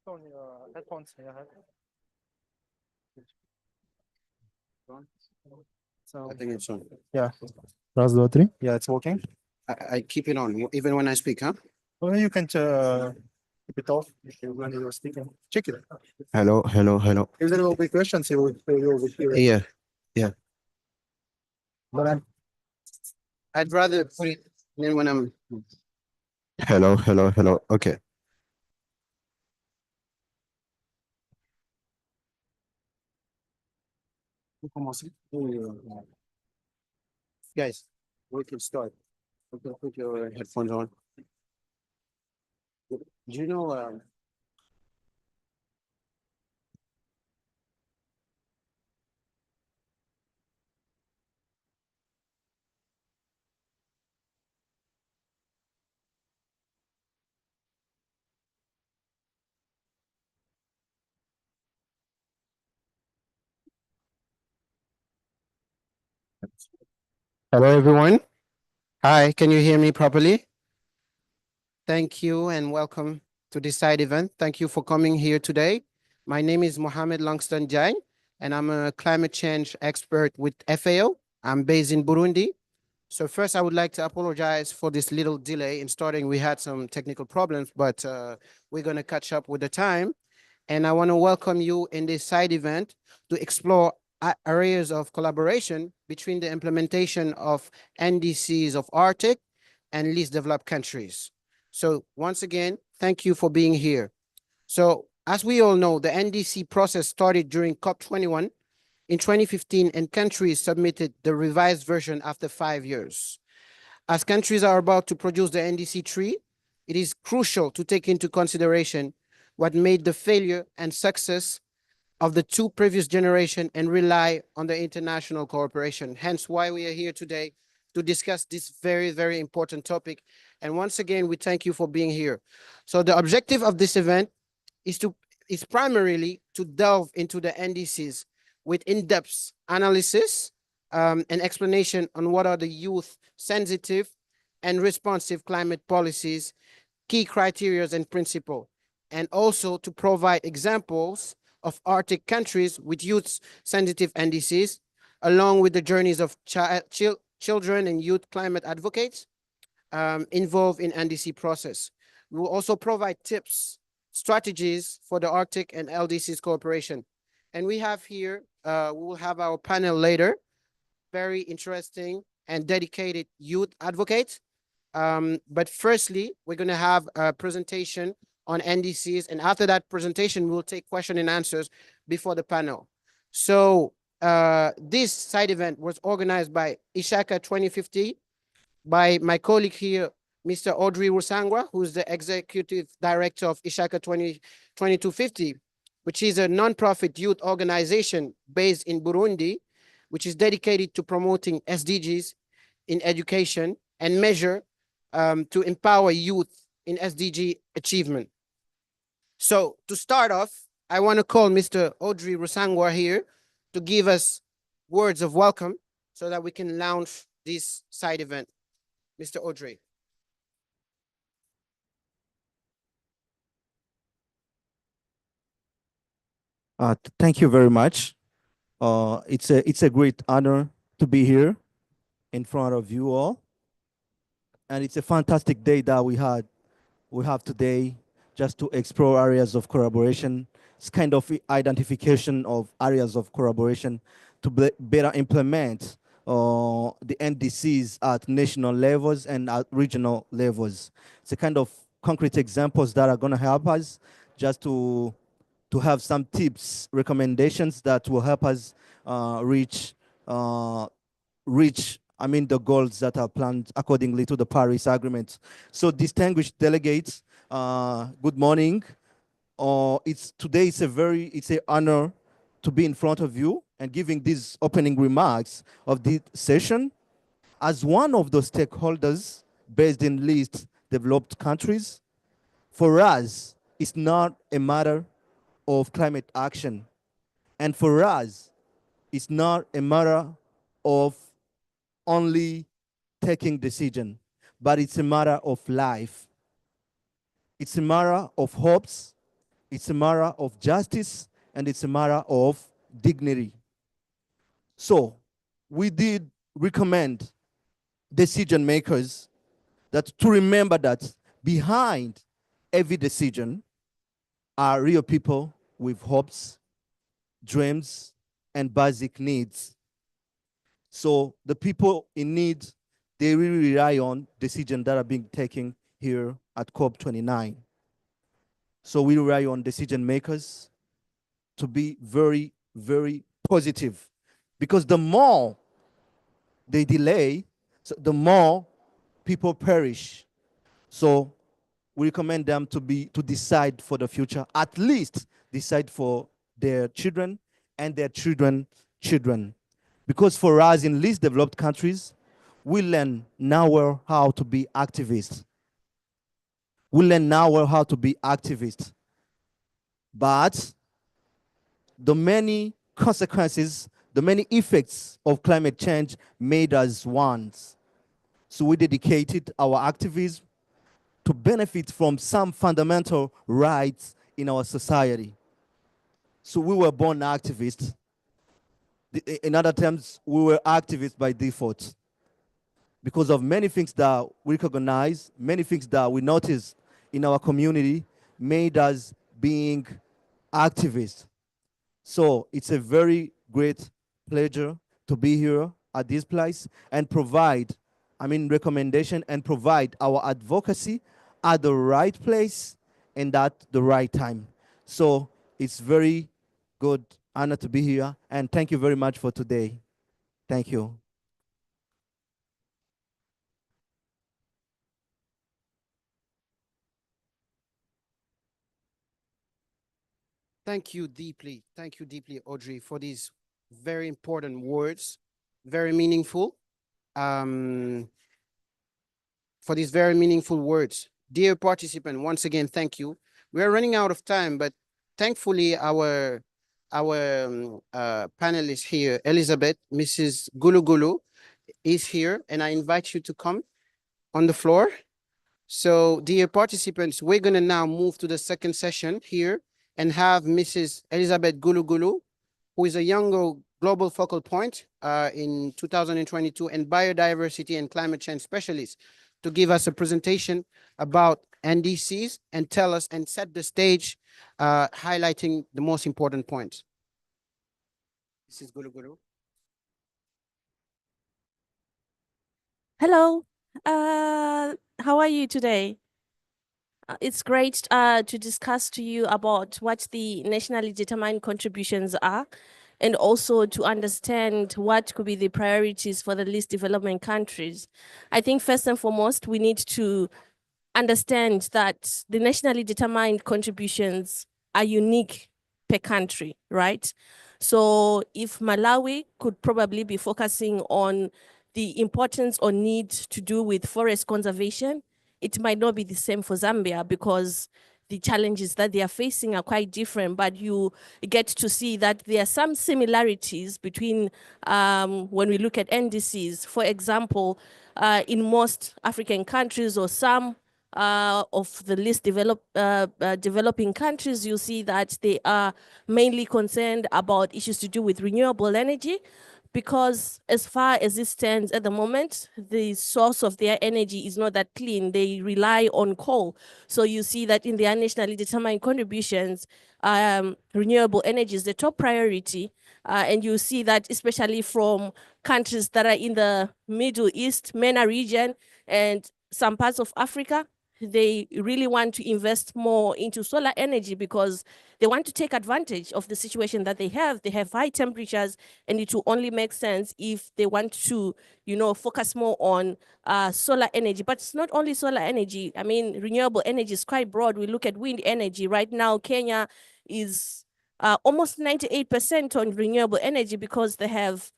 on your headphones. So I think it's on. yeah, that's the three. Yeah, it's working. I keep it on even when I speak, huh? Well, you can keep it off when you're speaking. Check it. Hello, hello, hello. If there will be questions, you will hear it. Yeah, yeah. But I'd rather put it in when I'm. Hello, hello, hello. Okay. Guys, we can start. We can put your headphones on. Do you know? Hello, everyone. Hi, can you hear me properly? Thank you and welcome to this side event. Thank you for coming here today. My name is Mohamed Langston Jain, and I'm a climate change expert with FAO. I'm based in Burundi. So first, I would like to apologize for this little delay in starting. We had some technical problems, but we're going to catch up with the time. And I want to welcome you in this side event to explore areas of collaboration between the implementation of NDCs of Arctic and least developed countries. So once again, thank you for being here. So as we all know, the NDC process started during COP29 in 2015, and countries submitted the revised version after 5 years. As countries are about to produce the NDC3, it is crucial to take into consideration what made the failure and success of the two previous generation and rely on the international cooperation. Hence why we are here today to discuss this very, very important topic. And once again, we thank you for being here. So the objective of this event is primarily to delve into the NDCs with in-depth analysis and explanation on what are the youth sensitive and responsive climate policies, key criteria and principles, and also to provide examples of Arctic countries with youth sensitive NDCs, along with the journeys of children and youth climate advocates involved in NDC process. We will also provide tips, strategies for the Arctic and LDCs cooperation. And we have here, we will have our panel later, very interesting and dedicated youth advocates. But firstly, we're going to have a presentation on NDCs. And after that presentation, we'll take question and answers before the panel. So this side event was organized by Ishaka 2050 by my colleague here, Mr. Audrey Rusangwa, who's the executive director of Ishaka 2250, which is a nonprofit youth organization based in Burundi, which is dedicated to promoting SDGs in education and measure to empower youth in SDG achievement. So to start off, I want to call Mr. Audrey Rusangwa here to give us words of welcome so that we can launch this side event. Mr. Audrey. Thank you very much. It's a great honor to be here in front of you all, and it's a fantastic day that we have today, just to explore areas of collaboration. It's kind of identification of areas of collaboration to better implement the NDCs at national levels and at regional levels. It's a kind of concrete examples that are going to help us just to have some tips, recommendations that will help us reach the goals that are planned accordingly to the Paris Agreement. So distinguished delegates, good morning. Today it's an honor to be in front of you and giving these opening remarks of this session. As one of the stakeholders based in least developed countries, for us, it's not a matter of climate action. And for us, it's not a matter of only taking decision, but it's a matter of life. It's a matter of hopes. It's a matter of justice and it's a matter of dignity. So we did recommend decision makers that to remember that behind every decision are real people with hopes, dreams, and basic needs. So the people in need, they really rely on decisions that are being taken here at COP29. So we rely on decision makers to be very, very positive, because the more they delay, so the more people perish. So we recommend them to decide for the future, at least decide for their children and their children. Because for us in least developed countries, we learn now how to be activists. We learn now how to be activists. But the many consequences, the many effects of climate change made us ones. So we dedicated our activism to benefit from some fundamental rights in our society. So we were born activists. In other terms, we were activists by default because of many things that we recognize, many things that we noticed in our community made us being activists. So it's a very great pleasure to be here at this place and provide, recommendation and provide our advocacy at the right place and at the right time. So it's very good honor to be here, and thank you very much for today. Thank you. Thank you deeply. Thank you deeply, Audrey, for these very important words, very meaningful. For these very meaningful words. Dear participant, once again, thank you. We are running out of time, but thankfully our panelist here, Elizabeth, Mrs. Gulu Gulu, is here, and I invite you to come on the floor. So, dear participants, we're going to now move to the second session here and have Mrs. Elizabeth Gulu Gulu, who is a younger global focal point in 2022 and biodiversity and climate change specialist, to give us a presentation about NDCs and tell us and set the stage, highlighting the most important points. Mrs. Gulu Gulu. Hello, how are you today? It's great to discuss to you about what the nationally determined contributions are, and also to understand what could be the priorities for the least developing countries. I think first and foremost, we need to understand that the nationally determined contributions are unique per country, right? So if Malawi could probably be focusing on the importance or need to do with forest conservation, it might not be the same for Zambia, because the challenges that they are facing are quite different, but you get to see that there are some similarities between when we look at NDCs. For example, in most African countries or some of the least developing countries, you see that they are mainly concerned about issues to do with renewable energy, because as far as it stands at the moment, the source of their energy is not that clean. They rely on coal. So you see that in their nationally determined contributions, renewable energy is the top priority. And you see that especially from countries that are in the Middle East, MENA region, and some parts of Africa, they really want to invest more into solar energy because they want to take advantage of the situation that they have. They have high temperatures, and it will only make sense if they want to, focus more on solar energy. But it's not only solar energy. I mean, renewable energy is quite broad. We look at wind energy. Right now, Kenya is almost 98% on renewable energy because they have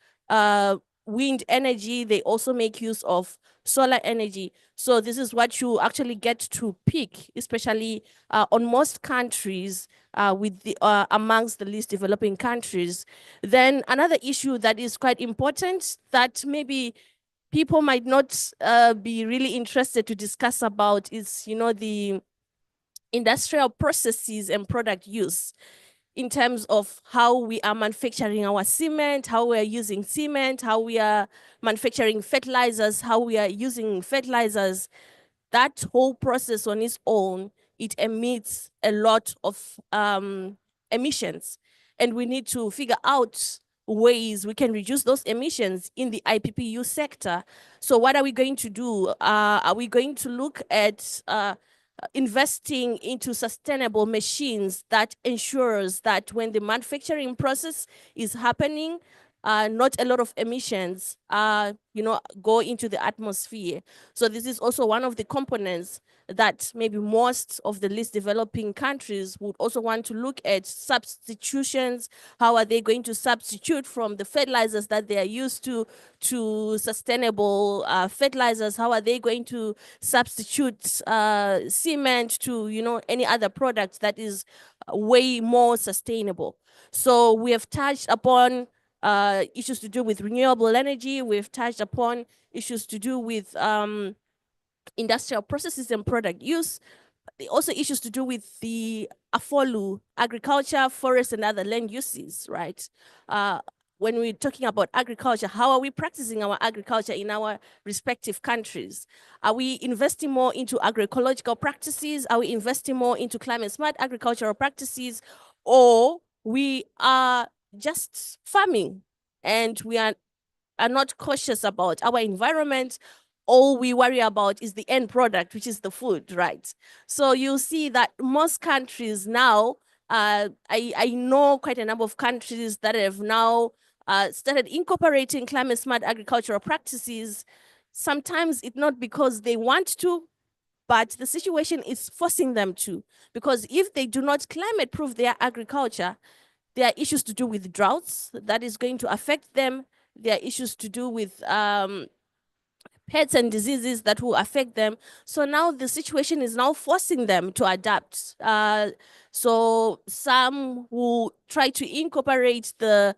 wind energy. They also make use of solar energy. So this is what you actually get to pick, especially on most countries with the amongst the least developing countries. Then another issue that is quite important that maybe people might not be really interested to discuss about is, the industrial processes and product use in terms of how we are manufacturing our cement, how we are using cement, how we are manufacturing fertilizers, how we are using fertilizers. That whole process on its own, it emits a lot of emissions. And we need to figure out ways we can reduce those emissions in the IPPU sector. So what are we going to do? Are we going to look at investing into sustainable machines that ensures that when the manufacturing process is happening, not a lot of emissions, go into the atmosphere. So this is also one of the components that maybe most of the least developing countries would also want to look at substitutions. How are they going to substitute from the fertilizers that they are used to sustainable fertilizers? How are they going to substitute cement to, any other product that is way more sustainable? So we have touched upon issues to do with renewable energy. We've touched upon issues to do with industrial processes and product use. Also issues to do with the afolu, agriculture, forest, and other land uses, right? When we're talking about agriculture, how are we practicing our agriculture in our respective countries? Are we investing more into agroecological practices? Are we investing more into climate smart agricultural practices? Or we are just farming and we are not cautious about our environment? All we worry about is the end product, which is the food, right? So you'll see that most countries now, I know quite a number of countries that have now started incorporating climate smart agricultural practices. Sometimes it's not because they want to, but the situation is forcing them to. Because if they do not climate proof their agriculture, there are issues to do with droughts that is going to affect them. There are issues to do with pests and diseases that will affect them. So now the situation is now forcing them to adapt. So some will try to incorporate the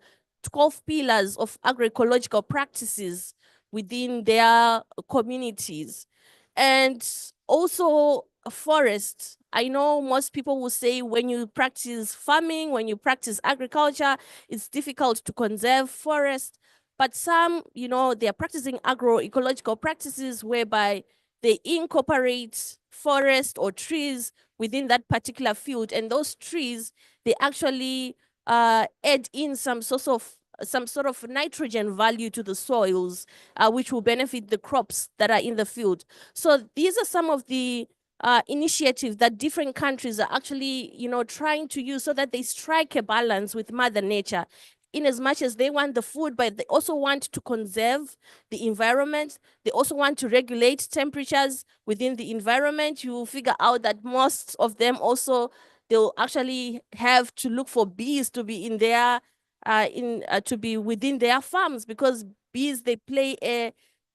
12 pillars of agroecological practices within their communities. And also forests. I know most people will say when you practice farming, when you practice agriculture, it's difficult to conserve forest. But some, they are practicing agroecological practices whereby they incorporate forest or trees within that particular field. And those trees, they actually add in some sort of nitrogen value to the soils, which will benefit the crops that are in the field. So these are some of the initiatives that different countries are actually, trying to use so that they strike a balance with Mother Nature, in as much as they want the food, but they also want to conserve the environment. They also want to regulate temperatures within the environment. You will figure out that most of them also, they'll actually have to look for bees to be in their, to be within their farms, because bees, they play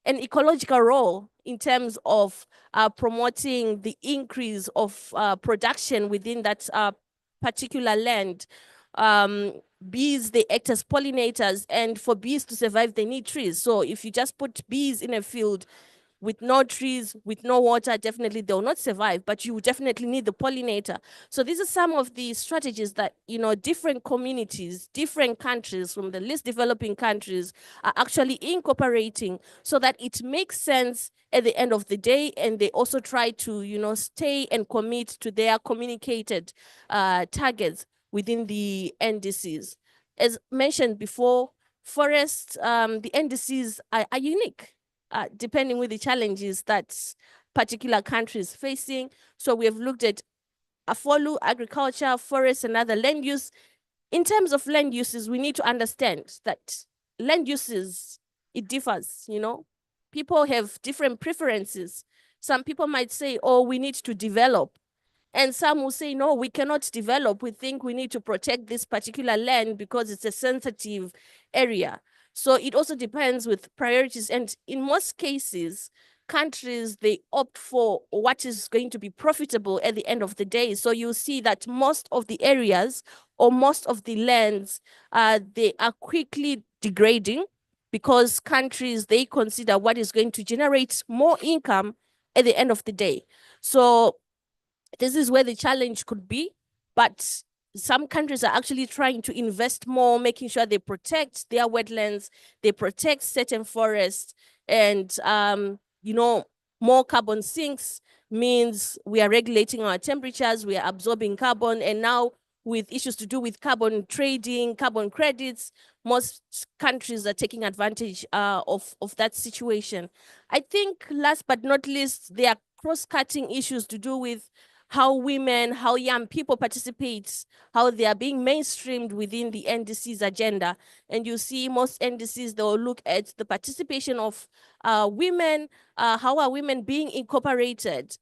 an ecological role in terms of promoting the increase of production within that particular land. Bees, they act as pollinators, and for bees to survive, they need trees. So if you just put bees in a field with no trees, with no water, definitely they'll not survive, but you definitely need the pollinator. So these are some of the strategies that, different communities, different countries from the least developing countries are actually incorporating so that it makes sense at the end of the day. And they also try to, stay and commit to their communicated targets within the NDCs. As mentioned before, forests, the NDCs are unique. Depending with the challenges that particular country is facing. So we have looked at afolu, agriculture, forest, and other land use. In terms of land uses, we need to understand that land uses, it differs, People have different preferences. Some people might say, oh, we need to develop. And some will say, no, we cannot develop. We think we need to protect this particular land because it's a sensitive area. So it also depends with priorities. And in most cases, countries, they opt for what is going to be profitable at the end of the day. So you'll see that most of the areas or most of the lands, they are quickly degrading because countries, they consider what is going to generate more income at the end of the day. So This is where the challenge could be, but some countries are actually trying to invest more, making sure they protect their wetlands, they protect certain forests, and you know, more carbon sinks means we are regulating our temperatures, we are absorbing carbon, and now with issues to do with carbon trading, carbon credits, most countries are taking advantage of that situation. I think last but not least, there are cross-cutting issues to do with how women, how young people participate, how they are being mainstreamed within the NDC's agenda. And you see most NDCs, they'll look at the participation of women, how are women being incorporated?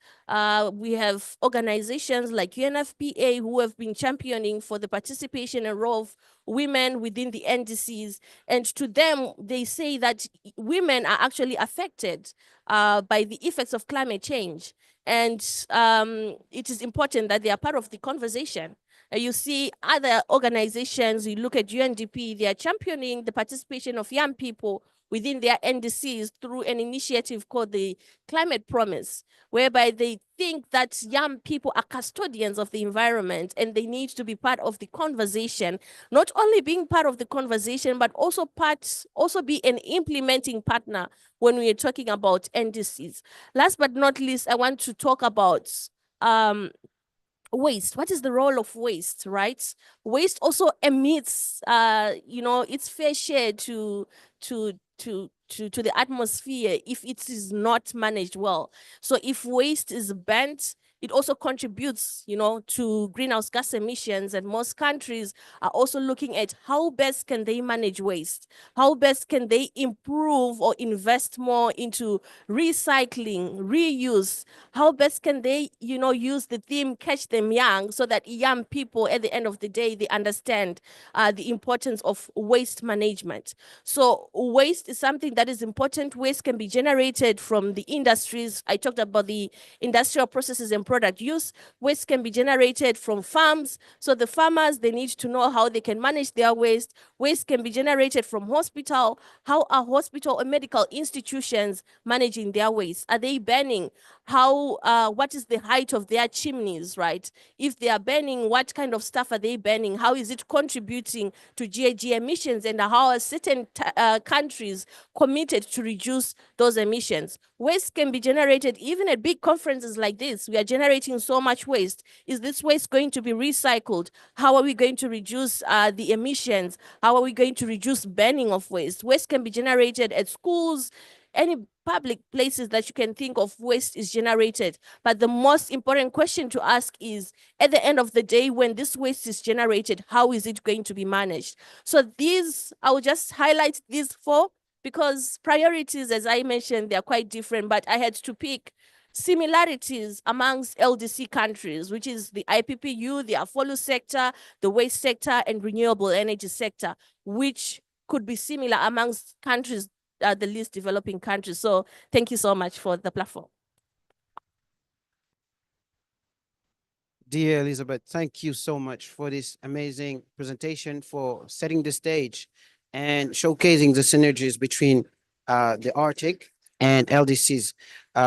We have organizations like UNFPA who have been championing for the participation and role of women within the NDCs. And to them, they say that women are actually affected by the effects of climate change. And it is important that they are part of the conversation. You see other organizations, you look at UNDP, they are championing the participation of young people within their NDCs through an initiative called the Climate Promise, whereby they think that young people are custodians of the environment and they need to be part of the conversation, not only being part of the conversation, but also be an implementing partner when we are talking about NDCs. Last but not least, I want to talk about waste. What is the role of waste, right? Waste also emits its fair share to the atmosphere if it is not managed well. So if waste is burnt, it also contributes, to greenhouse gas emissions, and most countries are also looking at how best can they manage waste, how best can they improve or invest more into recycling, reuse, how best can they, use the theme catch them young, so that young people at the end of the day, they understand the importance of waste management. So waste is something that is important. Waste can be generated from the industries. I talked about the industrial processes and product use. Waste can be generated from farms. So the farmers, they need to know how they can manage their waste. Waste can be generated from hospital. How are hospital or medical institutions managing their waste? Are they burning? What is the height of their chimneys, right? If they are burning, what kind of stuff are they burning? How is it contributing to GHG emissions, and how are certain countries committed to reduce those emissions? Waste can be generated even at big conferences like this. We are generating so much waste. Is this waste going to be recycled? How are we going to reduce the emissions? How are we going to reduce burning of waste? Waste can be generated at schools, any public places that you can think of. Waste is generated. But the most important question to ask is, at the end of the day, when this waste is generated, how is it going to be managed? So I will just highlight these four, because priorities, as I mentioned, they're quite different, but I had to pick similarities amongst LDC countries, which is the IPPU, the Afolu sector, the waste sector, and renewable energy sector, which could be similar amongst countries, the least developing countries. So thank you so much for the platform. Dear Elizabeth, thank you so much for this amazing presentation, for setting the stage and showcasing the synergies between the Arctic and LDCs.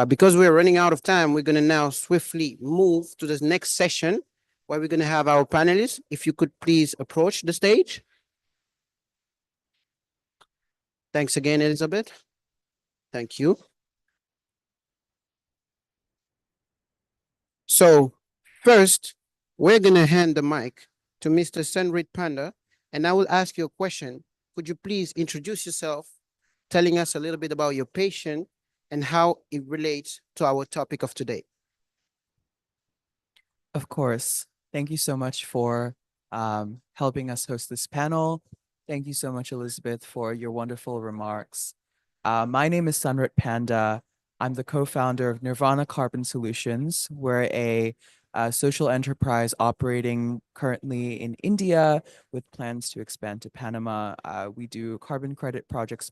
Because we're running out of time, we're going to now swiftly move to the next session, where we're going to have our panelists. If you could please approach the stage. Thanks again, Elizabeth. Thank you. So first, we're going to hand the mic to Mr. Senrit Panda, and I will ask you a question. Could you please introduce yourself, telling us a little bit about your patient and how it relates to our topic of today? Of course. Thank you so much for helping us host this panel. Thank you so much, Elizabeth, for your wonderful remarks. My name is Sunrit Panda. I'm the co-founder of Nirvana Carbon Solutions. We're a social enterprise operating currently in India with plans to expand to Panama. We do carbon credit projects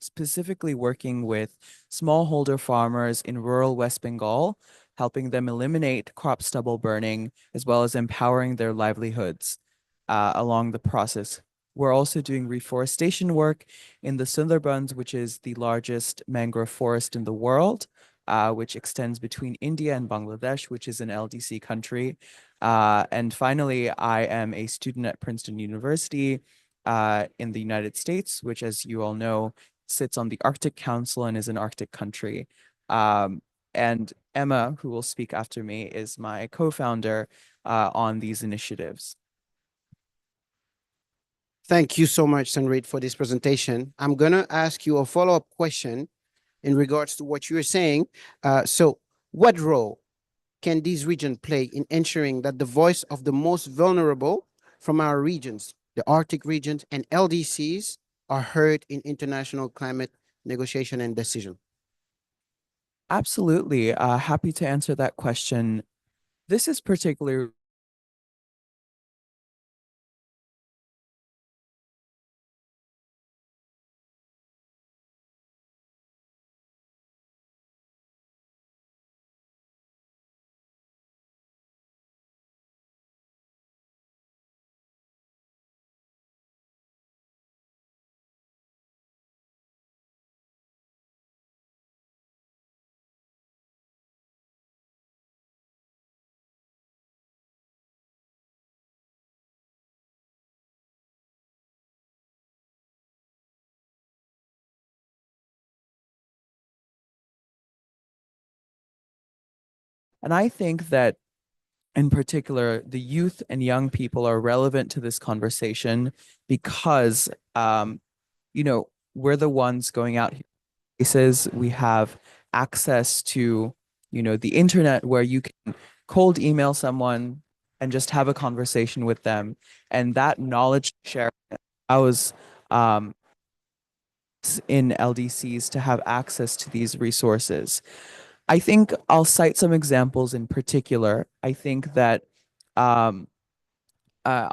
specifically working with smallholder farmers in rural West Bengal, helping them eliminate crop stubble burning, as well as empowering their livelihoods along the process. We're also doing reforestation work in the Sundarbans, which is the largest mangrove forest in the world. which extends between India and Bangladesh, which is an LDC country. And finally, I am a student at Princeton University in the United States, which, as you all know, sits on the Arctic Council and is an Arctic country. And Emma, who will speak after me, is my co-founder on these initiatives. Thank you so much, Sanrit, for this presentation. I'm going to ask you a follow-up question in regards to what you were saying. So what role can these regions play in ensuring that the voice of the most vulnerable from our regions, the Arctic regions and LDCs, are heard in international climate negotiation and decision? Absolutely. Happy to answer that question. This is particularly And I think that in particular, the youth and young people are relevant to this conversation because, we're the ones going out places. We have access to, the internet where you can cold email someone and just have a conversation with them. And that knowledge sharing allows in LDCs to have access to these resources. I think I'll cite some examples in particular. I think that I'll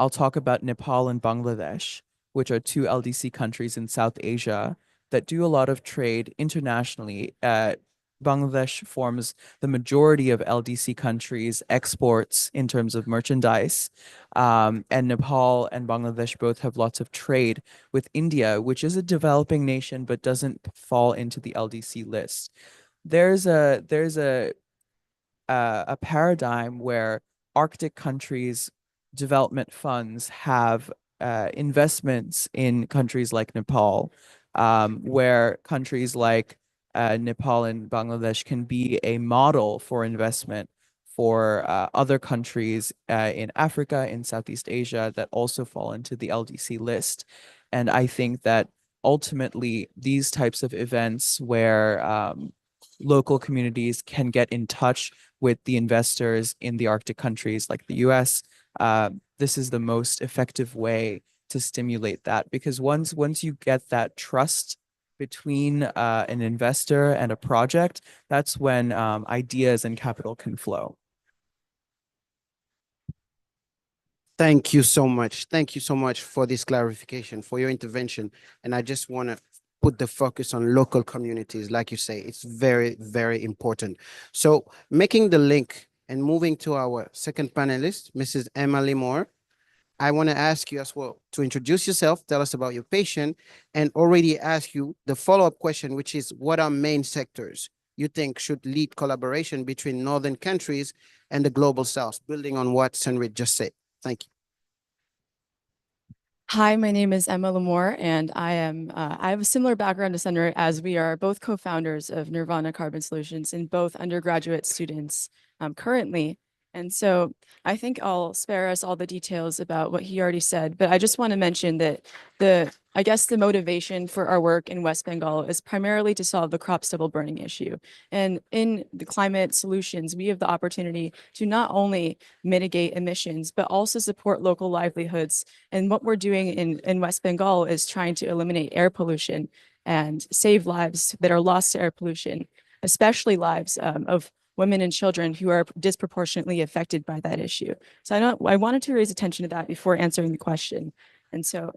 talk about Nepal and Bangladesh, which are two LDC countries in South Asia that do a lot of trade internationally. Bangladesh forms the majority of LDC countries' exports in terms of merchandise. And Nepal and Bangladesh both have lots of trade with India, which is a developing nation but doesn't fall into the LDC list. There's a paradigm where Arctic countries' development funds have investments in countries like Nepal, where countries like Nepal and Bangladesh can be a model for investment for other countries in Africa, in Southeast Asia that also fall into the LDC list. And I think that ultimately these types of events where local communities can get in touch with the investors in the Arctic countries like the US, this is the most effective way to stimulate that, because once you get that trust between an investor and a project, that's when ideas and capital can flow. Thank you so much. Thank you so much for this clarification, for your intervention. And I just want to put the focus on local communities. Like you say, it's very, very important. So making the link and moving to our second panelist, Mrs. Emily Moore, I want to ask you as well to introduce yourself, tell us about your patient, and already ask you the follow-up question, which is what are main sectors you think should lead collaboration between northern countries and the global south, building on what Senrit just said. Thank you. Hi, my name is Emma Lamore, and I have a similar background to Senator, as we are both co-founders of Nirvana Carbon Solutions and both undergraduate students currently. And so I think I'll spare us all the details about what he already said, but I just want to mention that I guess the motivation for our work in West Bengal is primarily to solve the crop stubble burning issue. And in the climate solutions, we have the opportunity to not only mitigate emissions, but also support local livelihoods. And what we're doing in West Bengal is trying to eliminate air pollution and save lives that are lost to air pollution, especially lives of women and children who are disproportionately affected by that issue. So I wanted to raise attention to that before answering the question. And so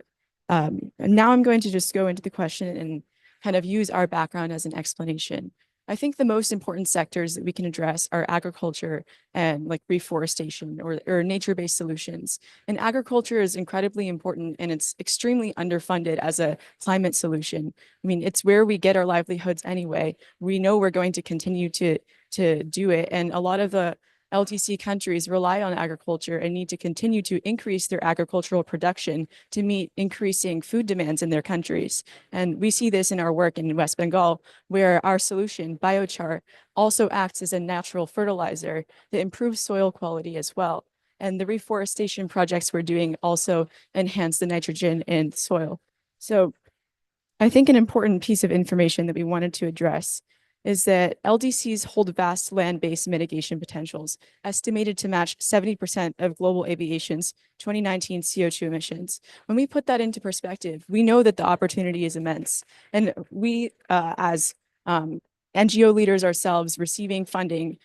now I'm going to just go into the question and kind of use our background as an explanation. I think the most important sectors that we can address are agriculture and like reforestation or nature-based solutions. And agriculture is incredibly important and it's extremely underfunded as a climate solution. I mean, it's where we get our livelihoods anyway. We know we're going to continue to do it. And a lot of the LTC countries rely on agriculture and need to continue to increase their agricultural production to meet increasing food demands in their countries. And we see this in our work in West Bengal, where our solution, biochar, also acts as a natural fertilizer that improves soil quality as well. And the reforestation projects we're doing also enhance the nitrogen in the soil. So I think an important piece of information that we wanted to address is that LDCs hold vast land-based mitigation potentials, estimated to match 70% of global aviation's 2019 CO2 emissions. When we put that into perspective, we know that the opportunity is immense. And we, as NGO leaders ourselves, receiving funding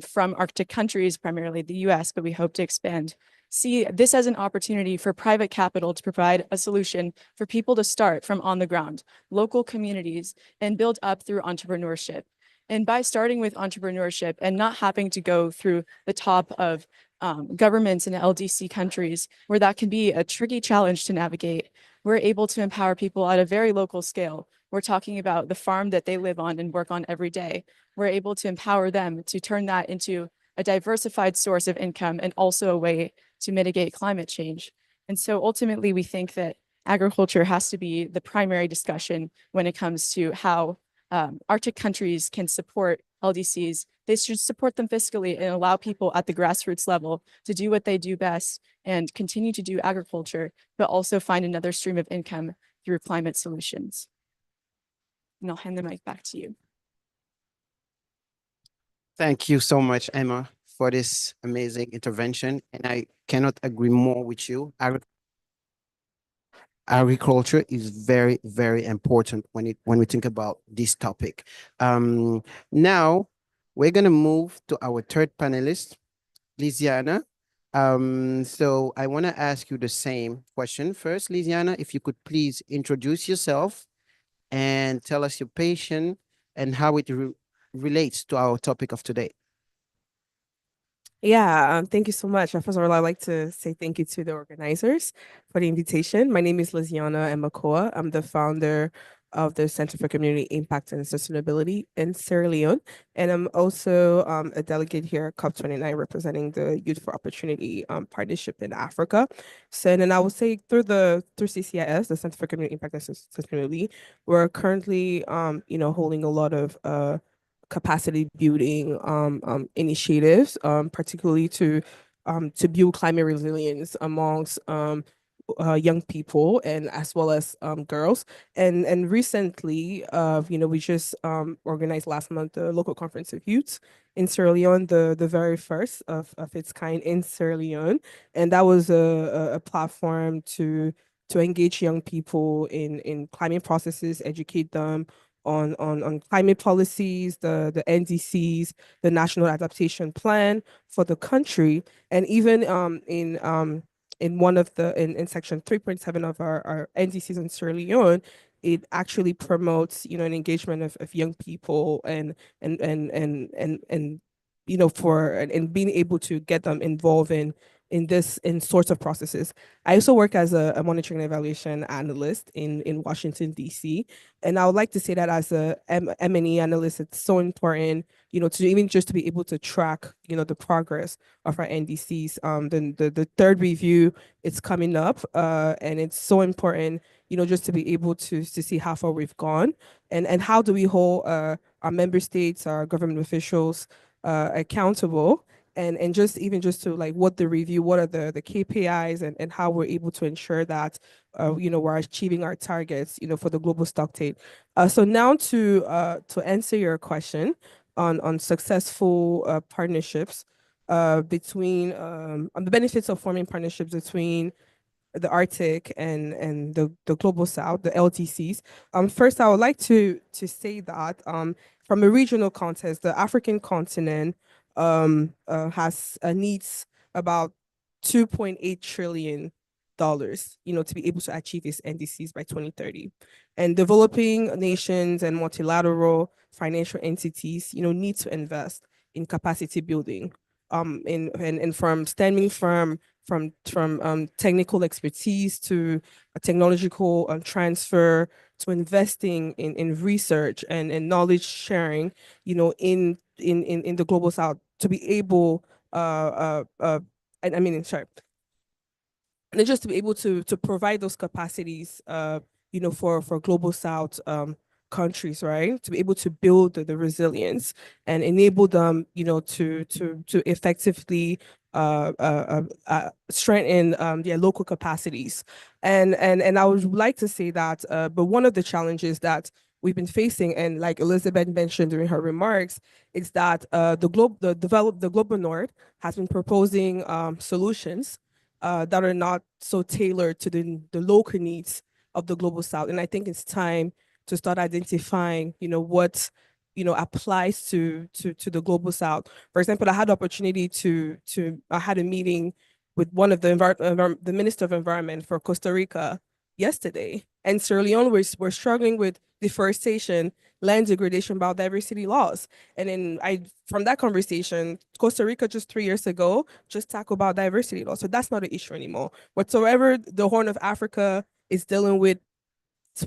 from Arctic countries, primarily the US, but we hope to expand, see this as an opportunity for private capital to provide a solution for people to start from on the ground, local communities, and build up through entrepreneurship. And by starting with entrepreneurship and not having to go through the top of governments in LDC countries, where that can be a tricky challenge to navigate, we're able to empower people at a very local scale. We're talking about the farm that they live on and work on every day. We're able to empower them to turn that into a diversified source of income and also a way to mitigate climate change. And so ultimately, we think that agriculture has to be the primary discussion when it comes to how Arctic countries can support LDCs. They should support them fiscally and allow people at the grassroots level to do what they do best and continue to do agriculture, but also find another stream of income through climate solutions. And I'll hand the mic back to you. Thank you so much, Emma, for this amazing intervention. And I cannot agree more with you. Agriculture is very, very important when we think about this topic. Now, we're going to move to our third panelist, Lisiana. So I want to ask you the same question. First, Lisiana, if you could please introduce yourself and tell us your patient and how it relates to our topic of today. Yeah, thank you so much. First of all, I'd like to say thank you to the organizers for the invitation. My name is Lisiana Emakoa. I'm the founder of the Center for Community Impact and Sustainability in Sierra Leone. And I'm also a delegate here at COP29 representing the Youth for Opportunity Partnership in Africa. So, and then I would say through CCIS, the Center for Community Impact and Sustainability, we're currently, holding a lot of capacity building initiatives, particularly to build climate resilience amongst young people and as well as girls. And recently, we just organized last month the local conference of youth in Sierra Leone, the very first of its kind in Sierra Leone, and that was a platform to engage young people in climate processes, educate them on climate policies, the NDCs, the National Adaptation Plan for the country, and even in one of in section 3.7 of our NDCs in Sierra Leone, it actually promotes an engagement of young people and being able to get them involved in sorts of processes. I also work as a monitoring and evaluation analyst in Washington, D.C. And I would like to say that as a M&E analyst, it's so important, to even just to be able to track, the progress of our NDCs. The third review, it's coming up, and it's so important, just to be able to see how far we've gone and how do we hold our member states, our government officials accountable. And just to like what are the KPIs and how we're able to ensure that we're achieving our targets for the global stock take. So now to answer your question on successful partnerships between on the benefits of forming partnerships between the Arctic and the global South, the LTCs. First, I would like to say that from a regional context, the African continent has needs about $2.8 trillion, to be able to achieve its NDCs by 2030. And developing nations and multilateral financial entities, need to invest in capacity building, and from stemming from technical expertise to a technological transfer to investing in research and knowledge sharing, in the global south to be able and I mean sorry and just to be able to provide those capacities for global south countries, right, to be able to build the resilience and enable them to effectively strengthen their local capacities. And I would like to say that but one of the challenges that we've been facing, and like Elizabeth mentioned during her remarks, is that the global north has been proposing solutions that are not so tailored to the local needs of the global south. And I think it's time to start identifying, what applies to the global south. For example, I had the opportunity I had a meeting with one of the Minister of Environment for Costa Rica yesterday. And Sierra Leone, we're struggling with deforestation, land degradation, biodiversity laws. And then from that conversation, Costa Rica just 3 years ago just tackled biodiversity laws. So that's not an issue anymore. Whatsoever the Horn of Africa is dealing with,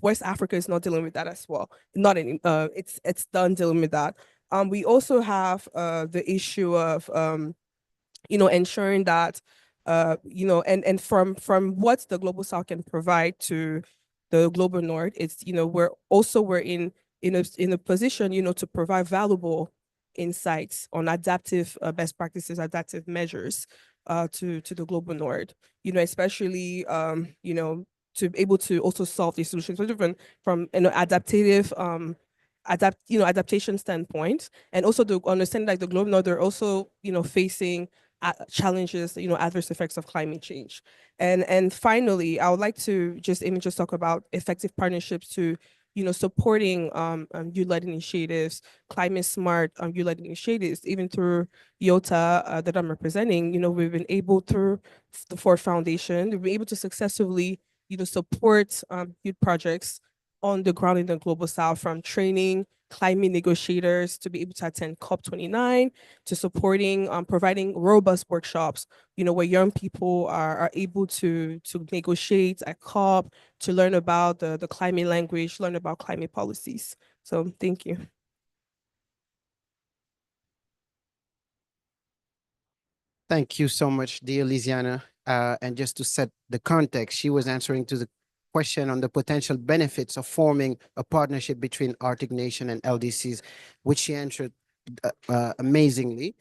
West Africa is not dealing with that as well. Not any, it's done dealing with that. We also have the issue of ensuring that and from what the global south can provide to the global north, it's we're in a position to provide valuable insights on adaptive best practices, adaptive measures to the global north, especially to be able to also solve these solutions from adaptation standpoint, and also to understand like the global north, they're also facing challenges, adverse effects of climate change. And finally, I would like to just talk about effective partnerships to, supporting youth-led initiatives, climate smart youth-led initiatives, even through YOTA that I'm representing. We've been able through the Ford Foundation, we've been able to successfully, support youth projects on the ground in the global south, from training climate negotiators to be able to attend COP29, to supporting providing robust workshops, where young people are able to negotiate at COP, to learn about the climate language, learn about climate policies. So thank you. Thank you so much, dear Lisiana. And just to set the context, she was answering to the question on the potential benefits of forming a partnership between Arctic Nation and LDCs, which she answered amazingly,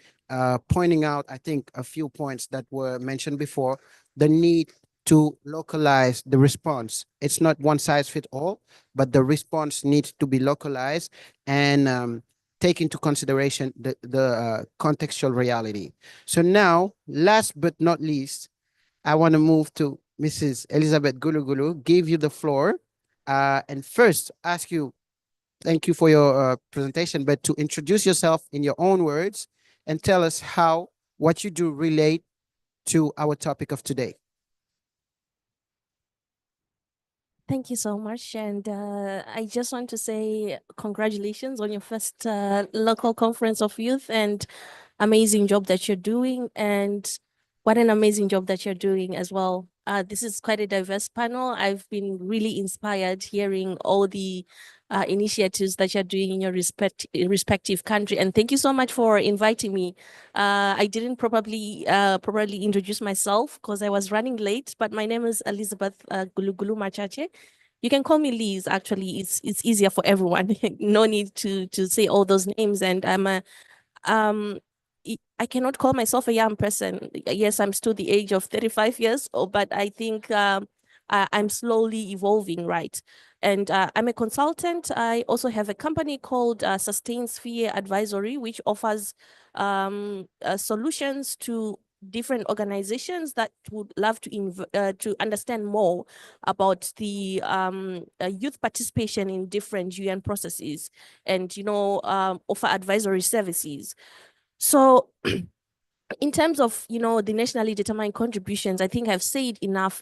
pointing out, I think, a few points that were mentioned before: the need to localize the response. It's not one size fits all, but the response needs to be localized and take into consideration the contextual reality. So now, last but not least, I want to move to Mrs. Elizabeth Gulugulu, give you the floor, and first ask you, thank you for your presentation, but to introduce yourself in your own words and tell us how what you do relate to our topic of today. Thank you so much. And I just want to say congratulations on your first local conference of youth, and amazing job that you're doing. And what an amazing job that you're doing as well. This is quite a diverse panel. I've been really inspired hearing all the initiatives that you're doing in your respective country. And thank you so much for inviting me. I didn't probably introduce myself because I was running late, but my name is Elizabeth Gulugulu Machache. You can call me Liz. Actually, it's easier for everyone. No need to say all those names. And I'm a I cannot call myself a young person. Yes, I'm still the age of 35 years, but I think I'm slowly evolving, right? And I'm a consultant. I also have a company called Sustain Sphere Advisory, which offers solutions to different organizations that would love to understand more about the youth participation in different UN processes, and offer advisory services. So in terms of, the nationally determined contributions, I think I've said enough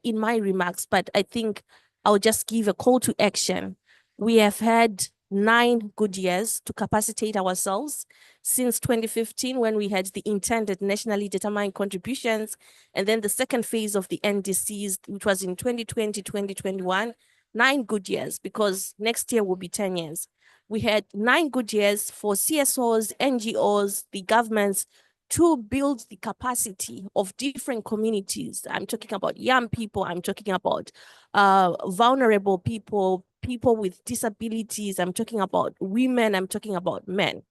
in my remarks, but I think I'll just give a call to action. We have had 9 good years to capacitate ourselves since 2015 when we had the intended nationally determined contributions, and then the second phase of the NDCs, which was in 2020, 2021, 9 good years, because next year will be 10 years. We had 9 good years for CSOs, NGOs, the governments to build the capacity of different communities. I'm talking about young people, I'm talking about vulnerable people, people with disabilities, I'm talking about women, I'm talking about men.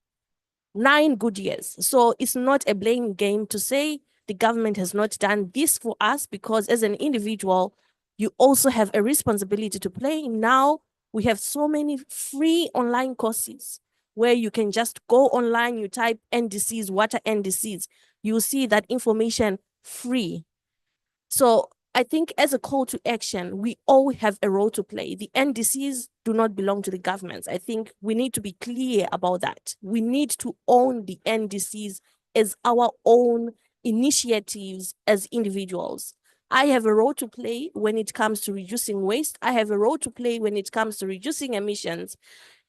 9 good years. So it's not a blame game to say the government has not done this for us, because as an individual, you also have a responsibility to play. Now we have so many free online courses where you can just go online, you type NDCs, what are NDCs? You'll see that information free. So I think as a call to action, we all have a role to play. The NDCs do not belong to the governments. I think we need to be clear about that. We need to own the NDCs as our own initiatives as individuals. I have a role to play when it comes to reducing waste. I have a role to play when it comes to reducing emissions.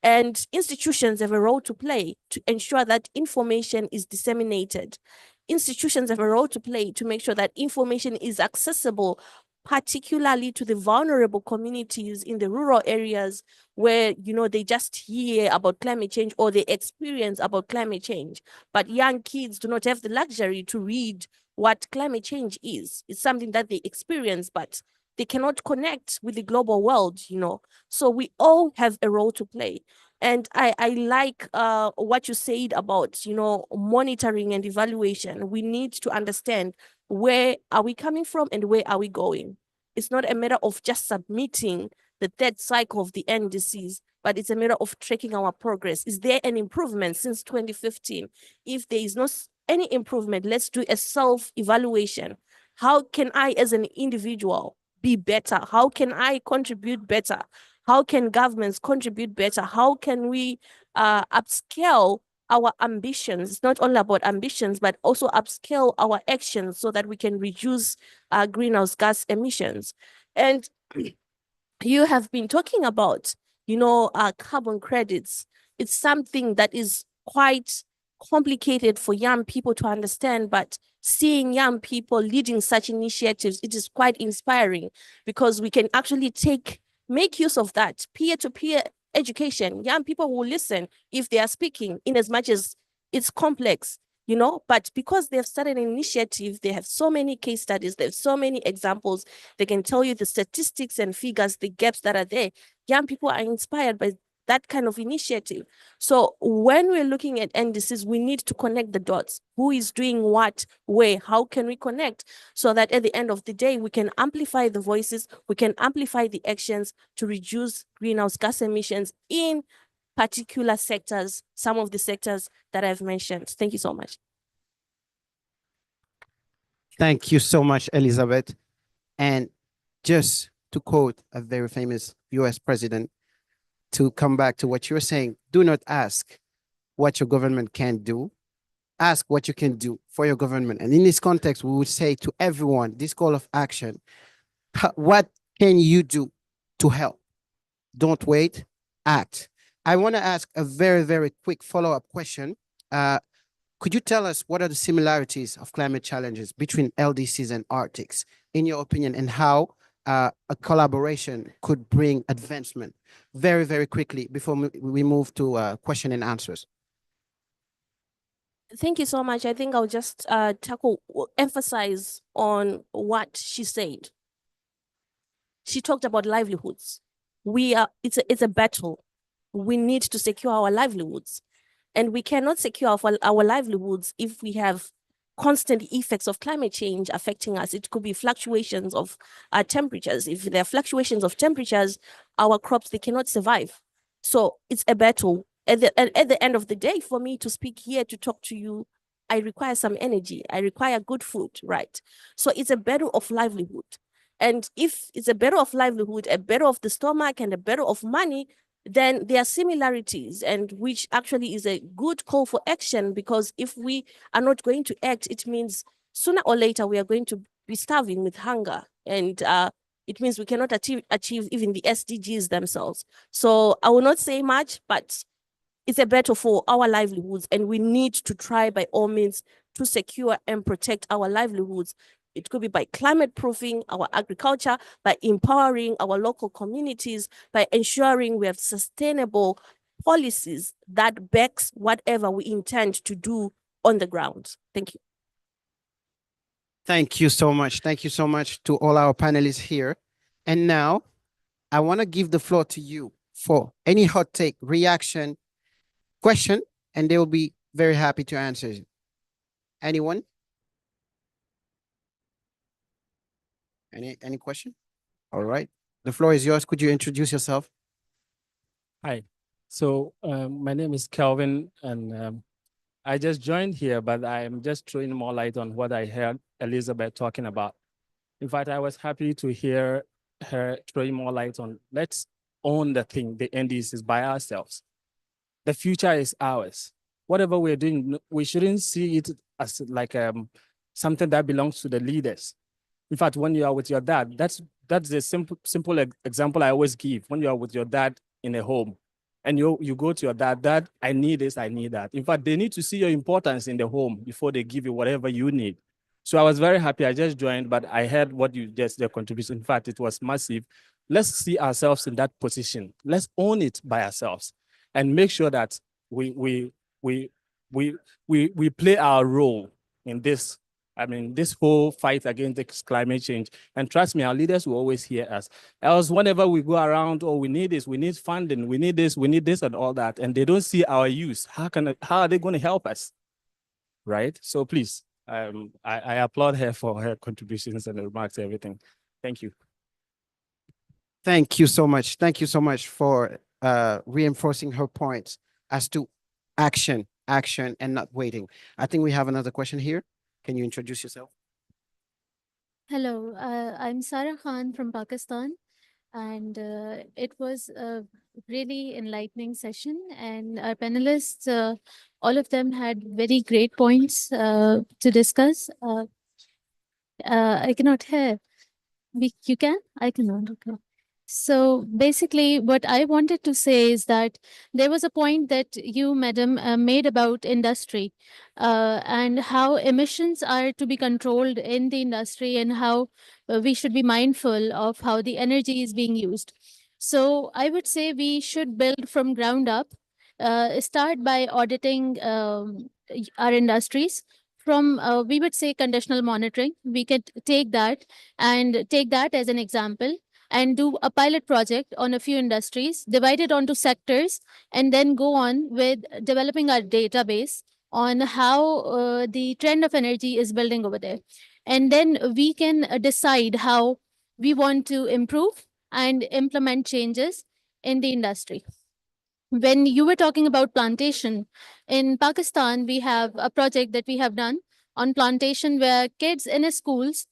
And institutions have a role to play to ensure that information is disseminated. Institutions have a role to play to make sure that information is accessible, particularly to the vulnerable communities in the rural areas where, you know, they just hear about climate change or they experience about climate change. But young kids do not have the luxury to read what climate change is. It's something that they experience, but they cannot connect with the global world, you know. So we all have a role to play. And I like what you said about, you know, monitoring and evaluation. We need to understand where are we coming from and where are we going. It's not a matter of just submitting the third cycle of the NDCs, but it's a matter of tracking our progress. Is there an improvement since 2015? If there is not any improvement, let's do a self-evaluation. How can I, as an individual, be better? How can I contribute better? How can governments contribute better? How can we upscale our ambitions? It's not only about ambitions, but also upscale our actions so that we can reduce greenhouse gas emissions. And you have been talking about, you know, carbon credits. It's something that is quite complicated for young people to understand, but seeing young people leading such initiatives, it is quite inspiring because we can actually make use of that peer-to-peer education. Young people will listen if they are speaking, in as much as it's complex, you know, but because they've started an initiative, they have so many case studies, they have so many examples, they can tell you the statistics and figures, the gaps that are there. Young people are inspired by that kind of initiative. So when we're looking at NDCs, we need to connect the dots. Who is doing what, where, how can we connect so that at the end of the day, we can amplify the voices, we can amplify the actions to reduce greenhouse gas emissions in particular sectors, some of the sectors that I've mentioned. Thank you so much. Thank you so much, Elizabeth. And just to quote a very famous US president, to come back to what you're saying, do not ask what your government can do, ask what you can do for your government. And in this context, we would say to everyone, this call of action, what can you do to help? Don't wait, act. I want to ask a very, very quick follow-up question. Could you tell us what are the similarities of climate challenges between LDCs and Arctics, in your opinion, and how a collaboration could bring advancement? Very, very quickly before we move to question and answers. Thank you so much. I think I'll just emphasize on what she said. She talked about livelihoods. It's a battle. We need to secure our livelihoods. And we cannot secure our livelihoods if we have constant effects of climate change affecting us. It could be fluctuations of temperatures. If there are fluctuations of temperatures, our crops, they cannot survive. So it's a battle. At the end of the day, for me to speak here, to talk to you, I require some energy. I require good food, right? So it's a battle of livelihood. And if it's a battle of livelihood, a battle of the stomach and a battle of money, then there are similarities, and which actually is a good call for action, because if we are not going to act, it means sooner or later we are going to be starving with hunger. And it means we cannot achieve even the SDGs themselves. So I will not say much, but it's a battle for our livelihoods, and we need to try by all means to secure and protect our livelihoods. It could be by climate proofing our agriculture, by empowering our local communities, by ensuring we have sustainable policies that backs whatever we intend to do on the ground. Thank you. Thank you so much. Thank you so much to all our panelists here. And now I want to give the floor to you for any hot take, reaction, question, and they will be very happy to answer it. Anyone? Any question? All right. The floor is yours. Could you introduce yourself? Hi. So my name is Kelvin, and I just joined here, but I'm just throwing more light on what I heard Elizabeth talking about. In fact, I was happy to hear her throwing more light on let's own the thing, the NDCs by ourselves. The future is ours. Whatever we're doing, we shouldn't see it as like something that belongs to the leaders. In fact, when you are with your dad, that's the simple example I always give. When you are with your dad in a home, and you go to your dad, I need this, I need that. In fact, they need to see your importance in the home before they give you whatever you need. So I was very happy. I just joined, but I heard what you just, their contribution. In fact, it was massive. Let's see ourselves in that position. Let's own it by ourselves and make sure that we play our role in this. I mean, this whole fight against this climate change. And trust me, our leaders will always hear us. Else, whenever we go around, oh, we need this, we need funding, we need this, and all that, and they don't see our use, how are they going to help us? Right? So please, I applaud her for her contributions and remarks, everything. Thank you. Thank you so much. Thank you so much for reinforcing her points as to action, and not waiting. I think we have another question here. Can you introduce yourself? Hello, I'm Sarah Khan from Pakistan, and it was a really enlightening session. And our panelists, all of them had very great points to discuss. I cannot hear. You can? I cannot. Okay. So basically, what I wanted to say is that there was a point that you, madam, made about industry and how emissions are to be controlled in the industry and how we should be mindful of how the energy is being used. So I would say we should build from ground up, start by auditing our industries from, we would say, conditional monitoring. We could take that as an example and do a pilot project on a few industries, divide it onto sectors, and then go on with developing our database on how the trend of energy is building over there. And then we can decide how we want to improve and implement changes in the industry. When you were talking about plantation, in Pakistan, we have a project that we have done on plantation where kids in schools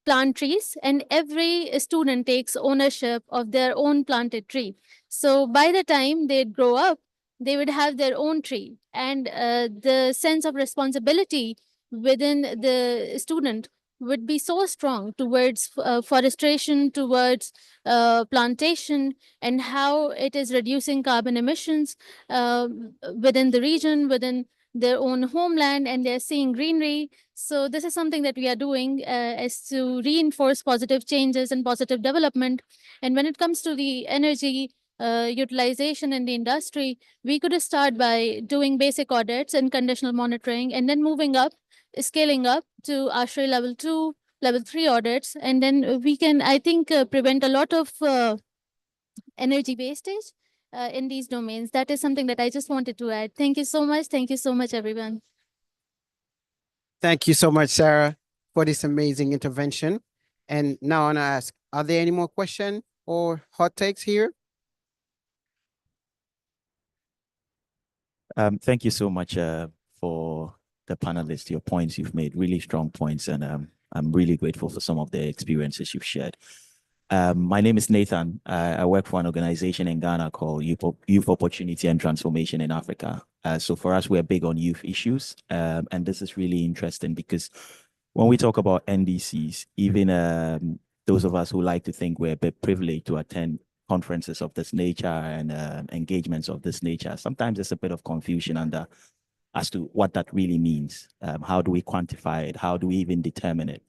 plant trees, and every student takes ownership of their own planted tree. So by the time they grow up, they would have their own tree, and the sense of responsibility within the student would be so strong towards forestation, towards plantation, and how it is reducing carbon emissions within the region, within their own homeland, and they're seeing greenery. So this is something that we are doing is to reinforce positive changes and positive development. And when it comes to the energy utilization in the industry, we could start by doing basic audits and conditional monitoring, and then moving up, scaling up to ASHRAE level 2, level 3 audits. And then we can, I think, prevent a lot of energy wastage in these domains. That is something that I just wanted to add. Thank you so much. Thank you so much, everyone. Thank you so much, Sarah, for this amazing intervention. And now I want to ask, are there any more questions or hot takes here? Thank you so much for the panelists, your points you've made, really strong points. And I'm really grateful for some of the experiences you've shared. My name is Nathan. I work for an organization in Ghana called Youth Opportunity and Transformation in Africa. So for us, we're big on youth issues. And this is really interesting because when we talk about NDCs, even those of us who like to think we're a bit privileged to attend conferences of this nature and engagements of this nature, sometimes there's a bit of confusion as to what that really means. How do we quantify it? How do we even determine it?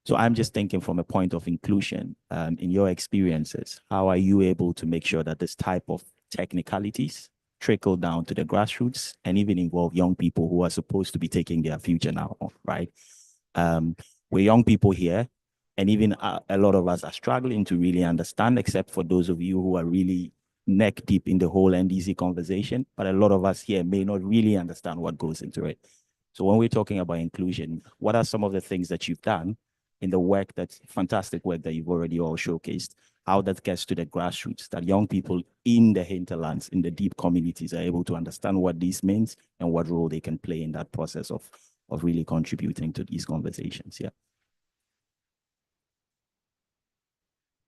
So I'm just thinking from a point of inclusion, in your experiences, how are you able to make sure that this type of technicalities trickle down to the grassroots and even involve young people who are supposed to be taking their future now, right? We're young people here, and even a lot of us are struggling to really understand, except for those of you who are really neck deep in the whole NDC conversation. But a lot of us here may not really understand what goes into it. So when we're talking about inclusion, what are some of the things that you've done in the work, that's fantastic work that you've already all showcased, how that gets to the grassroots, that young people in the hinterlands, in the deep communities are able to understand what this means and what role they can play in that process of really contributing to these conversations. Yeah.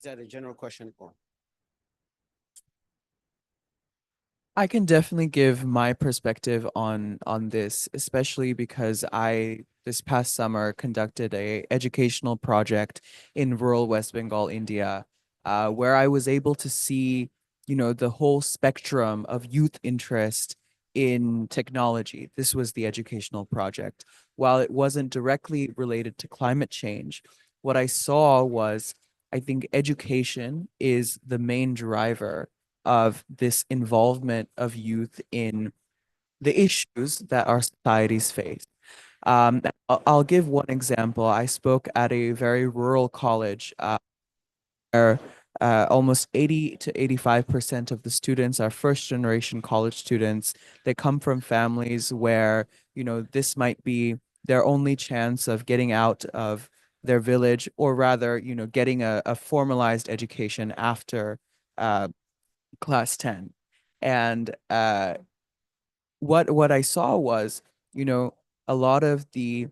Is that a general question? I can definitely give my perspective on this, especially because I this past summer conducted a educational project in rural West Bengal, India, where I was able to see, the whole spectrum of youth interest in technology. This was the educational project. While it wasn't directly related to climate change, what I saw was, I think education is the main driver of this involvement of youth in the issues that our societies face. I'll give one example. I spoke at a very rural college where almost 80 to 85% of the students are first generation college students. They come from families where, this might be their only chance of getting out of their village, or rather, getting a formalized education after class 10. And what I saw was, a lot of the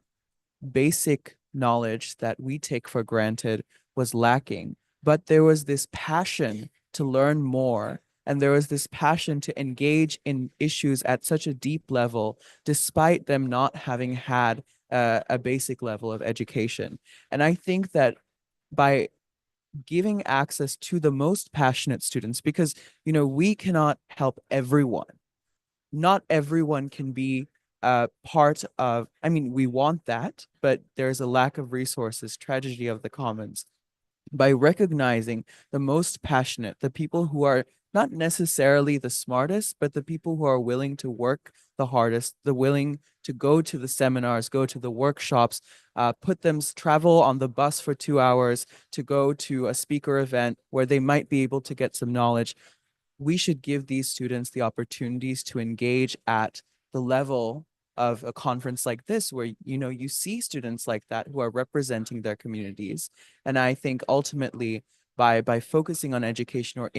basic knowledge that we take for granted was lacking, but there was this passion to learn more. And there was this passion to engage in issues at such a deep level, despite them not having had a basic level of education. And I think that by giving access to the most passionate students, because we cannot help everyone. Not everyone can be part of, I mean, we want that, but there's a lack of resources, tragedy of the commons. By recognizing the most passionate, the people who are not necessarily the smartest, but the people who are willing to work the hardest, the willing to go to the seminars, go to the workshops, travel on the bus for 2 hours to go to a speaker event where they might be able to get some knowledge. We should give these students the opportunities to engage at the level of a conference like this, where you see students like that who are representing their communities. And I think ultimately by focusing on education, or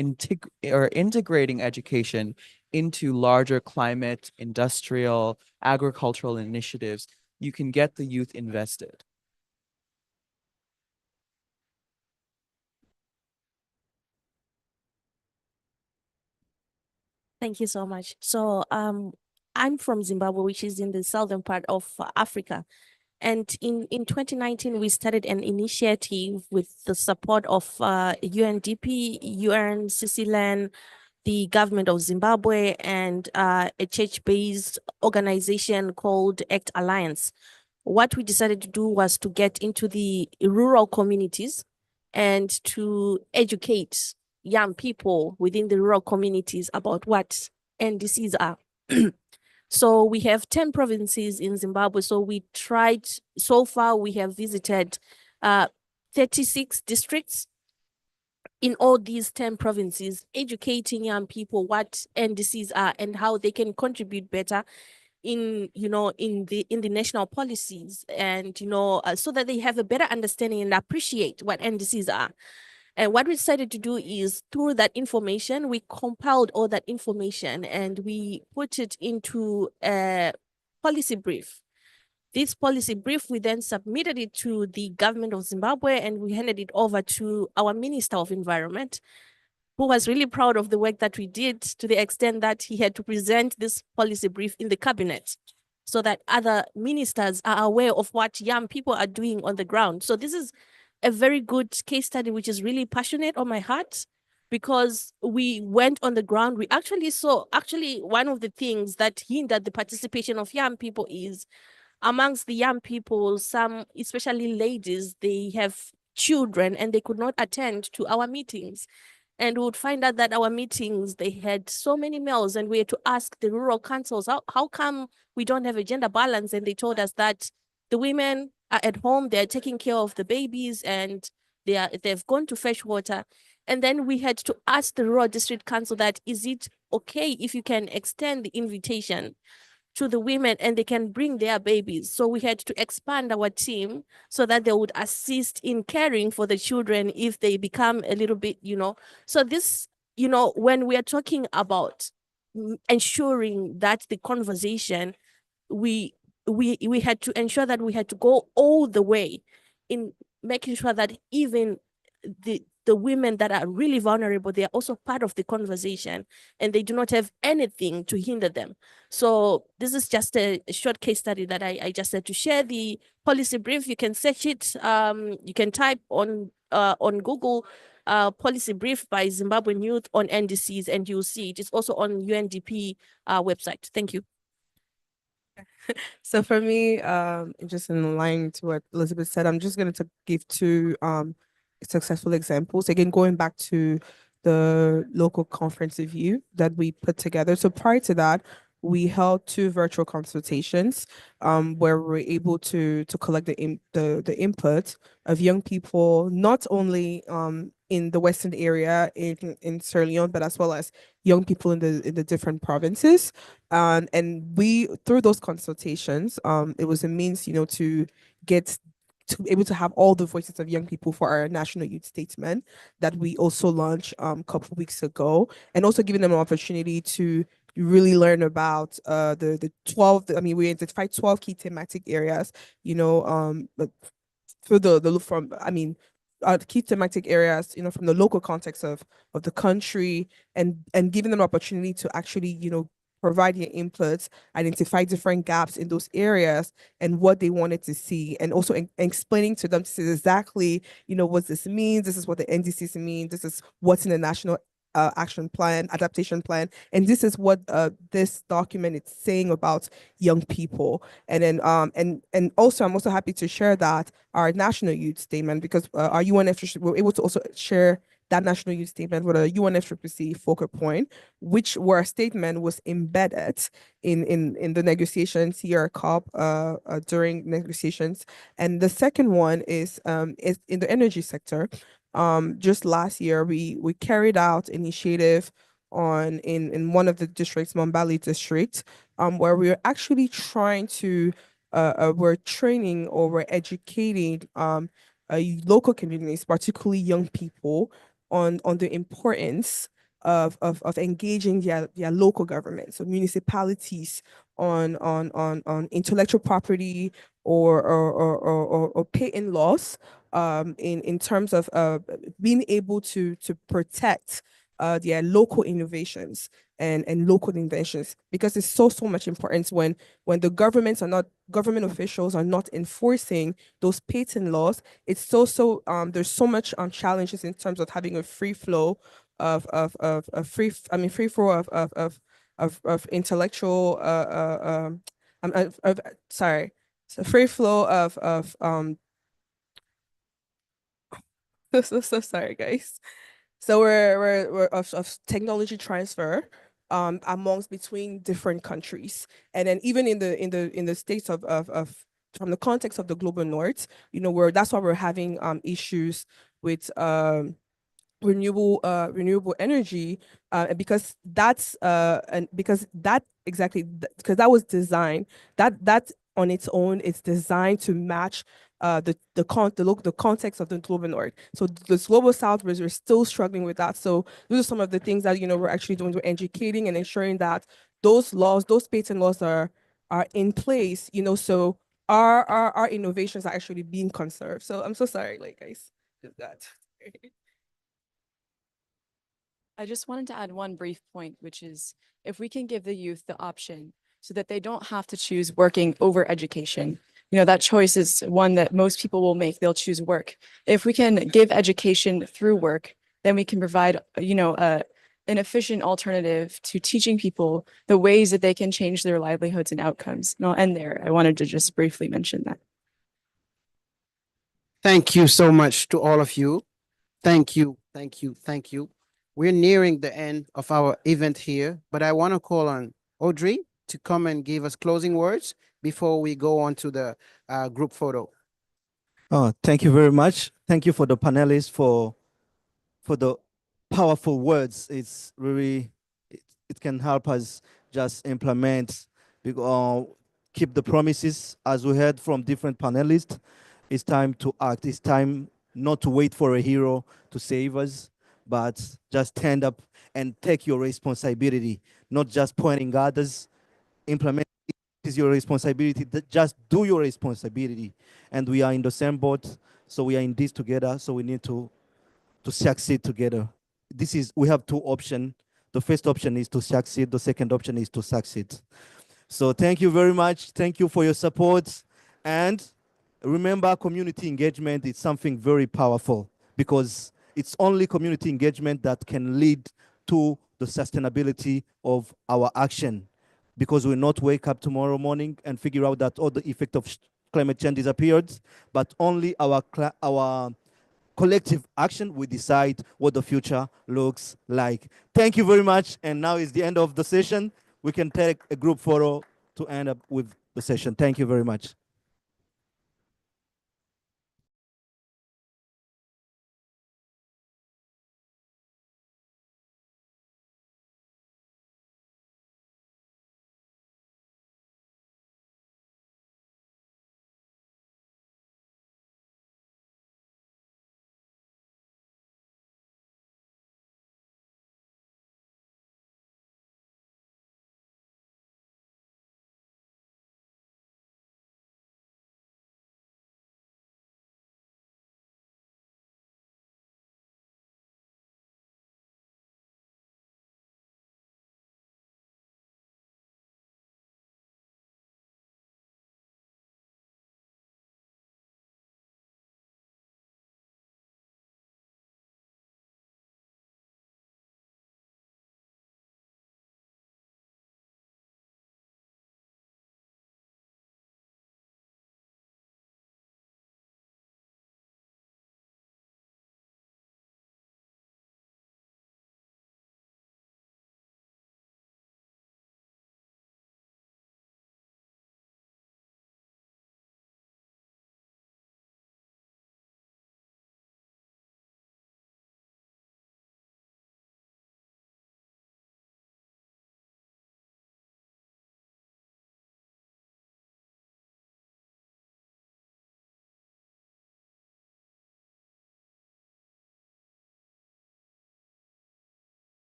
integrating education into larger climate, industrial, agricultural initiatives, you can get the youth invested. Thank you so much. So I'm from Zimbabwe, which is in the southern part of Africa. And in 2019, we started an initiative with the support of UNDP, UNCCLAN, the government of Zimbabwe, and a church-based organization called ACT Alliance. What we decided to do was to get into the rural communities and to educate young people within the rural communities about what NDCs are. So we have 10 provinces in Zimbabwe. So so far we have visited 36 districts in all these 10 provinces, educating young people what NDCs are and how they can contribute better in the national policies, and so that they have a better understanding and appreciate what NDCs are. And what we decided to do is, through that information, we compiled all that information and we put it into a policy brief. This policy brief, we then submitted it to the government of Zimbabwe, and we handed it over to our Minister of Environment, who was really proud of the work that we did, to the extent that he had to present this policy brief in the cabinet so that other ministers are aware of what young people are doing on the ground. So this is a very good case study, which is really passionate on my heart, because we went on the ground. We actually saw, actually, one of the things that hindered the participation of young people is amongst the young people, some, especially ladies, they have children and they could not attend to our meetings. And we would find out that our meetings, they had so many males, and we had to ask the rural councils, how come we don't have a gender balance? And they told us that the women are at home, they're taking care of the babies, and they've gone to fetch water. And then we had to ask the rural district council that, is it okay if you can extend the invitation to the women and they can bring their babies? So we had to expand our team so that they would assist in caring for the children if they become a little bit, So this, when we are talking about ensuring that the conversation, we we had to ensure that we had to go all the way in making sure that even the women that are really vulnerable, they are also part of the conversation, and they do not have anything to hinder them. So this is just a short case study that I just had to share. The policy brief, you can search it. You can type on Google policy brief by Zimbabwean Youth on NDCs, and you'll see it. It's also on UNDP website. Thank you. So for me, just in line to what Elizabeth said, I'm just going to give two successful examples. Again, going back to the local conference review that we put together. So prior to that, we held two virtual consultations where we were able to collect the input of young people, not only in the Western area in Sierra Leone, but as well as young people in the different provinces. And we, through those consultations, it was a means, to get to be able to have all the voices of young people for our national youth statement that we also launched a couple of weeks ago, and also giving them an opportunity to really learn about the 12, we identified 12 key thematic areas, but through the from, key thematic areas, from the local context of the country, and giving them an opportunity to actually, provide your inputs, identify different gaps in those areas and what they wanted to see, and also explaining to them, this is exactly, what this means, this is what the NDCs mean, this is what's in the national action plan, adaptation plan, and this is what this document is saying about young people. And then and also I'm also happy to share that our national youth statement, because our UNFCCC, we're able to also share that national youth statement with a UNFCCC focal point, where a statement was embedded in the negotiations here, COP during negotiations. And the second one is in the energy sector. Just last year, we carried out initiative in one of the districts, Mambali district, where we are actually trying to we're training or we're educating local communities, particularly young people, on the importance of engaging their local government, so municipalities, on intellectual property or patent laws, in terms of being able to protect their local innovations and local inventions, because it's so much important when the government officials are not enforcing those patent laws. It's there's so much challenges in terms of having a free flow free flow of intellectual sorry, so free flow of so sorry guys. So we're of technology transfer amongst between different countries, and then even in the states of from the context of the global north, that's why we're having issues with renewable energy, because that's and because that exactly because that was designed, that on its own, it's designed to match the context of the global north. So the global south, we're still struggling with that. So those are some of the things that we're actually doing. We're educating and ensuring that those laws, those patent laws are in place, so our innovations are actually being conserved. So I'm so sorry, like guys, just that. I just wanted to add one brief point, which is if we can give the youth the option so that they don't have to choose working over education, that choice is one that most people will make. They'll choose work. If we can give education through work, then we can provide, an efficient alternative to teaching people the ways that they can change their livelihoods and outcomes. And I'll end there. I wanted to just briefly mention that. Thank you so much to all of you. Thank you, thank you, thank you. We're nearing the end of our event here, but I want to call on Audrey to come and give us closing words before we go on to the group photo. Thank you very much. Thank you for the panelists for the powerful words. It's really it can help us just implement, keep the promises as we heard from different panelists. It's time to act. It's time not to wait for a hero to save us, but just stand up and take your responsibility, not just pointing others. Implement is your responsibility. Just do your responsibility. And we are in the same boat, so we are in this together, so we need to succeed together. We have two options. The first option is to succeed. The second option is to succeed. So thank you very much. Thank you for your support. And remember, community engagement is something very powerful, because it's only community engagement that can lead to the sustainability of our action. Because we'll not wake up tomorrow morning and figure out that all the effect of climate change disappeared, but only our collective action will decide what the future looks like. Thank you very much. And now is the end of the session. We can take a group photo to end up with the session. Thank you very much.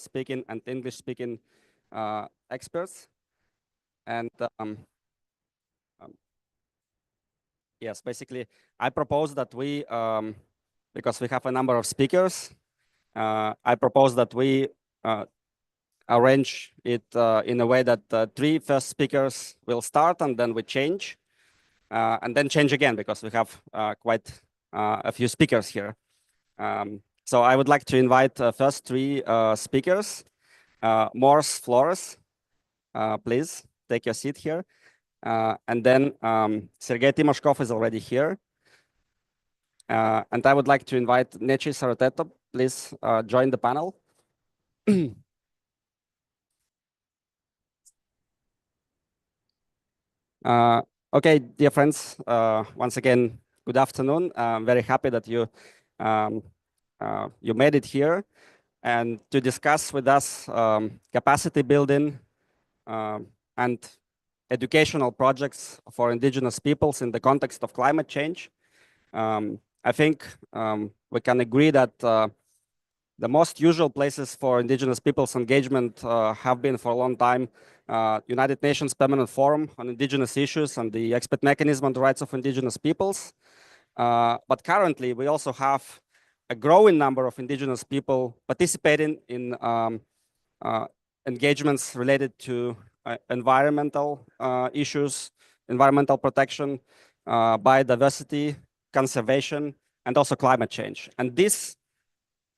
speaking and English speaking experts. And yes, basically, I propose that we, because we have a number of speakers, I propose that we arrange it in a way that the three first speakers will start and then we change and then change again because we have quite a few speakers here. So I would like to invite first three speakers. Morse Flores, please take your seat here. And then Sergei Timoshkov is already here. And I would like to invite Nechi Sarateto, please join the panel. Okay, dear friends, once again, good afternoon. I'm very happy that you made it here and to discuss with us capacity building and educational projects for indigenous peoples in the context of climate change. I think we can agree that the most usual places for indigenous peoples engagement have been for a long time United Nations Permanent Forum on Indigenous Issues and the Expert Mechanism on the Rights of Indigenous Peoples. But currently, we also have a growing number of indigenous people participating in engagements related to environmental issues, environmental protection, biodiversity, conservation, and also climate change. And this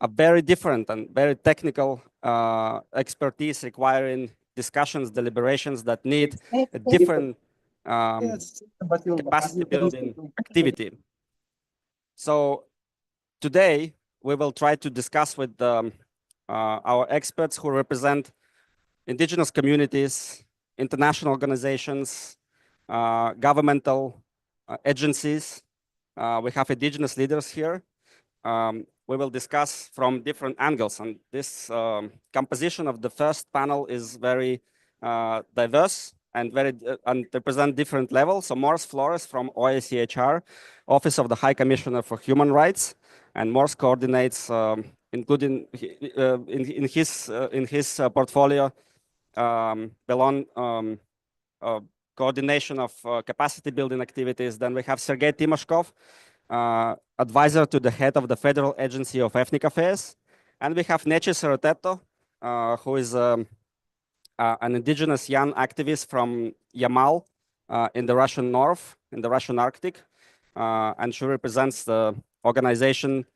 are very different and very technical expertise requiring discussions, deliberations that need a different capacity building activity. So today we will try to discuss with our experts who represent indigenous communities, international organizations, governmental agencies. We have indigenous leaders here. We will discuss from different angles, and this composition of the first panel is very diverse and and represent different levels. So Morse Flores from OICHR, Office of the High Commissioner for Human Rights, and Morse coordinates, including in his portfolio, coordination of capacity building activities. Then we have Sergei Timoshkov, advisor to the head of the Federal Agency of Ethnic Affairs. And we have Nechi Sorotetto, who is an indigenous young activist from Yamal in the Russian North, in the Russian Arctic. And she represents the organization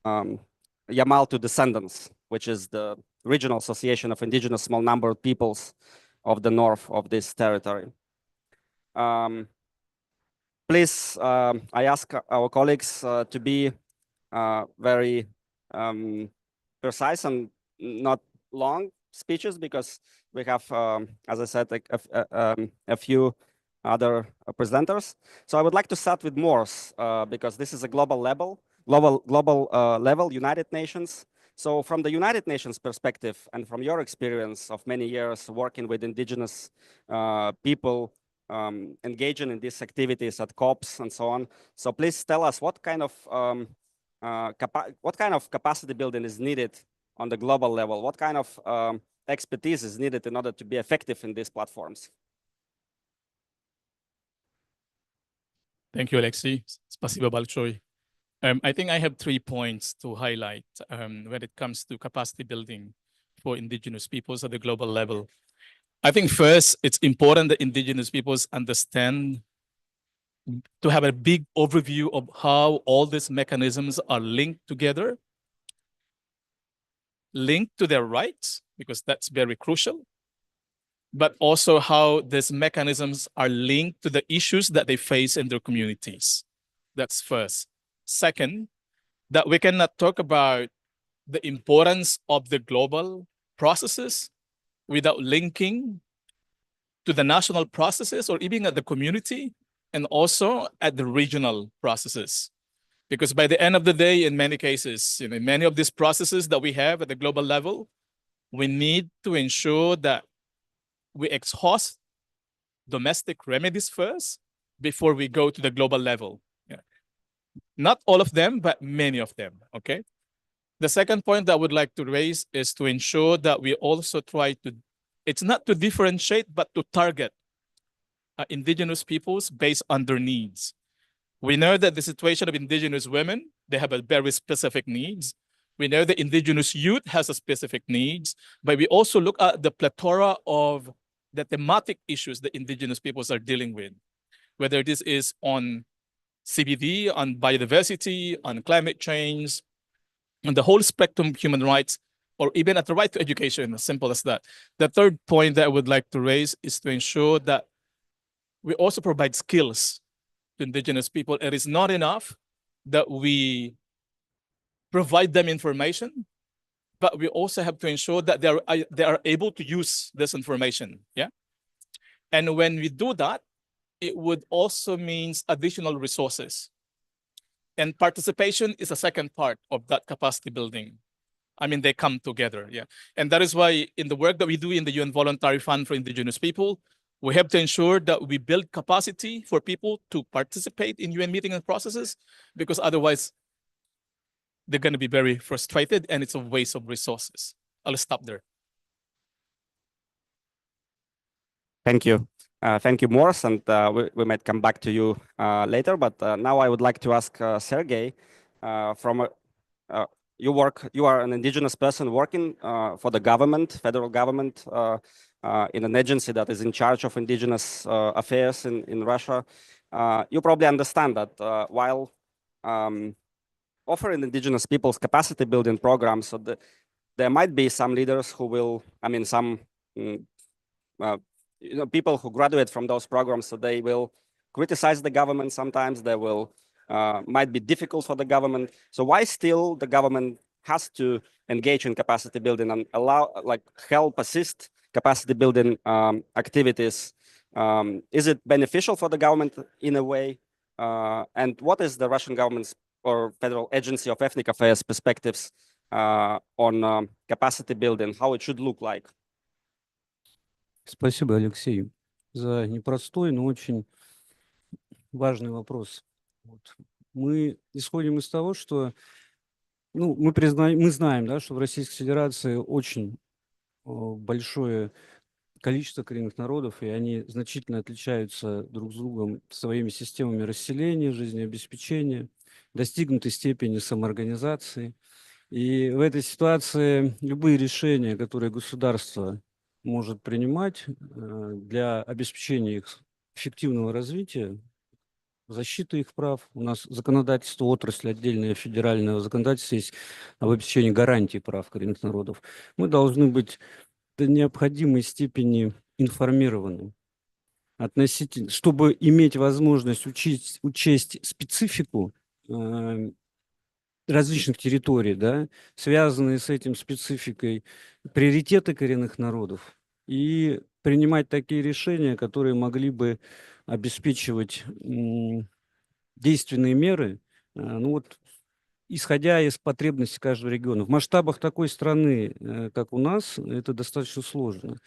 Yamal to Descendants, which is the regional association of indigenous small number of peoples of the north of this territory. Please, I ask our colleagues to be very precise and not long speeches, because we have, as I said, a few other presenters. So I would like to start with Morse, because this is a global level, United Nations. So from the United Nations perspective, and from your experience of many years working with indigenous people, engaging in these activities at COPs and so on. So please tell us what kind of capacity building is needed on the global level? What kind of expertise is needed in order to be effective in these platforms? Thank you, Alexei. Spasibo Balchoi. I think I have 3 points to highlight when it comes to capacity building for indigenous peoples at the global level. I think first, it's important that indigenous peoples understand to have a big overview of how all these mechanisms are linked together, linked to their rights, because that's very crucial, but also how these mechanisms are linked to the issues that they face in their communities. That's first. Second, that we cannot talk about the importance of the global processes without linking to the national processes or even at the community and also at the regional processes. Because by the end of the day, in many cases, many of these processes that we have at the global level, we need to ensure that we exhaust domestic remedies first before we go to the global level. Yeah. Not all of them, but many of them, okay? The second point that I would like to raise is to ensure that we also try to, it's not to differentiate, but to target indigenous peoples based on their needs. We know that the situation of indigenous women, they have a very specific needs. We know the indigenous youth has a specific needs, but we also look at the plethora of the thematic issues that indigenous peoples are dealing with, whether this is on CBD, on biodiversity, on climate change, on the whole spectrum of human rights, or even at the right to education, as simple as that. The third point that I would like to raise is to ensure that we also provide skills to indigenous people. It is not enough that we provide them information, but we also have to ensure that they are able to use this information, yeah? And when we do that, it would also means additional resources. And participation is a second part of that capacity building. I mean, they come together, yeah. And that is why in the work that we do in the UN Voluntary Fund for Indigenous People, we have to ensure that we build capacity for people to participate in UN meetings and processes, because otherwise they're going to be very frustrated and it's a waste of resources. I'll stop there. Thank you. Thank you, Morris, and we might come back to you later, but now I would like to ask Sergey you are an indigenous person working for the government, federal government, in an agency that is in charge of indigenous affairs in Russia. You probably understand that while offering indigenous people's capacity building programs, so there might be some leaders who will, people who graduate from those programs, so they will criticize the government sometimes. They will might be difficult for the government. So why still the government has to engage in capacity building and help assist capacity building activities? Is it beneficial for the government in a way? And what is the Russian government's or Federal Agency of Ethnic Affairs perspectives on capacity building, how it should look like? Спасибо, Алексей, за непростой, но очень важный вопрос. Мы исходим из того, что мы знаем, да, что в Российской Федерации очень большое количество коренных народов, и они значительно отличаются друг с другом своими системами расселения, жизнеобеспечения. достигнутой степени самоорганизации. И в этой ситуации любые решения, которые государство может принимать для обеспечения их эффективного развития, защиты их прав. У нас законодательство отрасли отдельное федерального законодательства есть об обеспечении гарантий прав коренных народов. Мы должны быть до необходимой степени информированы относительно, чтобы иметь возможность учесть специфику различных территорий, да, связанные с этим спецификой, приоритеты коренных народов, и принимать такие решения, которые могли бы обеспечивать действенные меры, ну вот, исходя из потребностей каждого региона. В масштабах такой страны, как у нас, это достаточно сложно.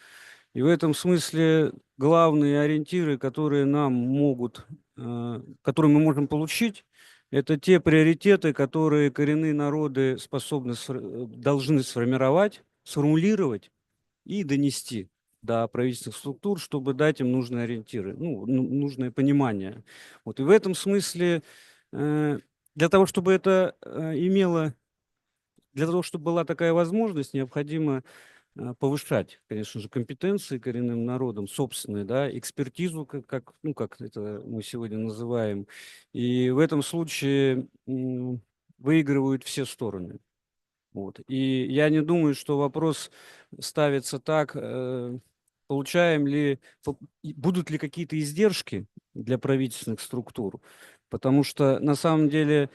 И в этом смысле главные ориентиры, которые нам могут, которые мы можем получить, это те приоритеты, которые коренные народы должны сформировать, сформулировать и донести до правительственных структур, чтобы дать им нужные ориентиры, нужное понимание. Вот. И в этом смысле для того, чтобы это для того, чтобы была такая возможность, необходимо повышать, конечно же, компетенции коренным народам, собственные, да, экспертизу, как это мы сегодня называем. И в этом случае выигрывают все стороны. Вот. И я не думаю, что вопрос ставится так, будут ли какие-то издержки для правительственных структур, потому что на самом деле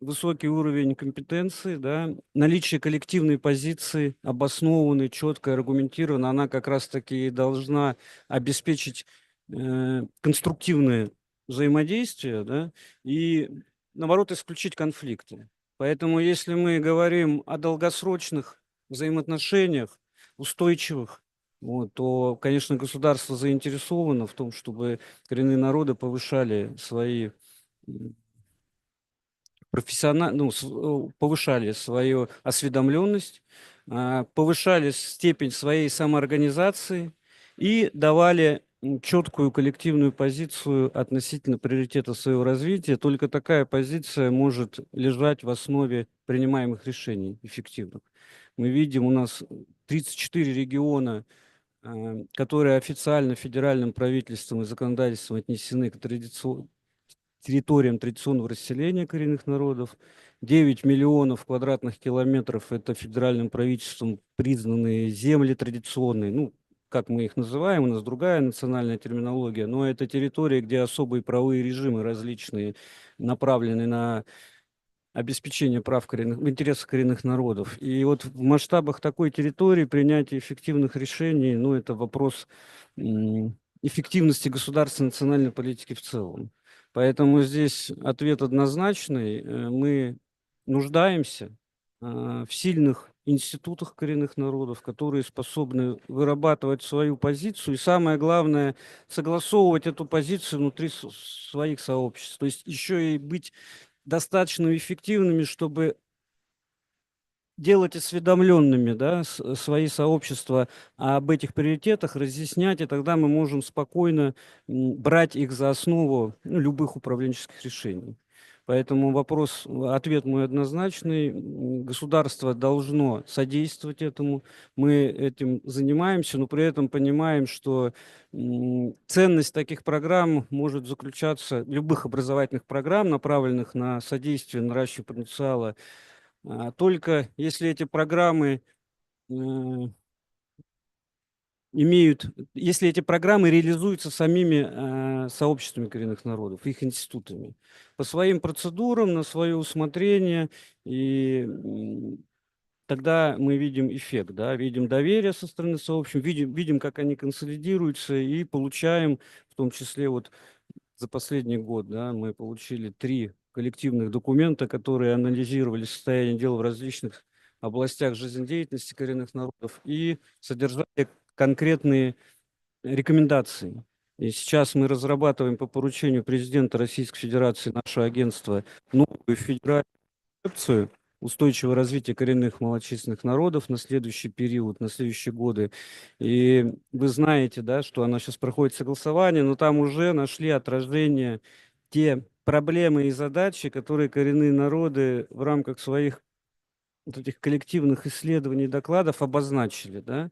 высокий уровень компетенции, да, наличие коллективной позиции, обоснованной, четко, аргументированной, она как раз-таки должна обеспечить конструктивное взаимодействие, да, и, наоборот, исключить конфликты. Поэтому, если мы говорим о долгосрочных взаимоотношениях, устойчивых, вот, то, конечно, государство заинтересовано в том, чтобы коренные народы повышали свои повышали свою осведомленность, повышали степень своей самоорганизации и давали четкую коллективную позицию относительно приоритета своего развития. Только такая позиция может лежать в основе принимаемых решений эффективных. Мы видим, у нас 34 региона, которые официально федеральным правительством и законодательством отнесены к территориям традиционного расселения коренных народов. 9 миллионов квадратных километров – это федеральным правительством признанные земли традиционные, ну, как мы их называем, у нас другая национальная терминология, но это территории, где особые правовые режимы различные направлены на обеспечение прав в интересах коренных народов. И вот в масштабах такой территории принятие эффективных решений, ну, это вопрос эффективности государственной национальной политики в целом. Поэтому здесь ответ однозначный. Мы нуждаемся в сильных институтах коренных народов, которые способны вырабатывать свою позицию и, самое главное, согласовывать эту позицию внутри своих сообществ. То есть еще и быть достаточно эффективными, чтобы делать осведомленными, да, свои сообщества об этих приоритетах, разъяснять, и тогда мы можем спокойно брать их за основу любых управленческих решений. Поэтому ответ мой однозначный. Государство должно содействовать этому. Мы этим занимаемся, но при этом понимаем, что ценность таких программ может заключаться, любых образовательных программ, направленных на содействие наращиванию потенциала, только если эти программы если эти программы реализуются самими сообществами коренных народов, их институтами, по своим процедурам, на свое усмотрение, и тогда мы видим эффект, да, видим доверие со стороны сообществ, видим, как они консолидируются, и получаем, в том числе вот за последний год, да, мы получили 3 коллективных документа, которые анализировали состояние дел в различных областях жизнедеятельности коренных народов и содержали конкретные рекомендации. И сейчас мы разрабатываем по поручению президента Российской Федерации, наше агентство, новую федеральную концепцию устойчивого развития коренных малочисленных народов на следующий период, на следующие годы. И вы знаете, да, что она сейчас проходит согласование, но там уже нашли отражение те проблемы и задачи, которые коренные народы в рамках своих вот этих коллективных исследований, докладов обозначили, да.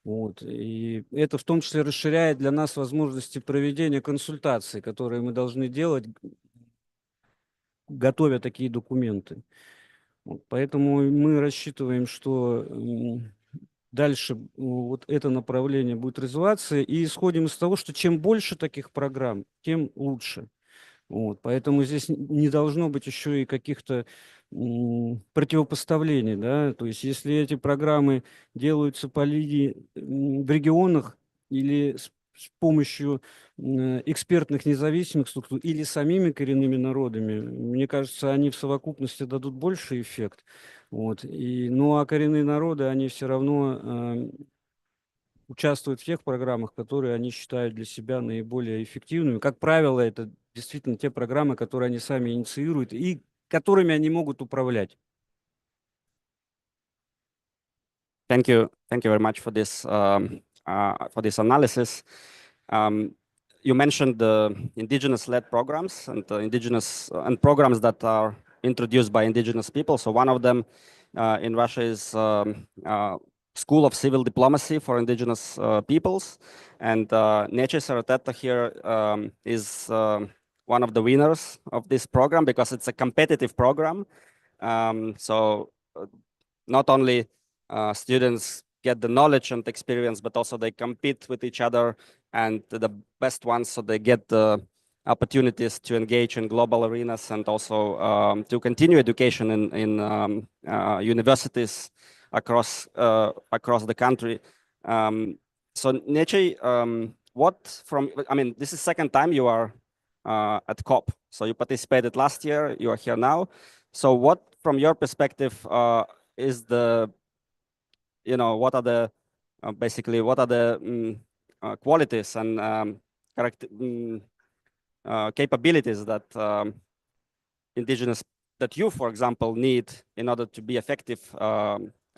Вот. И это в том числе расширяет для нас возможности проведения консультаций, которые мы должны делать, готовя такие документы. Вот. Поэтому мы рассчитываем, что дальше вот это направление будет развиваться, и исходим из того, что чем больше таких программ, тем лучше. Вот, поэтому здесь не должно быть еще и каких-то противопоставлений, да, то есть если эти программы делаются по линии в регионах или с помощью экспертных независимых структур или самими коренными народами, мне кажется, они в совокупности дадут больший эффект. Вот, ну а коренные народы, они все равно участвуют в тех программах, которые они считают для себя наиболее эффективными. Как правило, это действительно те программы, которые они сами инициируют и которыми они могут управлять. Thank you very much for this analysis. You mentioned the indigenous-led programs and and programs that are introduced by indigenous people. So one of them in Russia is School of Civil Diplomacy for Indigenous Peoples, and Nece Sarateta here is one of the winners of this program because it's a competitive program. So not only students get the knowledge and experience, but also they compete with each other and the best ones, so they get the opportunities to engage in global arenas and also to continue education in universities across the country. So Nece, this is second time you are at COP. So you participated last year, you are here now. So what, from your perspective, is the, what are the basically what are the qualities and capabilities that indigenous that you, for example, need in order to be effective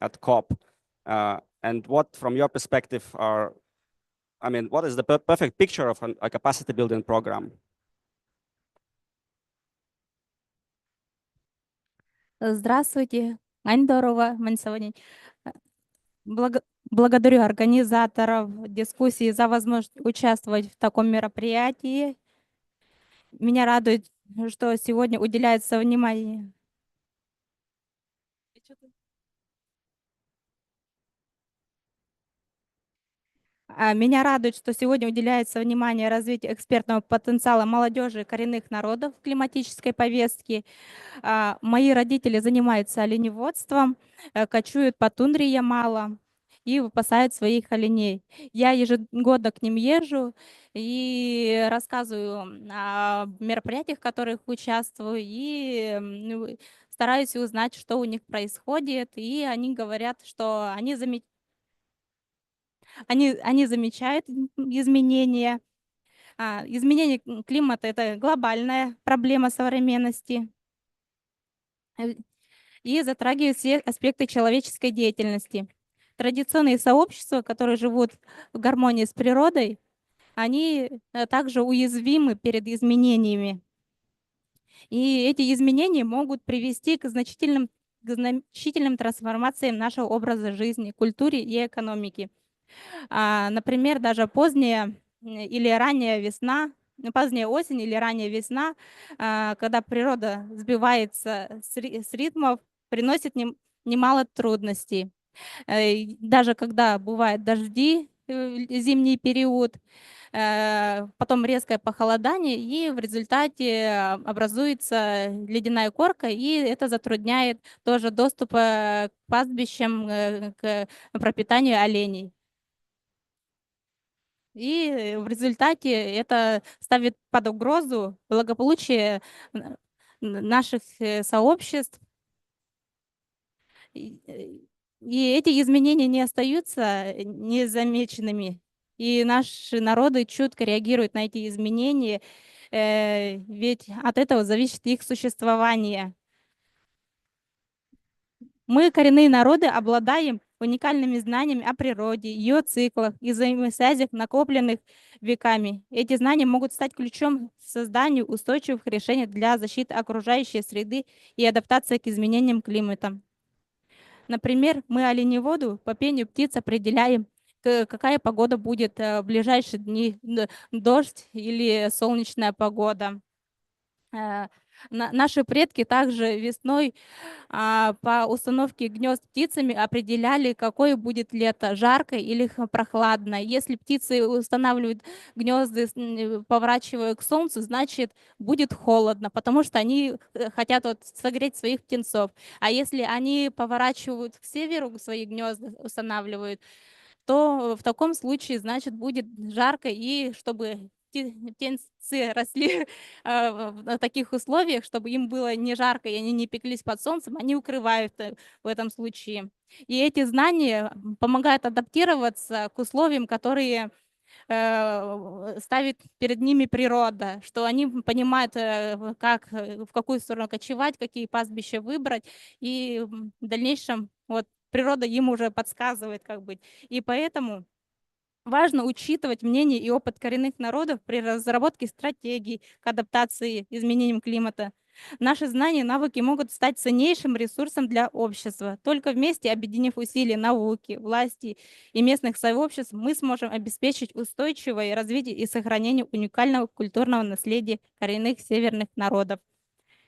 at COP, and what, from your perspective, what is the perfect picture of a capacity building program? Здравствуйте, Андорова, Мансавани. Благодарю организаторов дискуссии за возможность участвовать в таком мероприятии. Меня радует, что сегодня уделяется внимание. Меня радует, что сегодня уделяется внимание развитию экспертного потенциала молодежи и коренных народов в климатической повестке. Мои родители занимаются оленеводством, кочуют по тундре Ямала и выпасают своих оленей. Я ежегодно к ним езжу и рассказываю о мероприятиях, в которых участвую, и стараюсь узнать, что у них происходит. И они говорят, что они замечают изменения. Изменение климата – это глобальная проблема современности и затрагивает все аспекты человеческой деятельности. Традиционные сообщества, которые живут в гармонии с природой, они также уязвимы перед изменениями. И эти изменения могут привести к значительным трансформациям нашего образа жизни, культуре и экономики. Например, даже поздняя или ранняя весна, поздняя осень или ранняя весна, когда природа сбивается с ритмов, приносит немало трудностей. Даже когда бывают дожди в зимний период, потом резкое похолодание, и в результате образуется ледяная корка, и это затрудняет тоже доступ к пастбищам, к пропитанию оленей. И в результате это ставит под угрозу благополучие наших сообществ. И эти изменения не остаются незамеченными. И наши народы чутко реагируют на эти изменения, ведь от этого зависит их существование. Мы, коренные народы, обладаем уникальными знаниями о природе, ее циклах и взаимосвязях, накопленных веками. Эти знания могут стать ключом к созданию устойчивых решений для защиты окружающей среды и адаптации к изменениям климата. Например, мы оленеводу по пению птиц определяем, какая погода будет в ближайшие дни, дождь или солнечная погода. Наши предки также весной по установке гнезд птицами определяли, какое будет лето, жаркое или прохладное. Если птицы устанавливают гнезда, поворачивая к солнцу, значит, будет холодно, потому что они хотят согреть своих птенцов. А если они поворачивают к северу, свои гнезда устанавливают, то в таком случае, значит, будет жарко, и чтобы птенцы росли в таких условиях, чтобы им было не жарко, и они не пеклись под солнцем, они укрывают в этом случае. И эти знания помогают адаптироваться к условиям, которые ставит перед ними природа, что они понимают, как, в какую сторону кочевать, какие пастбища выбрать, и в дальнейшем вот природа им уже подсказывает, как быть. И поэтому важно учитывать мнение и опыт коренных народов при разработке стратегий к адаптации изменениям климата. Наши знания и навыки могут стать ценнейшим ресурсом для общества. Только вместе, объединив усилия науки, власти и местных сообществ, мы сможем обеспечить устойчивое развитие и сохранение уникального культурного наследия коренных северных народов.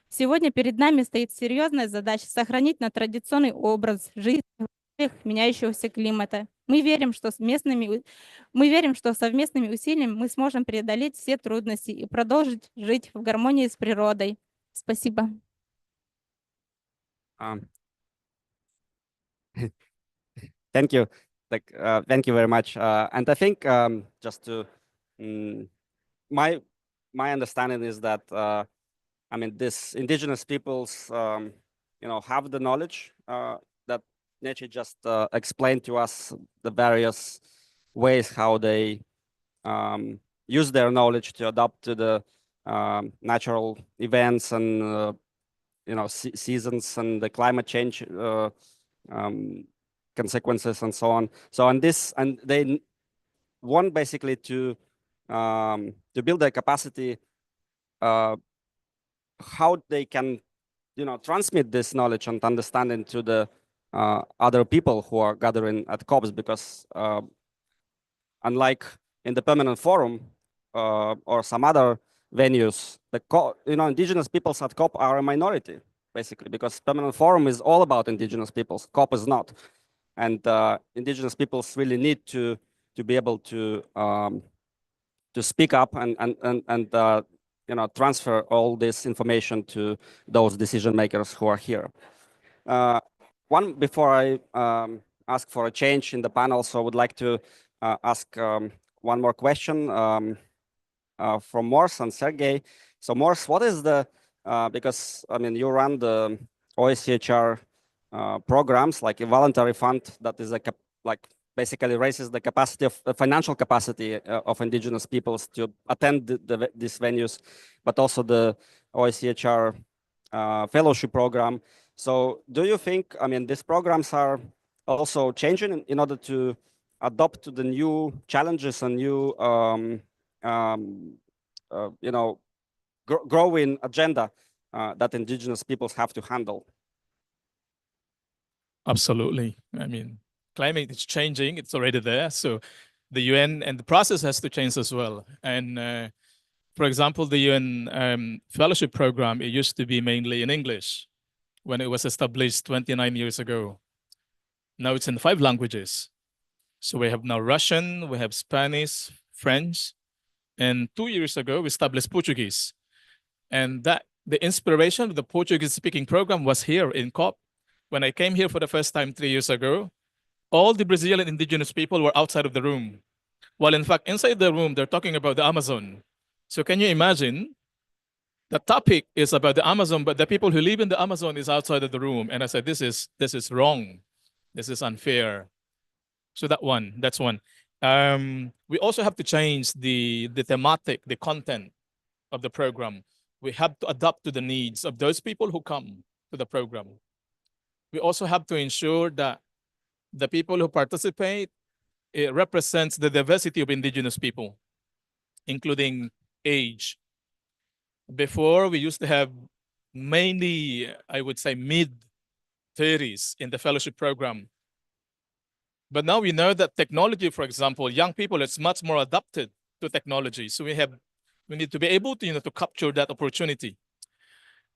Сегодня перед нами стоит серьезная задача сохранить традиционный образ жизни в условиях меняющегося климата. Мы верим, что совместными усилиями мы сможем преодолеть все трудности и продолжить жить в гармонии с природой. Спасибо. Thank you. Thank you very much. And I think just to my understanding is that I mean, this indigenous peoples, have the knowledge that Neche just explained to us, the various ways how they use their knowledge to adapt to the natural events and seasons and the climate change consequences and so on. So on this, and they want basically to build their capacity, how they can transmit this knowledge and understanding to the other people who are gathering at COPs, because unlike in the permanent forum or some other venues, indigenous peoples at COP are a minority, basically, because permanent forum is all about indigenous peoples. COP is not. And indigenous peoples really need to be able to speak up and transfer all this information to those decision makers who are here. Before I ask for a change in the panel, so I would like to ask one more question from Morse and Sergey. So Morse, what is the, because I mean, you run the OSCHR programs, like a voluntary fund that is basically raises the capacity of financial capacity of indigenous peoples to attend these venues, but also the OSCHR fellowship program. So do you think, I mean, these programs are also changing in order to adapt to the new challenges and new, growing agenda that indigenous peoples have to handle? Absolutely. I mean, climate is changing. It's already there. So the UN and the process has to change as well. And for example, the UN fellowship program, it used to be mainly in English when it was established 29 years ago. Now it's in 5 languages. So we have now Russian, we have Spanish, French, and 2 years ago, we established Portuguese. And that the inspiration of the Portuguese speaking program was here in COP. When I came here for the first time 3 years ago, all the Brazilian indigenous people were outside of the room. While in fact, inside the room, they're talking about the Amazon. So can you imagine? The topic is about the Amazon, but the people who live in the Amazon is outside of the room. And I said, this is wrong. This is unfair. So that's one. We also have to change the thematic, the content of the program. We have to adapt to the needs of those people who come to the program. We also have to ensure that the people who participate, it represents the diversity of indigenous people, including age. Before, we used to have mainly, I would say, mid-30s in the fellowship program. But now we know that technology, for example, young people, it's much more adapted to technology. So we need to be able to, to capture that opportunity.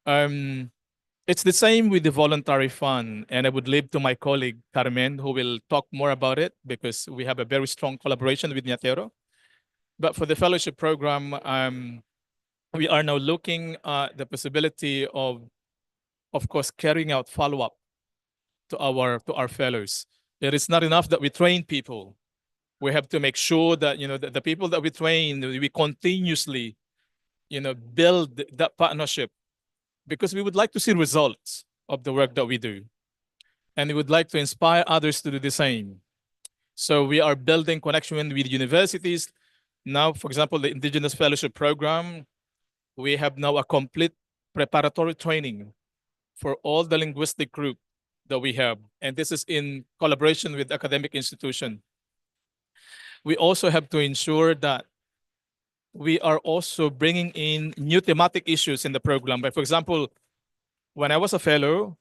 It's the same with the voluntary fund, and I would leave to my colleague Carmen, who will talk more about it because we have a very strong collaboration with Nyatero. But for the fellowship program, we are now looking at the possibility of course, carrying out follow-up to our fellows. It is not enough that we train people. We have to make sure that the people that we train, we continuously build that partnership, because we would like to see results of the work that we do. And we would like to inspire others to do the same. So we are building connection with universities. Now, for example, the Indigenous Fellowship Program, we have now a complete preparatory training for all the linguistic group that we have. And this is in collaboration with academic institution. We also have to ensure that we are also bringing in new thematic issues in the program. But for example, when I was a fellow,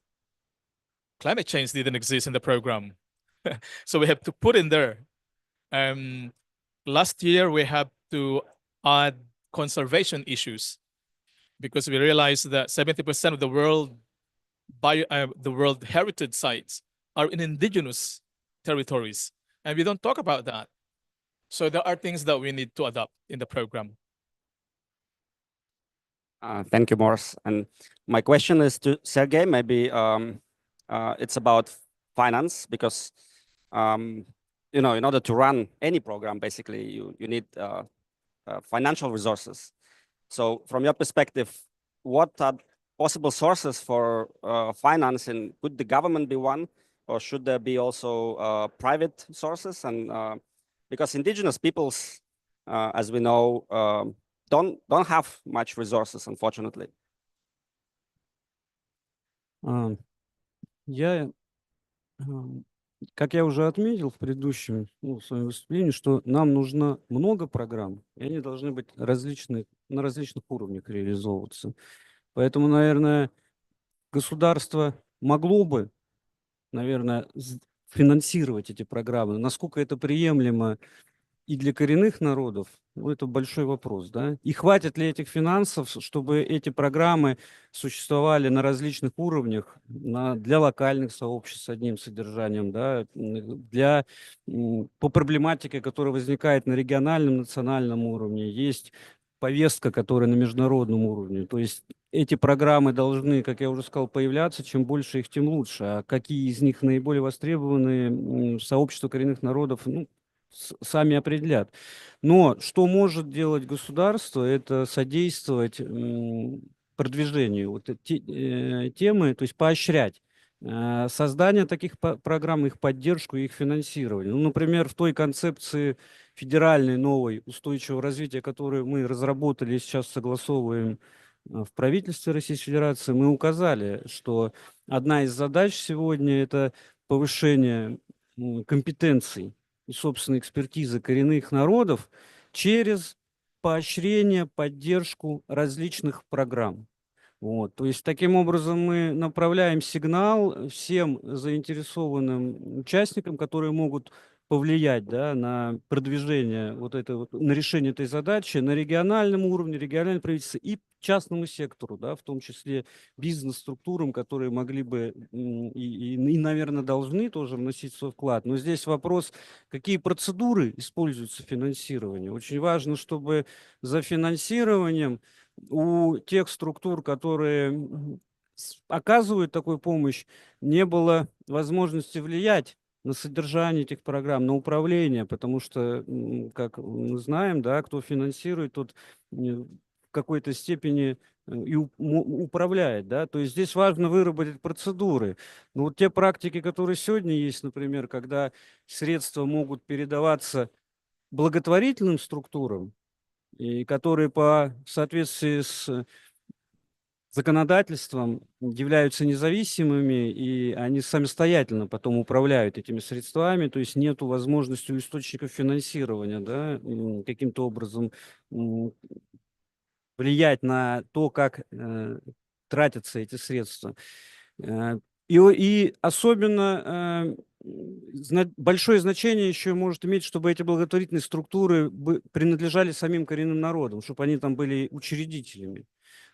climate change didn't exist in the program. So we have to put in there. Last year, we have to add conservation issues because we realized that 70% of the world heritage sites are in indigenous territories, and we don't talk about that. So there are things that we need to adopt in the program. Thank you, Morris. And my question is to Sergey. Maybe it's about finance, because in order to run any program, basically you need financial resources. So from your perspective, what are possible sources for financing? Could the government be one, or should there be also private sources? And because indigenous peoples, as we know, don't have much resources, unfortunately. Я, как я уже отметил в предыдущем своем выступлении, что нам нужно много программ, и они должны быть на различных уровнях реализовываться. Поэтому, наверное, государство могло бы, наверное, финансировать эти программы. Насколько это приемлемо и для коренных народов, это большой вопрос, да? И хватит ли этих финансов, чтобы эти программы существовали на различных уровнях, для локальных сообществ с одним содержанием, да, по проблематике, которая возникает на региональном, национальном уровне. Есть повестка, которая на международном уровне. То есть эти программы должны, как я уже сказал, появляться. Чем больше их, тем лучше. А какие из них наиболее востребованы, сообщества коренных народов, сами определят. Но что может делать государство, это содействовать продвижению темы, то есть поощрять создание таких программ, их поддержку, их финансирование. Например, в той концепции федеральной новой устойчивого развития, которую мы разработали и сейчас согласовываем в правительстве Российской Федерации, мы указали, что одна из задач сегодня – это повышение компетенций и собственной экспертизы коренных народов через поощрение, поддержку различных программ. То есть таким образом мы направляем сигнал всем заинтересованным участникам, которые могут повлиять, да, на продвижение на решение этой задачи на региональном уровне, региональном правительстве и частному сектору, да, в том числе бизнес-структурам, которые могли бы наверное, должны тоже вносить свой вклад. Но здесь вопрос, какие процедуры используются в финансировании. Очень важно, чтобы за финансированием у тех структур, которые оказывают такую помощь, не было возможности влиять на содержание этих программ, на управление, потому что, как мы знаем, да, кто финансирует, тот в какой-то степени и управляет, да, то есть здесь важно выработать процедуры. Но вот те практики, которые сегодня есть, например, когда средства могут передаваться благотворительным структурам, и которые в соответствии с законодательством являются независимыми, и они самостоятельно потом управляют этими средствами, то есть нету возможности у источников финансирования, да, каким-то образом влиять на то, как тратятся эти средства. И особенно большое значение еще может иметь, чтобы эти благотворительные структуры принадлежали самим коренным народам, чтобы они там были учредителями.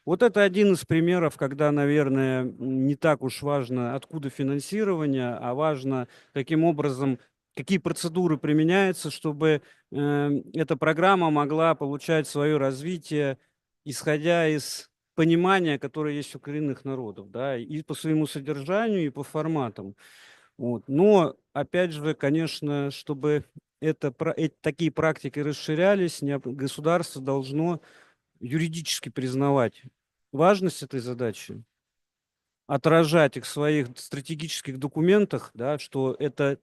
Вот это один из примеров, когда, наверное, не так уж важно, откуда финансирование, а важно, каким образом, какие процедуры применяются, чтобы эта программа могла получать свое развитие, исходя из понимания, которое есть у коренных народов, да, и по своему содержанию, и по форматам. Вот. Но, опять же, конечно, чтобы такие практики расширялись, государство должно юридически признавать важность этой задачи, отражать их в своих стратегических документах, да, что это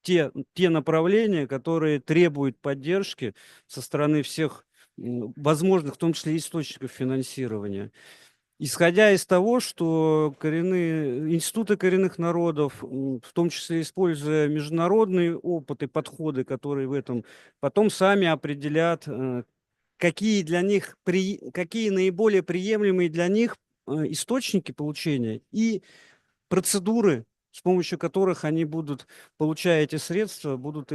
те направления, которые требуют поддержки со стороны всех возможных, в том числе источников финансирования. Исходя из того, что институты коренных народов, в том числе используя международный опыт и подходы, которые в этом, потом сами определят, какие наиболее приемлемые для них источники получения и процедуры, с помощью которых они будут, получая эти средства, будут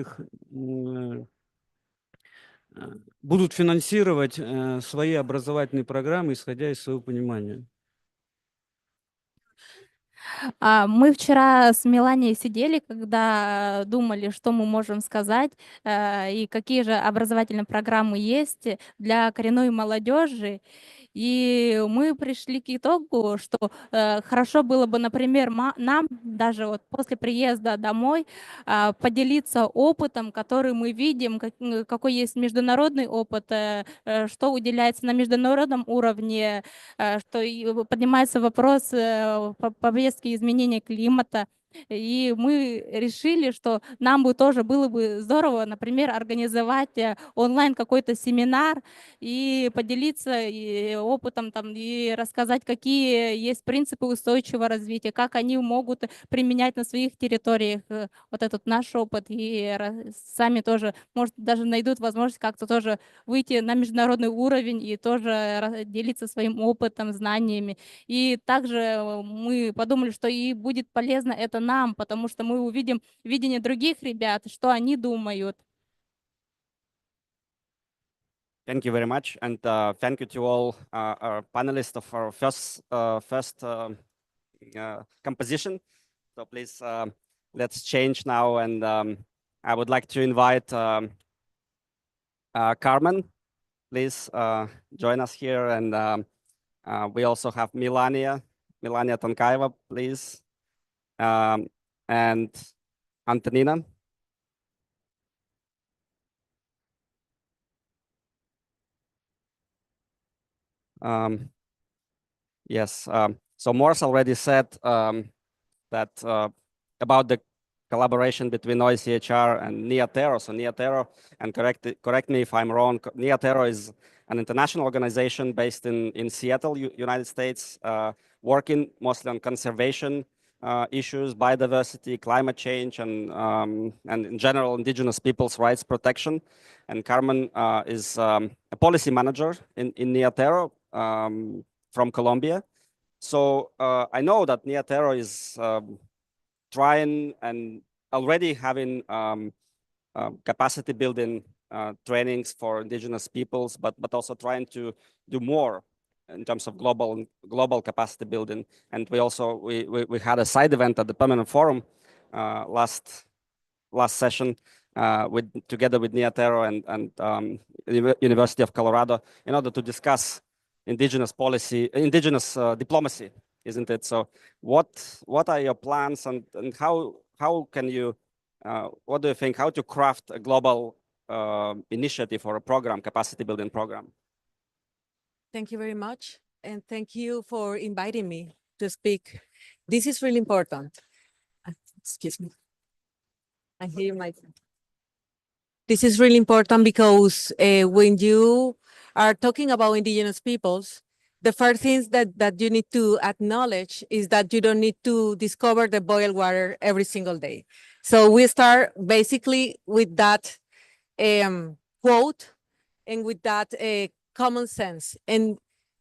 финансировать свои образовательные программы, исходя из своего понимания. Мы вчера с Меланией сидели, когда думали, что мы можем сказать и какие же образовательные программы есть для коренной молодежи. И мы пришли к итогу, что хорошо было бы, например, нам даже вот после приезда домой поделиться опытом, который мы видим, какой есть международный опыт, что уделяется на международном уровне, что поднимается вопрос по повестке изменения климата. И мы решили, что нам бы тоже было бы здорово, например, организовать онлайн какой-то семинар и поделиться опытом там, и рассказать, какие есть принципы устойчивого развития, как они могут применять на своих территориях вот этот наш опыт. И сами тоже, может, даже найдут возможность как-то тоже выйти на международный уровень и тоже делиться своим опытом, знаниями. И также мы подумали, что и будет полезно это нам, потому что мы увидим видение других ребят, что они думают. Thank you very much, and thank you to all our panelists of our first composition. So please, let's change now, and I would like to invite Carmen. Please join us here, and we also have Melania Tonkaeva, please, and Antonina. Yes, so Morris already said that about the collaboration between OECHR and NIATERO. So NIATERO, and correct me if I'm wrong, NIATERO is an international organization based in Seattle, United States, working mostly on conservation issues, biodiversity, climate change, and in general, indigenous people's rights protection. And Carmen is a policy manager in NIATERO from Colombia. So I know that NIATERO is trying and already having capacity building trainings for indigenous peoples, but also trying to do more in terms of global capacity building. And we also we had a side event at the Permanent Forum last session together with NIATERO and University of Colorado in order to discuss indigenous policy, indigenous diplomacy, isn't it? So what are your plans, and how can you what do you think, how to craft a global initiative or a program, capacity building program? Thank you very much, and thank you for inviting me to speak. This is really important. Excuse me. I hear my. This is really important because when you are talking about indigenous peoples, the first things that you need to acknowledge is that you don't need to discover the boiled water every single day. So we start basically with that quote and with that common sense. And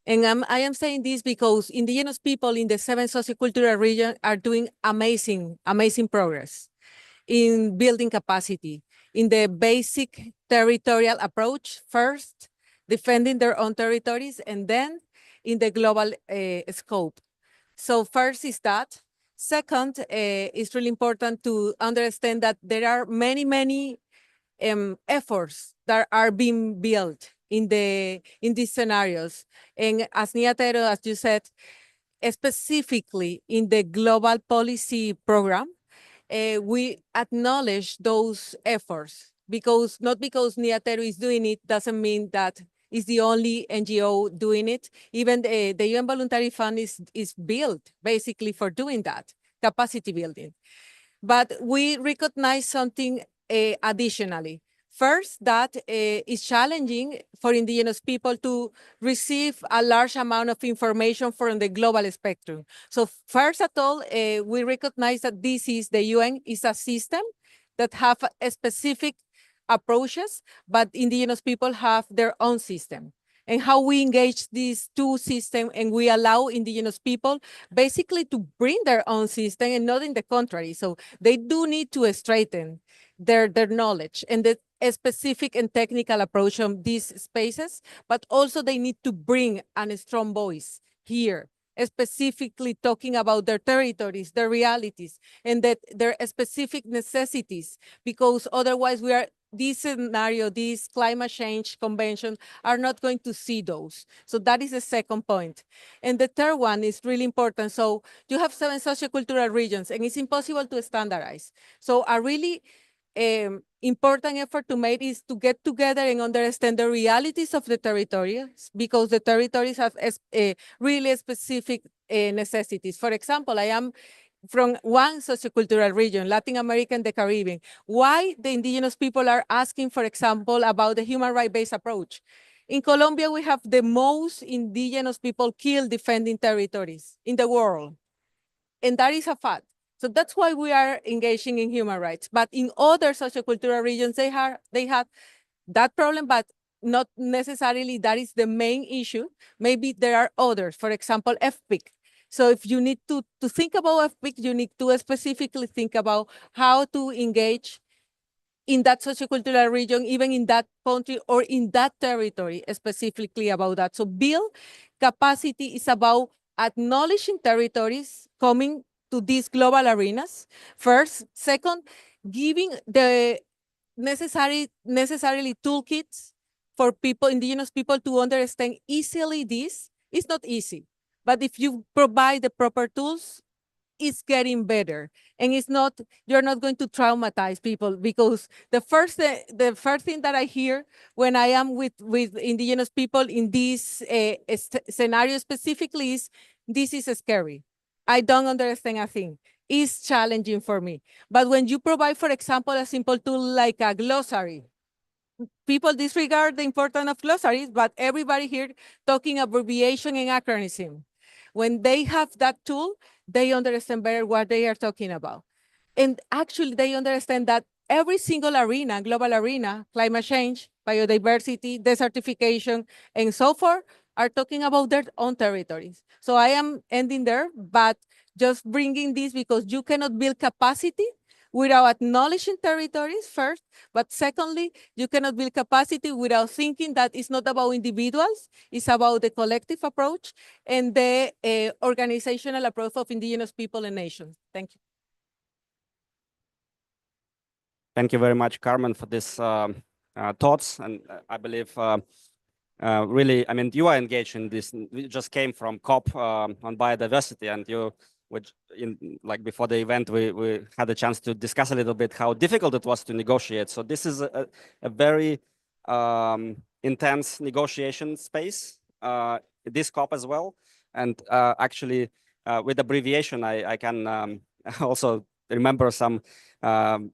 I am saying this because indigenous people in the 7 sociocultural region are doing amazing progress in building capacity, in the basic territorial approach first, defending their own territories, and then in the global scope. So first is that. Second, it's really important to understand that there are many efforts that are being built in these scenarios. And as Niatero, as you said, specifically in the global policy program, we acknowledge those efforts because not because Niatero is doing it doesn't mean that it's the only NGO doing it. Even the UN Voluntary Fund is built basically for doing that, capacity building. But we recognize something additionally. First, that it's challenging for indigenous people to receive a large amount of information from the global spectrum. So first of all, we recognize that the UN is a system that have a specific approaches, but indigenous people have their own system. And how we engage these two systems and we allow indigenous people basically to bring their own system and not in the contrary. So they do need to strengthen their knowledge and the specific and technical approach on these spaces, but also they need to bring a strong voice here, specifically talking about their territories, their realities, and that their specific necessities, because otherwise this scenario, this climate change convention are not going to see those. So that is the second point. And the third one is really important. So you have 7 sociocultural regions and it's impossible to standardize. So a really important effort to make is to get together and understand the realities of the territories, because the territories have really specific necessities. For example, I am from one sociocultural region, Latin America and the Caribbean. Why the indigenous people are asking, for example, about the human rights-based approach. In Colombia, we have the most indigenous people killed defending territories in the world. And that is a fact. So that's why we are engaging in human rights. But in other sociocultural regions, they have that problem, but not necessarily that is the main issue. Maybe there are others, for example, FPIC. So if you need to think about FPIC, you need to specifically think about how to engage in that sociocultural region, even in that country or in that territory, specifically about that. So build capacity is about acknowledging territories coming to these global arenas, first. Second, giving the necessarily toolkits for people, indigenous people, to understand easily this. It's not easy, but if you provide the proper tools, it's getting better. And you're not going to traumatize people, because the first thing that I hear when I am with indigenous people in this scenario specifically is, this is scary. I don't understand a thing. It's challenging for me. But when you provide, for example, a simple tool like a glossary, people disregard the importance of glossaries, but everybody here talking abbreviation and acronym. When they have that tool, they understand better what they are talking about. And actually, they understand that every single arena, global arena, climate change, biodiversity, desertification, and so forth, are talking about their own territories. So I am ending there, but just bringing this because you cannot build capacity without acknowledging territories first, but secondly, you cannot build capacity without thinking that it's not about individuals, it's about the collective approach and the organizational approach of indigenous people and nations. Thank you. Thank you very much, Carmen, for this thoughts. And I believe really, I mean, you are engaged in this. We just came from COP on biodiversity, and you, which like before the event, we had a chance to discuss a little bit how difficult it was to negotiate. So this is a very intense negotiation space, this COP as well. And actually, with abbreviation, I can also remember some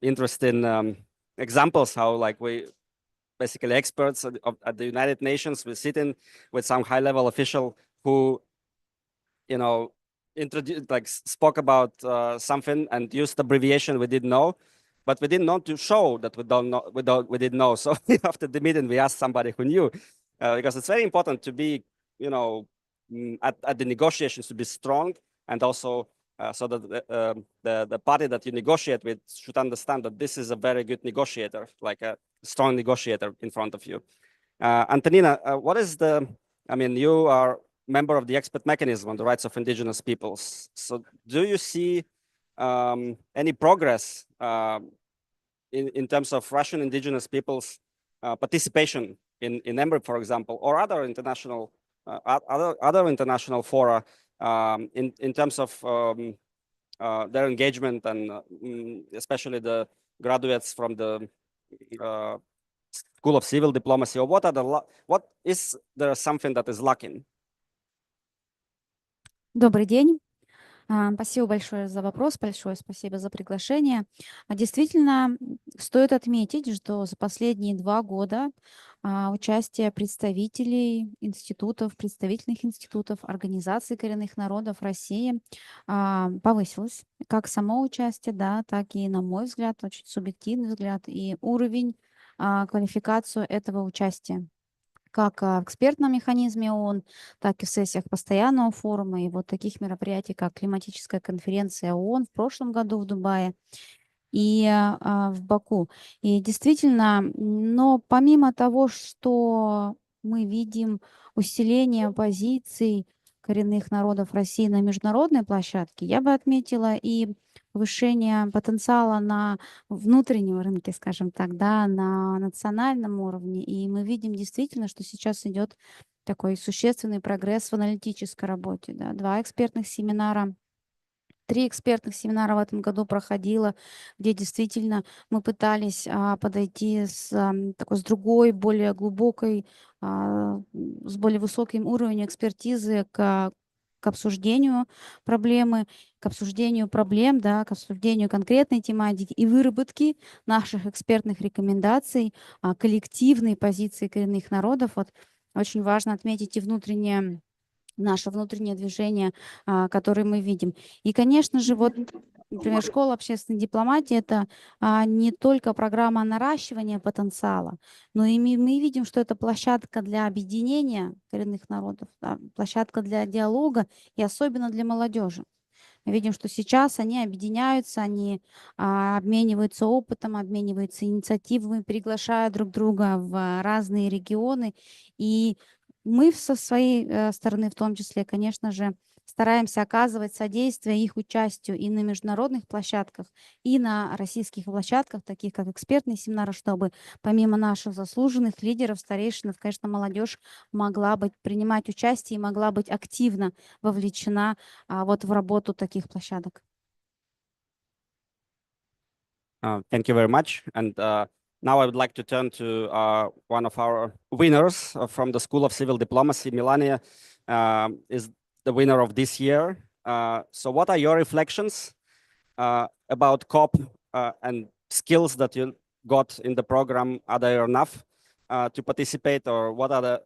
interesting examples how, like, we basically experts at the United Nations, we sit in with some high-level official who, introduced, like spoke about something and used abbreviation we didn't know, but we didn't know to show that we don't know, we didn't know. So after the meeting, we asked somebody who knew, because it's very important to be, at the negotiations to be strong, and also so that the party that you negotiate with should understand that this is a very good negotiator, like a strong negotiator in front of you. Antonina, what is you are member of the expert mechanism on the rights of indigenous peoples. So do you see any progress in terms of Russian indigenous peoples' participation in EMRIP, for example, or other international fora, in terms of their engagement, and especially the graduates from the School of Civil Diplomacy, or what is there something that is lacking? Добрый день. Спасибо большое за вопрос, большое спасибо за приглашение. Действительно, стоит отметить, что за последние 2 года участие представителей институтов, представительных институтов, организаций коренных народов России повысилось. Как само участие, да, так и, на мой взгляд, очень субъективный взгляд, и уровень, квалификацию этого участия. Как в экспертном механизме ООН, так и в сессиях постоянного форума, и вот таких мероприятий, как климатическая конференция ООН в прошлом году в Дубае и в Баку. И действительно, но помимо того, что мы видим усиление позиций коренных народов России на международной площадке, я бы отметила и повышение потенциала на внутреннем рынке, скажем так, да, на национальном уровне. И мы видим действительно, что сейчас идет такой существенный прогресс в аналитической работе. Да. 2 экспертных семинара, 3 экспертных семинара в этом году проходило, где действительно мы пытались подойти с другой, более глубокой, с более высоким уровнем экспертизы к обсуждению проблемы, к обсуждению проблем, да, к обсуждению конкретной тематики и выработки наших экспертных рекомендаций, коллективной позиции коренных народов. Вот очень важно отметить и наше внутреннее движение, которое мы видим. И, конечно же, вот, например, школа общественной дипломатии — это не только программа наращивания потенциала, но и мы видим, что это площадка для объединения коренных народов, да, площадка для диалога и особенно для молодежи. Мы видим, что сейчас они объединяются, они обмениваются опытом, обмениваются инициативами, приглашая друг друга в разные регионы. И мы со своей стороны, в том числе, конечно же, стараемся оказывать содействие их участию и на международных площадках, и на российских площадках, таких как экспертные семинары, чтобы помимо наших заслуженных лидеров, старейшин, конечно, молодежь могла принимать участие и могла быть активно вовлечена вот в работу таких площадок. Thank you very much. And now I would like to turn to one of our winners from the School of Civil Diplomacy. Melania is the winner of this year. So what are your reflections about COP and skills that you got in the program? Are they enough to participate, or what are the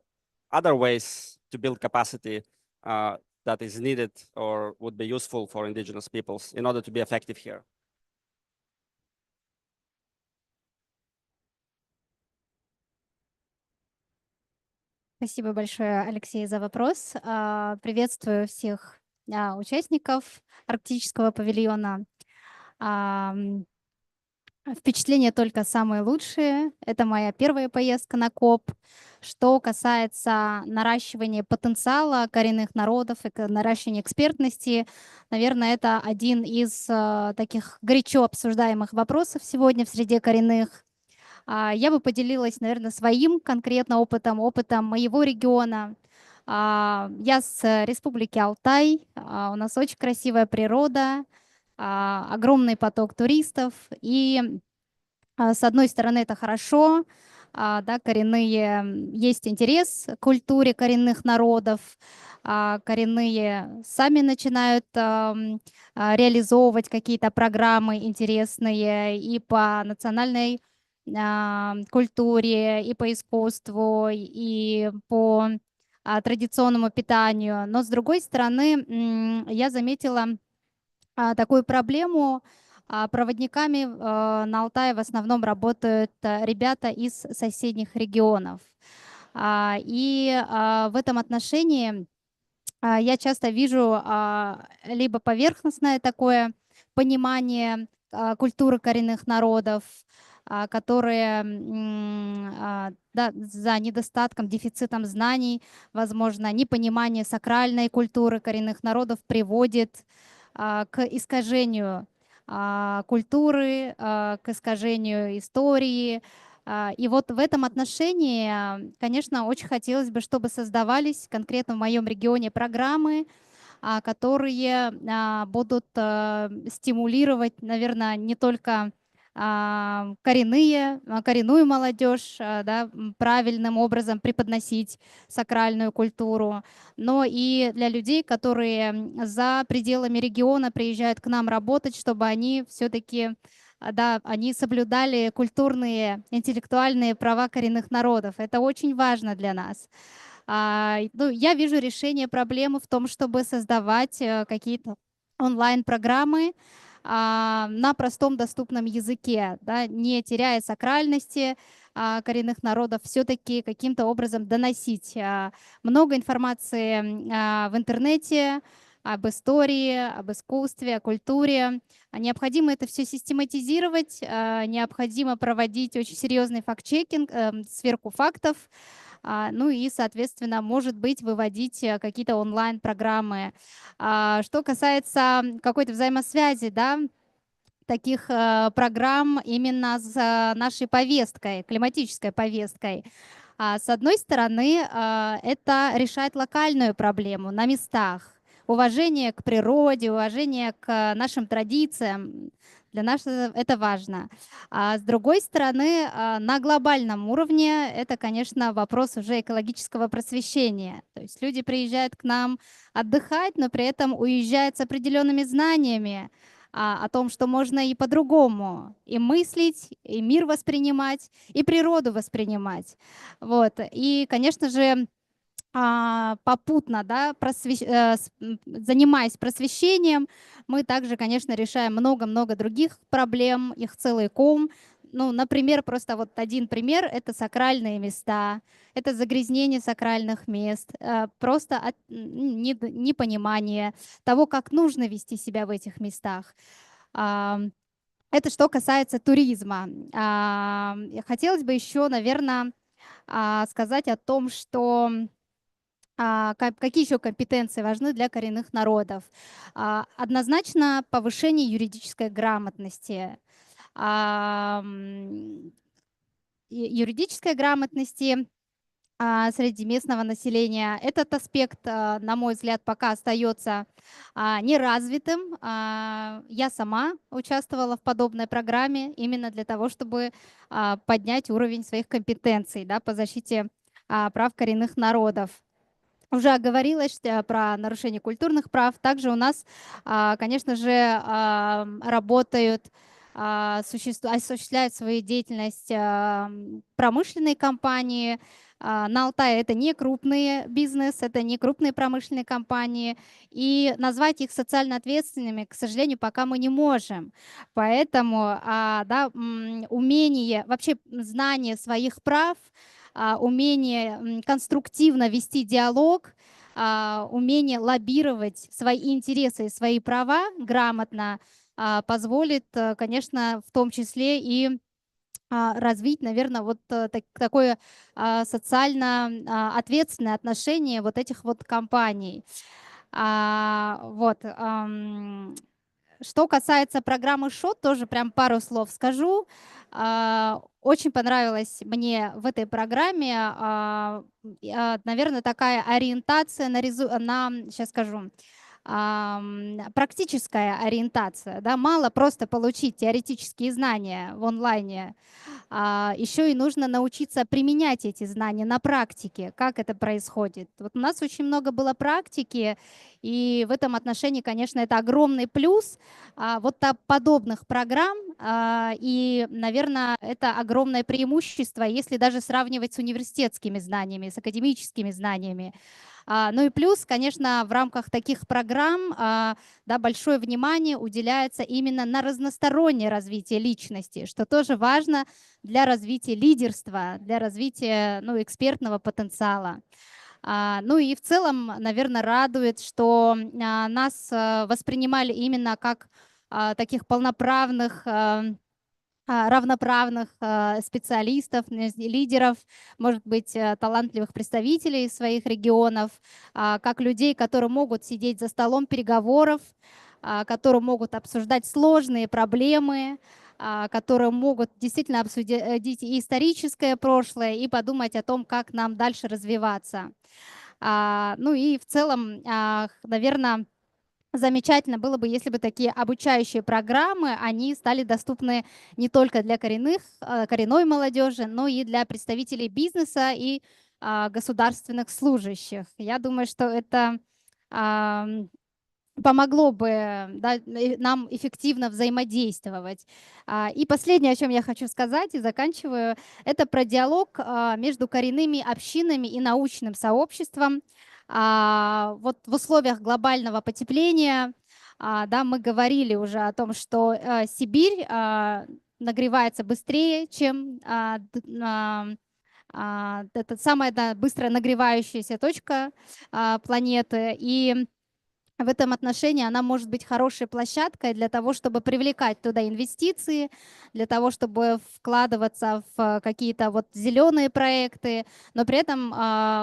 other ways to build capacity that is needed or would be useful for indigenous peoples in order to be effective here? Спасибо большое, Алексей, за вопрос. Приветствую всех участников арктического павильона. Впечатления только самые лучшие. Это моя первая поездка на КОП. Что касается наращивания потенциала коренных народов и наращивания экспертности, наверное, это один из таких горячо обсуждаемых вопросов сегодня в среде коренных. Я бы поделилась, наверное, своим конкретно опытом моего региона. Я с Республики Алтай. У нас очень красивая природа, огромный поток туристов. И с одной стороны, это хорошо, да, коренные, есть интерес к культуре коренных народов, коренные сами начинают реализовывать какие-то программы интересные и по национальной культуре, и по искусству, и по традиционному питанию. Но с другой стороны, я заметила такую проблему. Проводниками на Алтае в основном работают ребята из соседних регионов. В этом отношении я часто вижу либо поверхностное такое понимание культуры коренных народов, которые да, за недостатком, дефицитом знаний, возможно, непонимание сакральной культуры коренных народов приводит к искажению культуры, к искажению истории. И вот в этом отношении, конечно, очень хотелось бы, чтобы создавались конкретно в моем регионе программы, которые будут стимулировать, наверное, не только коренную молодежь, да, правильным образом преподносить сакральную культуру, но и для людей, которые за пределами региона приезжают к нам работать, чтобы они все-таки да, они соблюдали культурные, интеллектуальные права коренных народов. Это очень важно для нас. Ну, я вижу решение проблемы в том, чтобы создавать какие-то онлайн-программы на простом доступном языке, да, не теряя сакральности коренных народов, все-таки каким-то образом доносить много информации в интернете об истории, об искусстве, о культуре. Необходимо это все систематизировать, необходимо проводить очень серьезный факт-чекинг, сверку фактов, ну и, соответственно, может быть, выводить какие-то онлайн-программы. Что касается какой-то взаимосвязи, да, таких программ именно с нашей повесткой, климатической повесткой. С одной стороны, это решает локальную проблему на местах. Уважение к природе, уважение к нашим традициям. Для нас это важно. А с другой стороны, на глобальном уровне это, конечно, вопрос уже экологического просвещения. То есть люди приезжают к нам отдыхать, но при этом уезжают с определенными знаниями о том, что можно и по-другому и мыслить, и мир воспринимать, и природу воспринимать. Вот. И, конечно же, попутно, да, занимаясь просвещением, мы также, конечно, решаем много-много других проблем, их целый ком. Ну, например, просто вот один пример — это сакральные места, это загрязнение сакральных мест, просто непонимание того, как нужно вести себя в этих местах. Это что касается туризма. Хотелось бы еще, наверное, сказать о том, что какие еще компетенции важны для коренных народов. Однозначно повышение юридической грамотности. Юридической грамотности среди местного населения. Этот аспект, на мой взгляд, пока остается неразвитым. Я сама участвовала в подобной программе именно для того, чтобы поднять уровень своих компетенций, да, по защите прав коренных народов. Уже оговорилось про нарушение культурных прав. Также у нас, конечно же, работают, осуществляют свою деятельность промышленные компании. На Алтае это не крупный бизнес, это не крупные промышленные компании. И назвать их социально ответственными, к сожалению, пока мы не можем. Поэтому да, умение, вообще знание своих прав, умение конструктивно вести диалог, умение лоббировать свои интересы и свои права грамотно позволит, конечно, в том числе и развить, наверное, вот такое социально ответственное отношение вот этих вот компаний. Вот. Что касается программы ШОТ, тоже прям пару слов скажу. Очень понравилось мне в этой программе, наверное, такая ориентация сейчас скажу, практическая ориентация, да, мало просто получить теоретические знания в онлайне, еще и нужно научиться применять эти знания на практике, как это происходит. Вот у нас очень много было практики, и в этом отношении, конечно, это огромный плюс подобных программ, и, наверное, это огромное преимущество, если даже сравнивать с университетскими знаниями, с академическими знаниями. Ну и плюс, конечно, в рамках таких программ да, большое внимание уделяется именно на разностороннее развитие личности, что тоже важно для развития лидерства, для развития экспертного потенциала. Ну и в целом, наверное, радует, что нас воспринимали именно как таких полноправных равноправных специалистов, лидеров, может быть, талантливых представителей своих регионов, как людей, которые могут сидеть за столом переговоров, которые могут обсуждать сложные проблемы, которые могут действительно обсудить и историческое прошлое, и подумать о том, как нам дальше развиваться. Ну и в целом, наверное, замечательно было бы, если бы такие обучающие программы, они стали доступны не только для коренной молодежи, но и для представителей бизнеса и государственных служащих. Я думаю, что это помогло бы, да, нам эффективно взаимодействовать. И последнее, о чем я хочу сказать и заканчиваю, это про диалог между коренными общинами и научным сообществом. Вот в условиях глобального потепления, да, мы говорили уже о том, что Сибирь нагревается быстрее, чем это самая быстро нагревающаяся точка планеты. И в этом отношении она может быть хорошей площадкой для того, чтобы привлекать туда инвестиции, для того, чтобы вкладываться в какие-то вот зеленые проекты, но при этом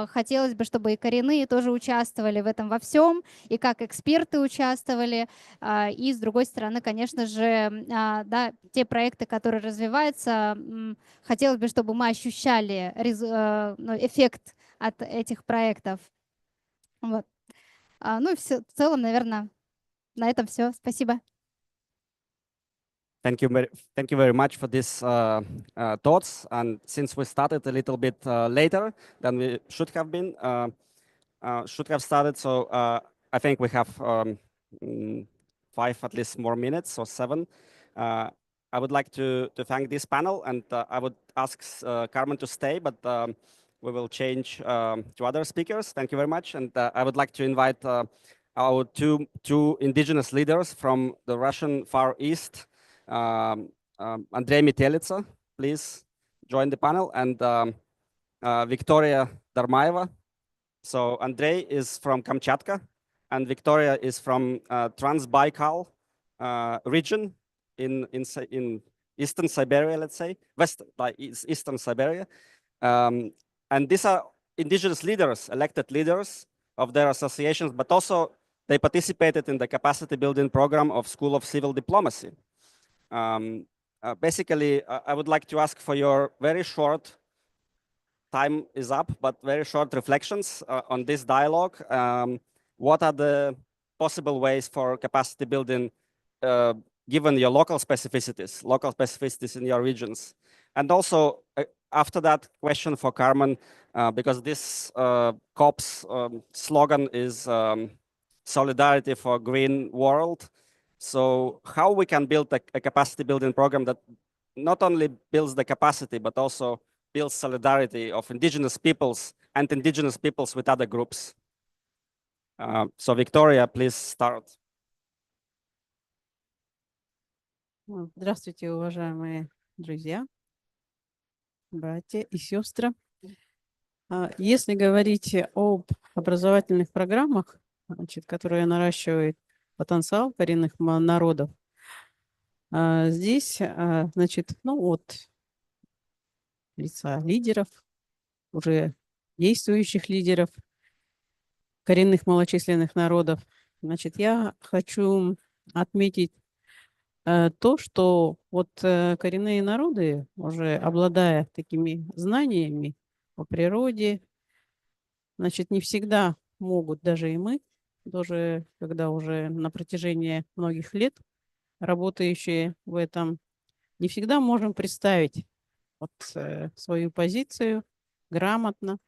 хотелось бы, чтобы и коренные тоже участвовали в этом во всем, и как эксперты участвовали, и с другой стороны, конечно же, да, те проекты, которые развиваются, хотелось бы, чтобы мы ощущали эффект от этих проектов. Вот. Ну и в целом, наверное, на этом все. Спасибо. Thank you very much for these thoughts. And since we started a little bit later than we should have been, should have started, so I think we have 5 at least more minutes or 7. I would like to thank this panel, and I would ask Carmen to stay, but we will change to other speakers. Thank you very much. And I would like to invite our two indigenous leaders from the Russian Far East, Andrei Metelitsa, please join the panel, and Victoria Darmaeva. So Andrei is from Kamchatka, and Victoria is from Transbaikal region in Eastern Siberia, let's say, Eastern Siberia. And these are indigenous leaders, elected leaders of their associations, but also they participated in the capacity building program of School of Civil Diplomacy. Basically, I would like to ask for your very short, time is up, but very short reflections on this dialogue. What are the possible ways for capacity building given your local specificities in your regions? And also, after that, question for Carmen, because this COP's slogan is solidarity for a green world. So how we can build a capacity building program that not only builds the capacity, but also builds solidarity of indigenous peoples and indigenous peoples with other groups. So Victoria, please start. Здравствуйте, уважаемые друзья, братья и сестры. Если говорить об образовательных программах, значит, которые наращивают потенциал коренных народов, здесь, значит, от лица лидеров, уже действующих лидеров коренных малочисленных народов, значит, я хочу отметить то, что коренные народы, уже обладая такими знаниями о природе, значит, не всегда могут, даже и мы, тоже, когда уже на протяжении многих лет работающие в этом, не всегда можем представить вот, свою позицию грамотно.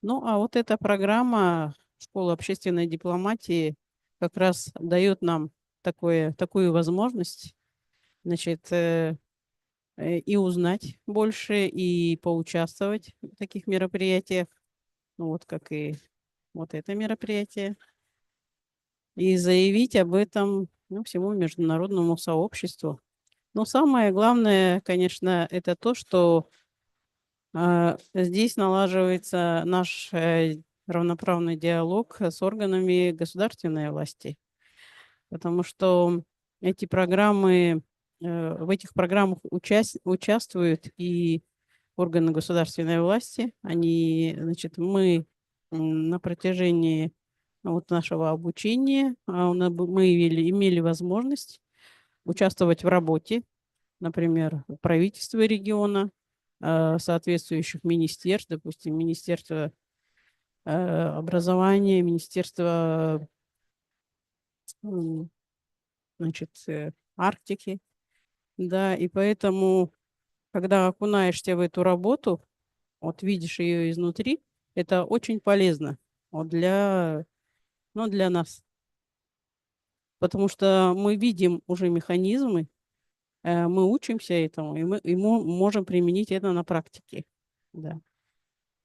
Ну, а вот эта программа школы общественной дипломатии как раз дает нам такую возможность, значит, и узнать больше, и поучаствовать в таких мероприятиях, ну, вот как и вот это мероприятие, и заявить об этом, ну, всему международному сообществу. Но самое главное, конечно, это то, что здесь налаживается наш равноправный диалог с органами государственной власти, потому что эти программы, в этих программах участвуют и органы государственной власти. Они, значит, мы на протяжении вот нашего обучения мы имели возможность участвовать в работе, например, правительства региона, соответствующих министерств, допустим, Министерство образования, Министерство значит, Арктики. Да, и поэтому, когда окунаешься в эту работу, вот видишь ее изнутри, это очень полезно вот для нас. Потому что мы видим уже механизмы, мы учимся этому, и мы можем применить это на практике. Да.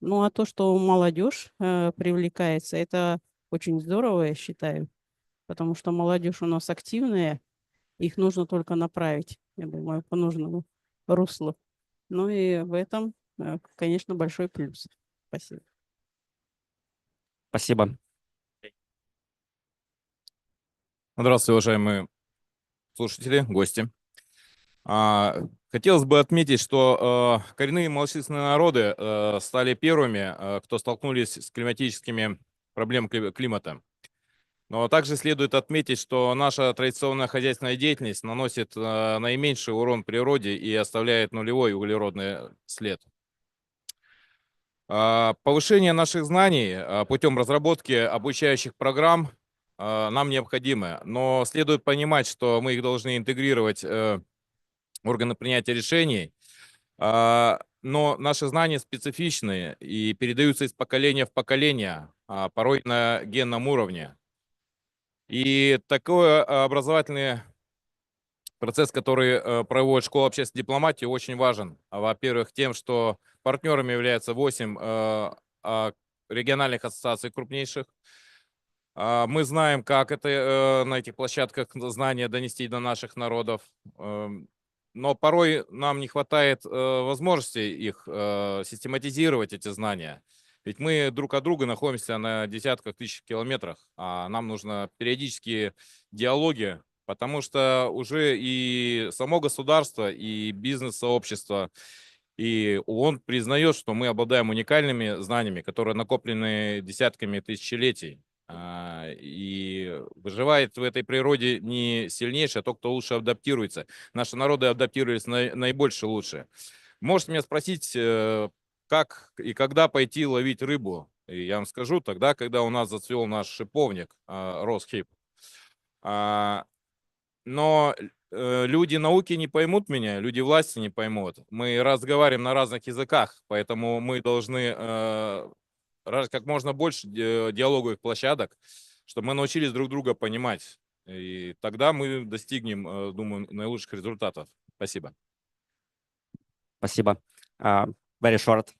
Ну, а то, что молодежь привлекается, это очень здорово, я считаю, потому что молодежь у нас активная, их нужно только направить, я думаю, по нужному руслу. Ну и в этом, конечно, большой плюс. Спасибо. Спасибо. Здравствуйте, уважаемые слушатели, гости. Хотелось бы отметить, что коренные малочисленные народы стали первыми, кто столкнулись с климатическими проблемами климата. Но также следует отметить, что наша традиционная хозяйственная деятельность наносит наименьший урон природе и оставляет нулевой углеродный след. Повышение наших знаний путем разработки обучающих программ нам необходимо, но следует понимать, что мы их должны интегрировать в органы принятия решений, но наши знания специфичны и передаются из поколения в поколение, порой на генном уровне. И такой образовательный процесс, который проводит школа общественной дипломатии, очень важен. Во-первых, тем, что партнерами являются 8 региональных ассоциаций крупнейших. Мы знаем, как это на этих площадках знания донести до наших народов. Но порой нам не хватает возможности их систематизировать, эти знания. Ведь мы друг от друга находимся на десятках тысяч километрах, а нам нужно периодические диалоги, потому что уже и само государство, и бизнес-сообщество, и ООН признает, что мы обладаем уникальными знаниями, которые накоплены десятками тысячелетий. И выживает в этой природе не сильнейший, а тот, кто лучше адаптируется. Наши народы адаптировались наибольше лучше. Можете меня спросить, как и когда пойти ловить рыбу? И я вам скажу, тогда, когда у нас зацвел наш шиповник, рос хип. Но люди науки не поймут меня, люди власти не поймут. Мы разговариваем на разных языках, поэтому мы должны как можно больше диалоговых площадок, чтобы мы научились друг друга понимать. И тогда мы достигнем, думаю, наилучших результатов. Спасибо. Спасибо. Very short.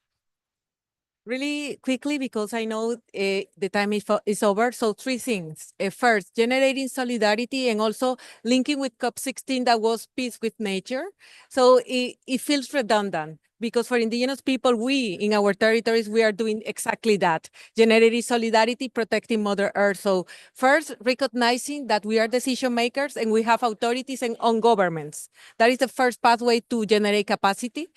Really quickly, because I know the time is over. So 3 things. First, generating solidarity and also linking with COP16 that was peace with nature. So it feels redundant because for indigenous people, we in our territories, we are doing exactly that. Generating solidarity, protecting Mother Earth. So first, recognizing that we are decision makers and we have authorities and on governments. That is the first pathway to generate capacity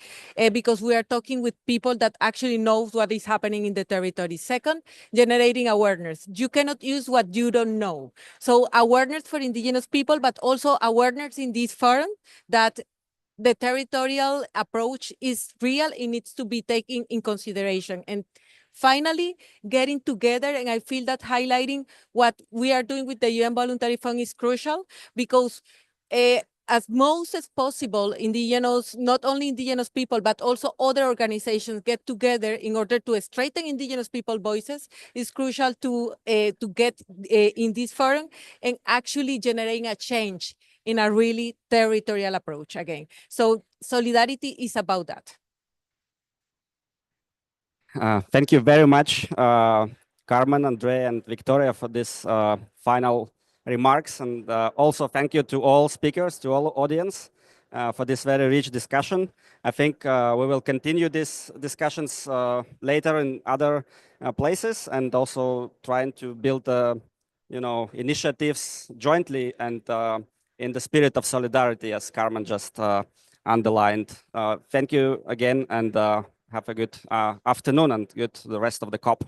because we are talking with people that actually know what is happening in the territory. Second, generating awareness. You cannot use what you don't know. So awareness for indigenous people, but also awareness in this forum that the territorial approach is real. It needs to be taken in consideration. And finally, getting together, and I feel that highlighting what we are doing with the UN Voluntary Fund is crucial, because as most as possible, indigenous, not only indigenous people, but also other organizations get together in order to strengthen indigenous people voices is crucial to get in this forum and actually generating a change in a really territorial approach again. So solidarity is about that. Thank you very much, Carmen, Andre, and Victoria, for this final remarks. And also thank you to all speakers, to all audience, for this very rich discussion. I think we will continue these discussions later in other places, and also trying to build initiatives jointly and in the spirit of solidarity, as Carmen just underlined. Thank you again, and have a good afternoon and good the rest of the COP.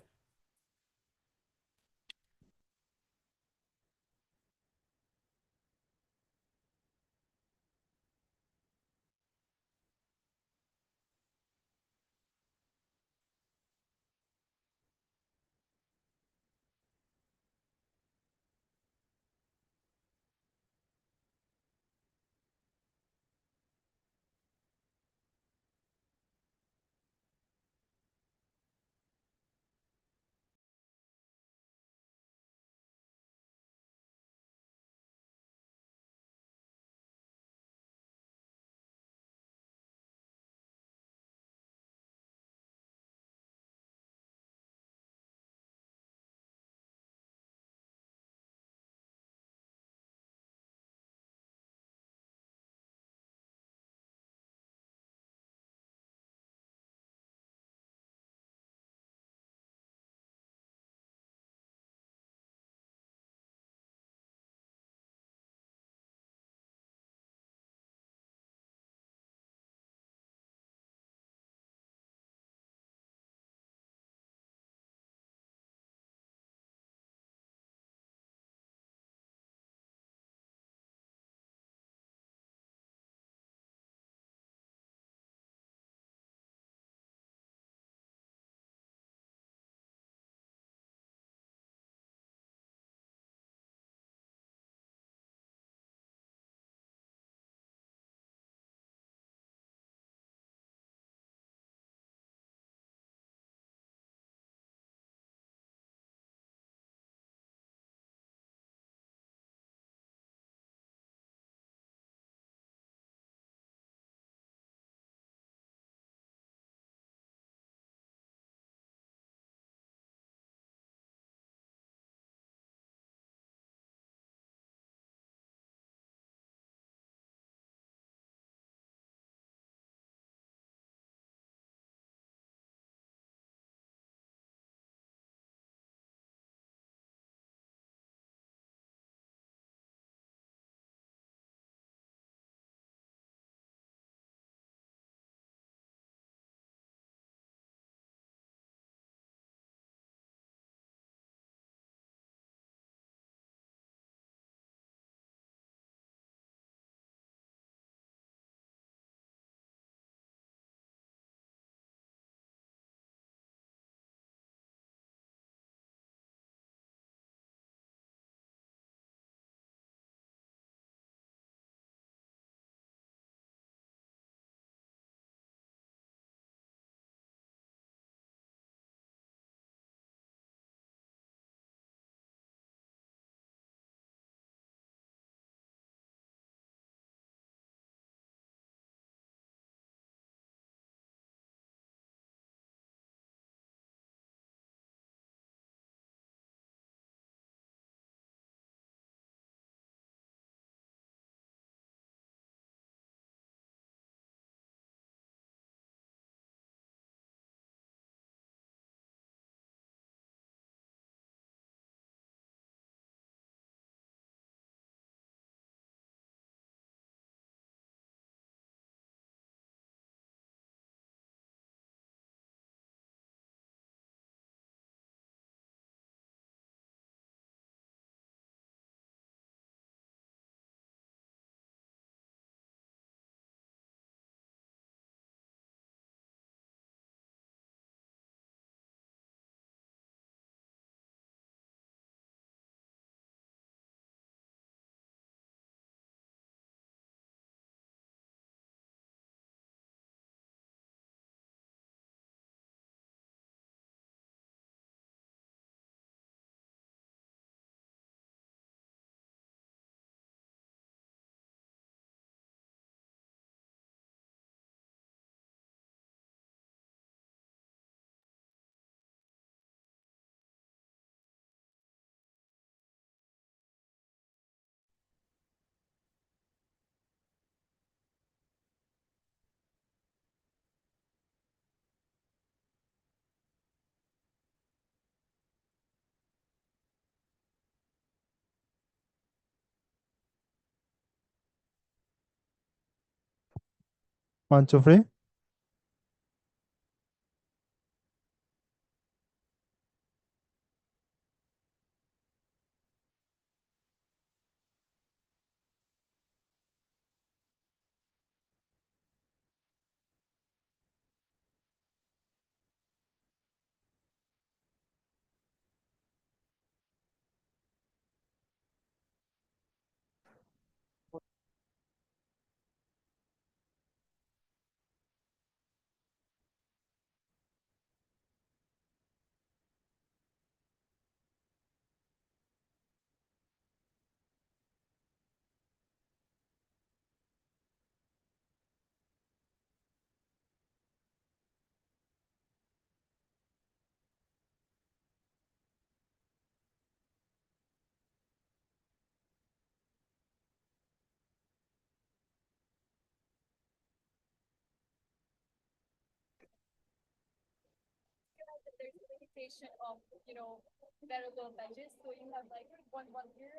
1, 2, 3. Of, variable budgets. So you have like one year.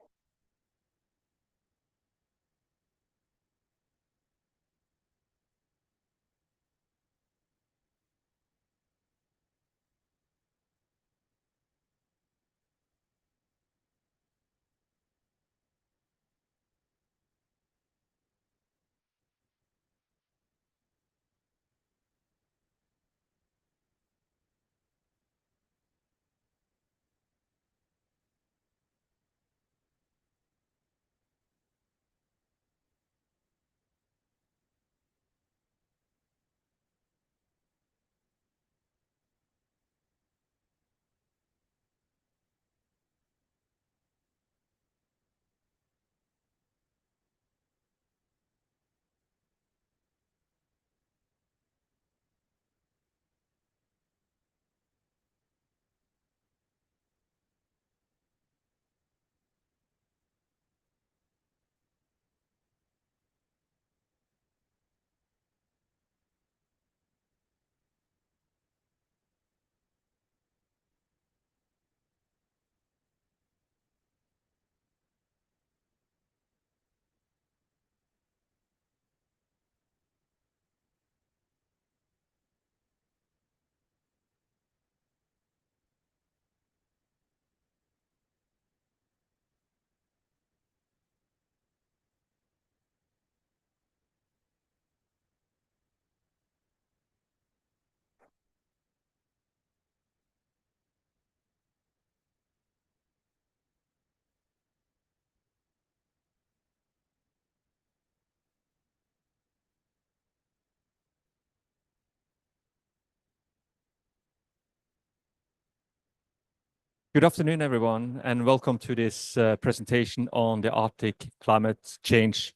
Good afternoon, everyone, and welcome to this presentation on the Arctic climate change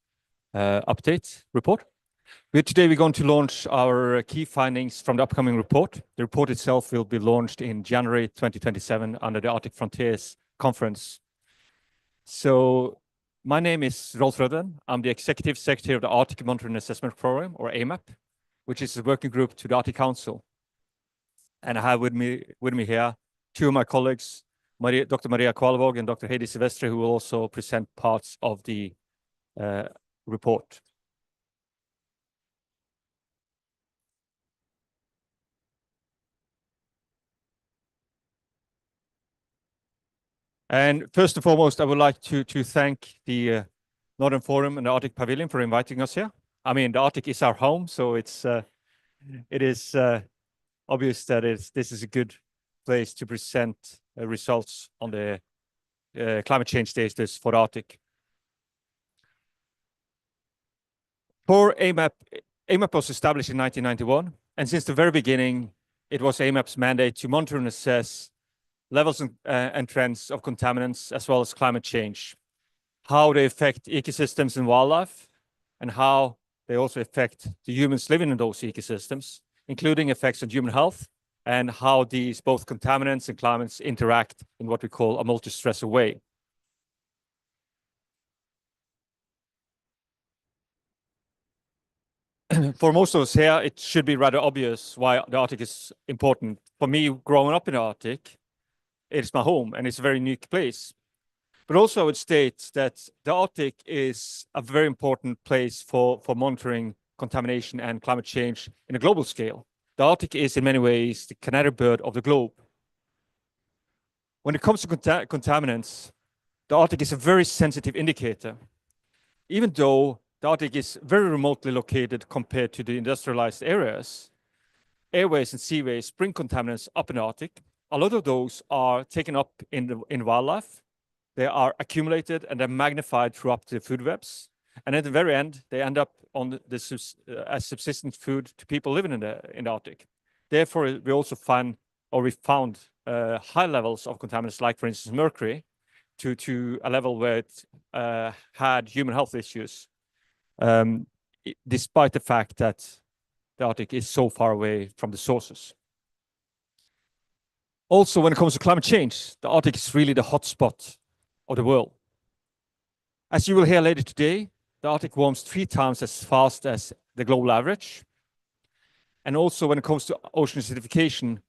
update report. Today we're going to launch our key findings from the upcoming report. The report itself will be launched in January 2027 under the Arctic Frontiers Conference. So my name is Rolf Rødden. I'm the Executive Secretary of the Arctic Monitoring Assessment Program, or AMAP, which is a working group to the Arctic Council. And I have with me here two of my colleagues, Dr. Maria Kvalvåg and Dr. Heidi Silvestre, who will also present parts of the report. And first and foremost, I would like to thank the Northern Forum and the Arctic Pavilion for inviting us here. I mean, the Arctic is our home, so it is obvious that this is a good place to present results on the climate change status for the Arctic. For AMAP was established in 1991, and since the very beginning, it was AMAP's mandate to monitor and assess levels and trends of contaminants as well as climate change, how they affect ecosystems and wildlife, and how they also affect the humans living in those ecosystems, including effects on human health and how these both contaminants and climates interact in what we call a multi-stressor way. For most of us here, it should be rather obvious why the Arctic is important. For me, growing up in the Arctic, it's my home and it's a very unique place. But also I would state that the Arctic is a very important place for monitoring contamination and climate change in a global scale. The Arctic is in many ways the canary bird of the globe. When it comes to contaminants, the Arctic is a very sensitive indicator. Even though the Arctic is very remotely located compared to the industrialized areas, airways and seaways bring contaminants up in the Arctic. A lot of those are taken up in wildlife. They are accumulated and they're magnified throughout the food webs. And at the very end, they end up on as subsistence food to people living in the Arctic. Therefore, we also found high levels of contaminants, like for instance mercury, to a level where it had human health issues, despite the fact that the Arctic is so far away from the sources. Also, when it comes to climate change, the Arctic is really the hotspot of the world. As you will hear later today, the Arctic warms 3 times as fast as the global average. And also when it comes to ocean acidification,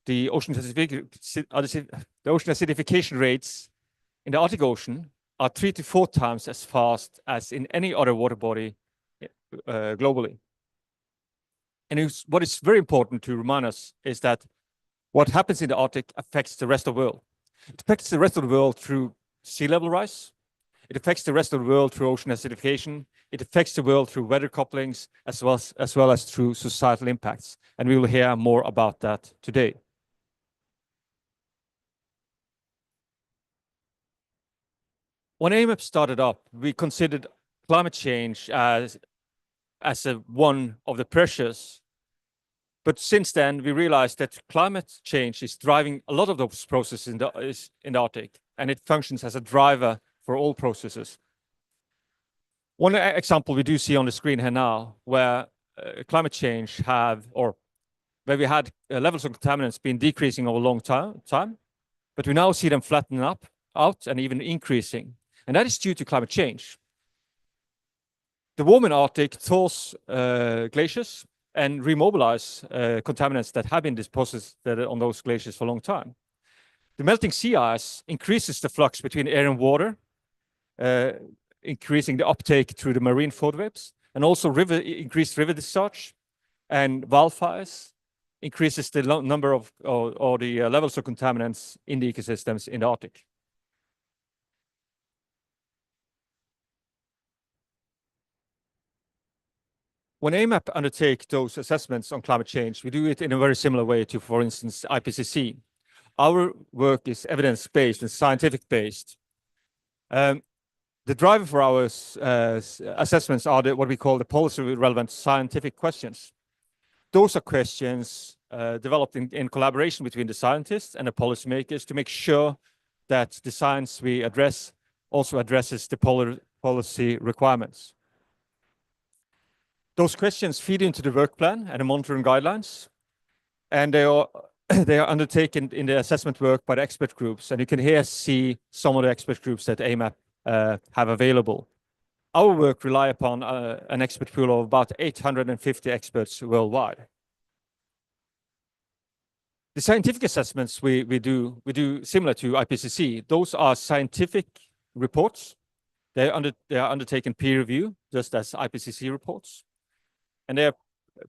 the ocean acidification rates in the Arctic Ocean are 3 to 4 times as fast as in any other water body globally. And what is very important to remind us is that what happens in the Arctic affects the rest of the world. It affects the rest of the world through sea level rise. It affects the rest of the world through ocean acidification. It affects the world through weather couplings, as well as through societal impacts. And we will hear more about that today. When AMAP started up, we considered climate change as one of the pressures. But since then, we realized that climate change is driving a lot of those processes in the Arctic, and it functions as a driver for all processes. One example we do see on the screen here now, where climate change where we had levels of contaminants been decreasing over a long time, but we now see them flattening out and even increasing. And that is due to climate change. The warming Arctic thaws glaciers and remobilize contaminants that have been deposited on those glaciers for a long time. The melting sea ice increases the flux between air and water, increasing the uptake through the marine food webs, and also increased river discharge and wildfires increases the number of or the levels of contaminants in the ecosystems in the Arctic. When AMAP undertake those assessments on climate change, we do it in a very similar way to, for instance, IPCC. Our work is evidence-based and scientific-based. The driver for our assessments are what we call the policy-relevant scientific questions. Those are questions developed in collaboration between the scientists and the policymakers to make sure that the science we address also addresses the policy requirements. Those questions feed into the work plan and the monitoring guidelines, and they are undertaken in the assessment work by the expert groups. And you can here see some of the expert groups that AMAP have available. Our work relies upon an expert pool of about 850 experts worldwide. The scientific assessments we do similar to IPCC. Those are scientific reports. They are undertaken peer review, just as IPCC reports, and they are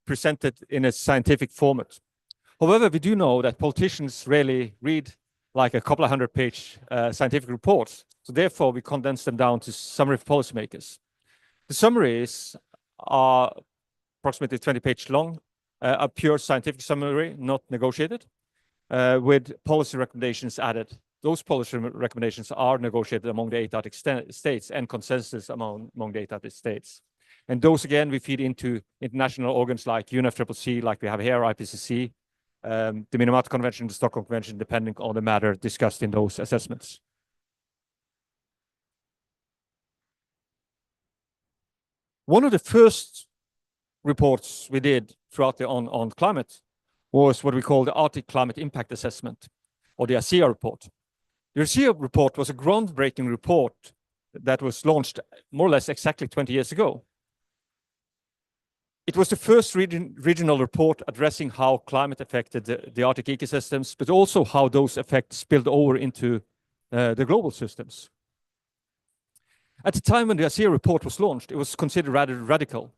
presented in a scientific format. However, we do know that politicians rarely read like a couple of 100-page scientific reports. So therefore, we condense them down to summary for policymakers. The summaries are approximately 20-page long, a pure scientific summary, not negotiated, with policy recommendations added. Those policy recommendations are negotiated among the 8 Arctic states and consensus among the 8 Arctic states. And those, again, we feed into international organs like UNFCCC, like we have here, IPCC, the Minamata Convention, the Stockholm Convention, depending on the matter discussed in those assessments. One of the first reports we did throughout on climate was what we call the Arctic Climate Impact Assessment, or the ASEA report. The ASEA report was a groundbreaking report that was launched more or less exactly 20 years ago. It was the first regional report addressing how climate affected the Arctic ecosystems, but also how those effects spilled over into the global systems. At the time when the ASEA report was launched, it was considered rather radical.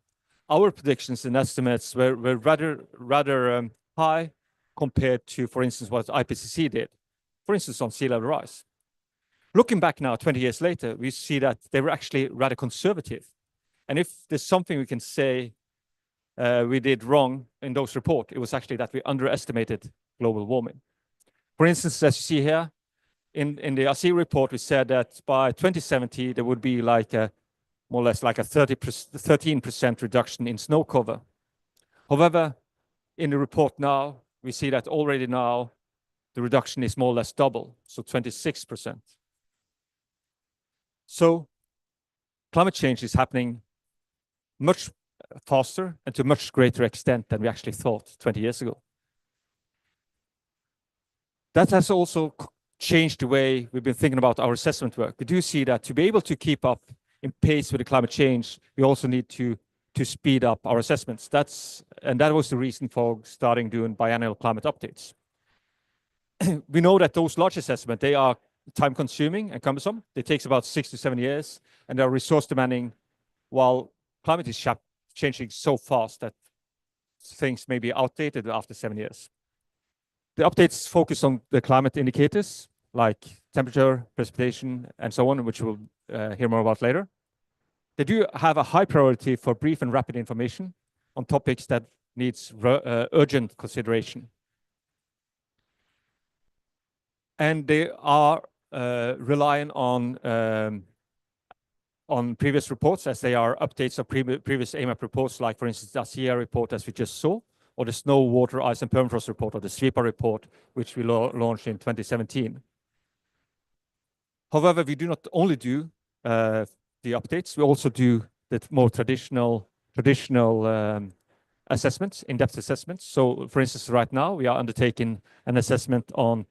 our predictions and estimates were rather high compared to, for instance, what IPCC did, for instance, on sea level rise. Looking back now, 20 years later, we see that they were actually rather conservative. And if there's something we can say we did wrong in those reports, it was actually that we underestimated global warming. For instance, as you see here, in the RC report, we said that by 2070, there would be like a more or less like a 13% reduction in snow cover. However, in the report now, we see that already now the reduction is more or less double, so 26%. So climate change is happening much faster and to a much greater extent than we actually thought 20 years ago. That has also changed the way we've been thinking about our assessment work. We do see that to be able to keep up in pace with the climate change, we also need to speed up our assessments. And that was the reason for starting doing biannual climate updates. We know that those large assessments, they are time consuming and cumbersome. It takes about 6 to 7 years and they are resource demanding, while climate is changing so fast that things may be outdated after 7 years. The updates focus on the climate indicators like temperature, precipitation, and so on, which we'll hear more about later. They do have a high priority for brief and rapid information on topics that needs urgent consideration. And they are relying on previous reports, as they are updates of previous AMAP reports, like for instance, the ASEA report, as we just saw, or the Snow, Water, Ice and Permafrost report, or the SWIPA report, which we launched in 2017. However, we do not only do the updates, we also do the more traditional assessments, in-depth assessments. So for instance, right now, we are undertaking an assessment on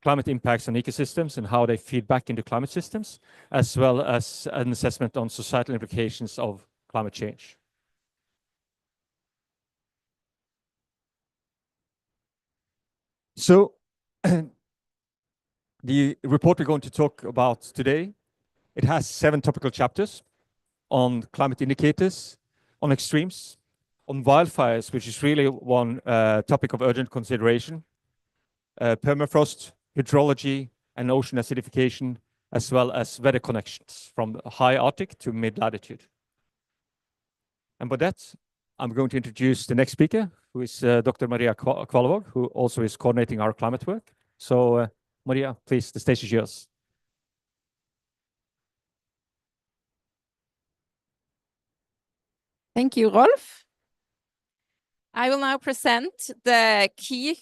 climate impacts on ecosystems and how they feed back into climate systems, as well as an assessment on societal implications of climate change. So the report we're going to talk about today, it has 7 topical chapters on climate indicators, on extremes, on wildfires, which is really one topic of urgent consideration, permafrost, hydrology, and ocean acidification, as well as weather connections from high Arctic to mid-latitude. And with that, I'm going to introduce the next speaker, who is Dr. Maria Kvalovog, who also is coordinating our climate work. So Maria, please, the stage is yours. Thank you, Rolf. I will now present the key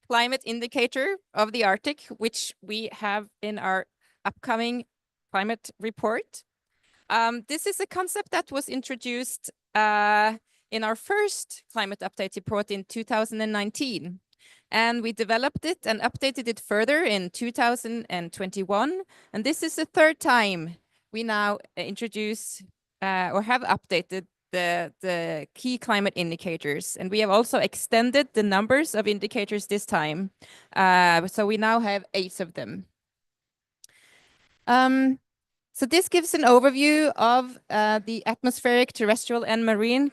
climate indicator of the Arctic, which we have in our upcoming climate report. This is a concept that was introduced in our first climate update report in 2019. And we developed it and updated it further in 2021. And this is the 3rd time we now introduce or have updated the key climate indicators. And we have also extended the numbers of indicators this time. So we now have 8 of them. So this gives an overview of the atmospheric, terrestrial, and marine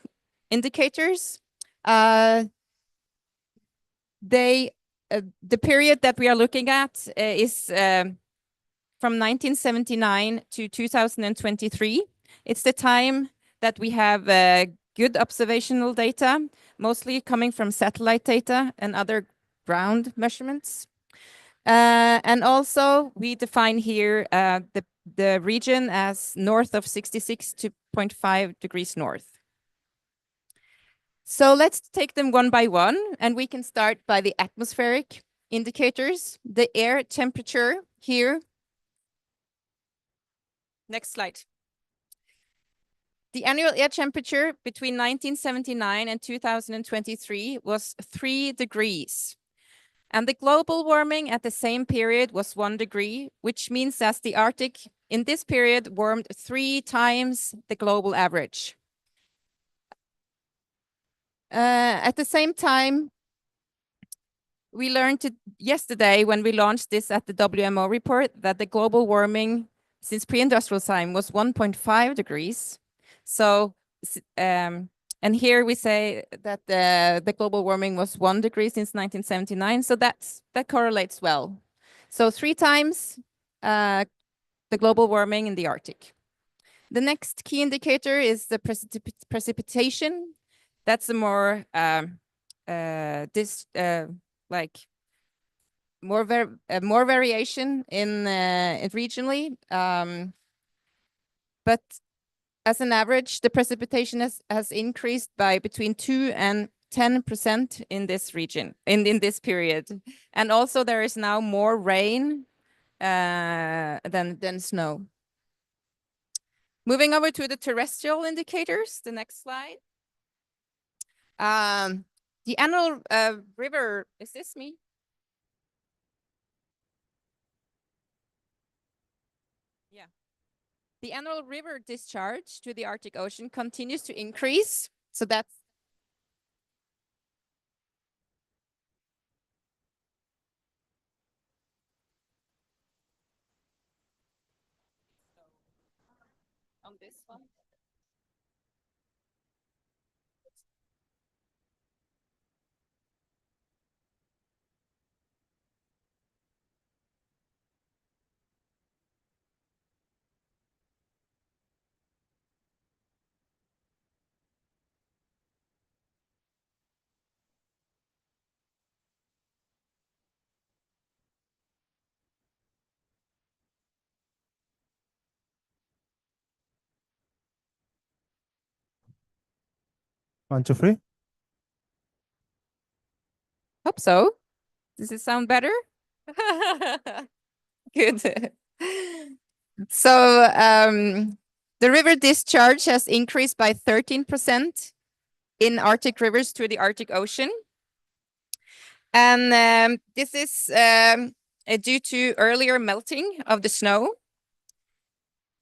indicators. The period that we are looking at is from 1979 to 2023. It's the time that we have good observational data, mostly coming from satellite data and other ground measurements. And also we define here the region as north of 66.5 degrees north. So let's take them one by one, and we can start by the atmospheric indicators, the air temperature here. Next slide. The annual air temperature between 1979 and 2023 was 3 degrees. And the global warming at the same period was 1 degree, which means that the Arctic in this period warmed 3 times the global average. At the same time, we learned yesterday when we launched this at the WMO report that the global warming since pre-industrial time was 1.5 degrees. So And here we say that the global warming was 1 degree since 1979. So that correlates well. So 3 times the global warming in the Arctic. The next key indicator is the precipitation. That's a more more variation in regionally, but as an average, the precipitation has increased by between 2 and 10% in this region, in this period. And also there is now more rain than snow. Moving over to the terrestrial indicators, the next slide. The annual river, is this me? Yeah. The annual river discharge to the Arctic Ocean continues to increase. So that's on this one. One, two, three. Hope so. Does it sound better? Good. So the river discharge has increased by 13% in Arctic rivers to the Arctic Ocean. And this is due to earlier melting of the snow.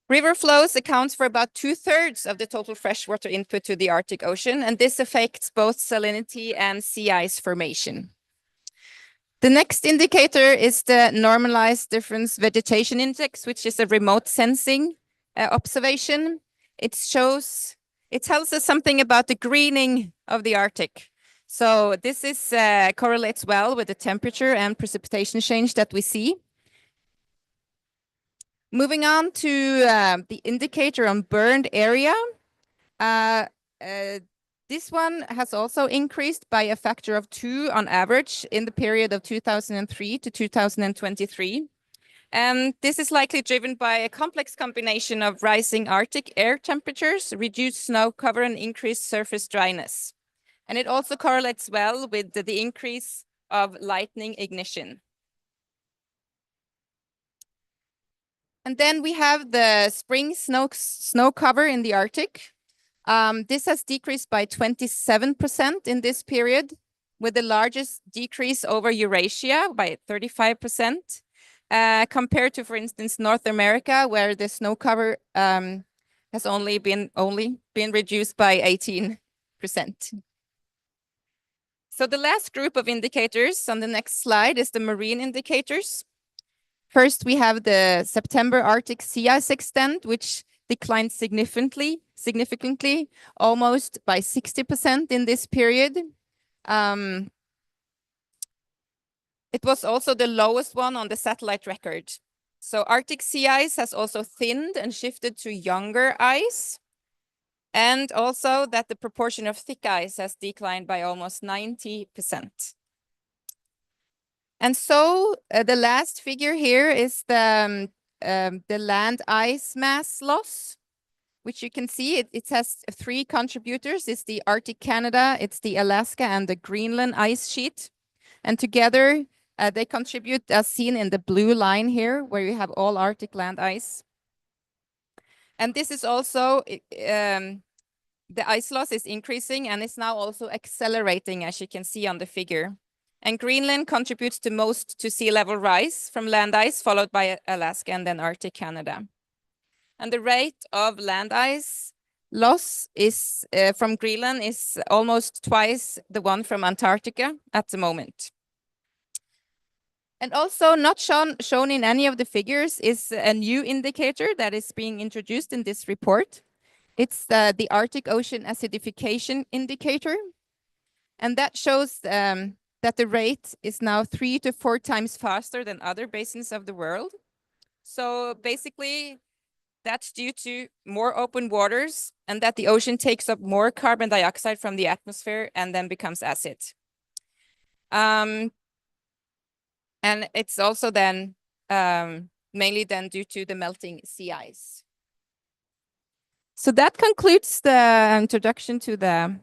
River flows accounts for about 2/3 of the total freshwater input to the Arctic Ocean, and this affects both salinity and sea ice formation. The next indicator is the normalized difference vegetation index, which is a remote sensing observation. It tells us something about the greening of the Arctic. So this correlates well with the temperature and precipitation change that we see. Moving on to the indicator on burned area. This one has also increased by a factor of 2 on average in the period of 2003 to 2023. And this is likely driven by a complex combination of rising Arctic air temperatures, reduced snow cover, and increased surface dryness. And it also correlates well with the increase of lightning ignition. And then we have the spring snow cover in the Arctic. This has decreased by 27% in this period, with the largest decrease over Eurasia by 35%, compared to, for instance, North America, where the snow cover has only been reduced by 18%. So the last group of indicators on the next slide is the marine indicators. First, we have the September Arctic sea ice extent, which declined significantly, almost by 60% in this period. It was also the lowest one on the satellite record. So Arctic sea ice has also thinned and shifted to younger ice, and also that the proportion of thick ice has declined by almost 90%. And so the last figure here is the land ice mass loss, which you can see it has 3 contributors. It's the Arctic Canada, it's the Alaska, and the Greenland ice sheet. And together they contribute, as seen in the blue line here, where you have all Arctic land ice. And this is also, the ice loss is increasing and it's now also accelerating, as you can see on the figure. And Greenland contributes the most to sea level rise from land ice, followed by Alaska and then Arctic Canada. And the rate of land ice loss is from Greenland is almost twice the one from Antarctica at the moment. And also not shown in any of the figures is a new indicator that is being introduced in this report. It's the Arctic Ocean Acidification Indicator. And that shows that the rate is now 3 to 4 times faster than other basins of the world. So basically, that's due to more open waters and that the ocean takes up more carbon dioxide from the atmosphere and then becomes acid. And it's also then mainly then due to the melting sea ice. So that concludes the introduction to the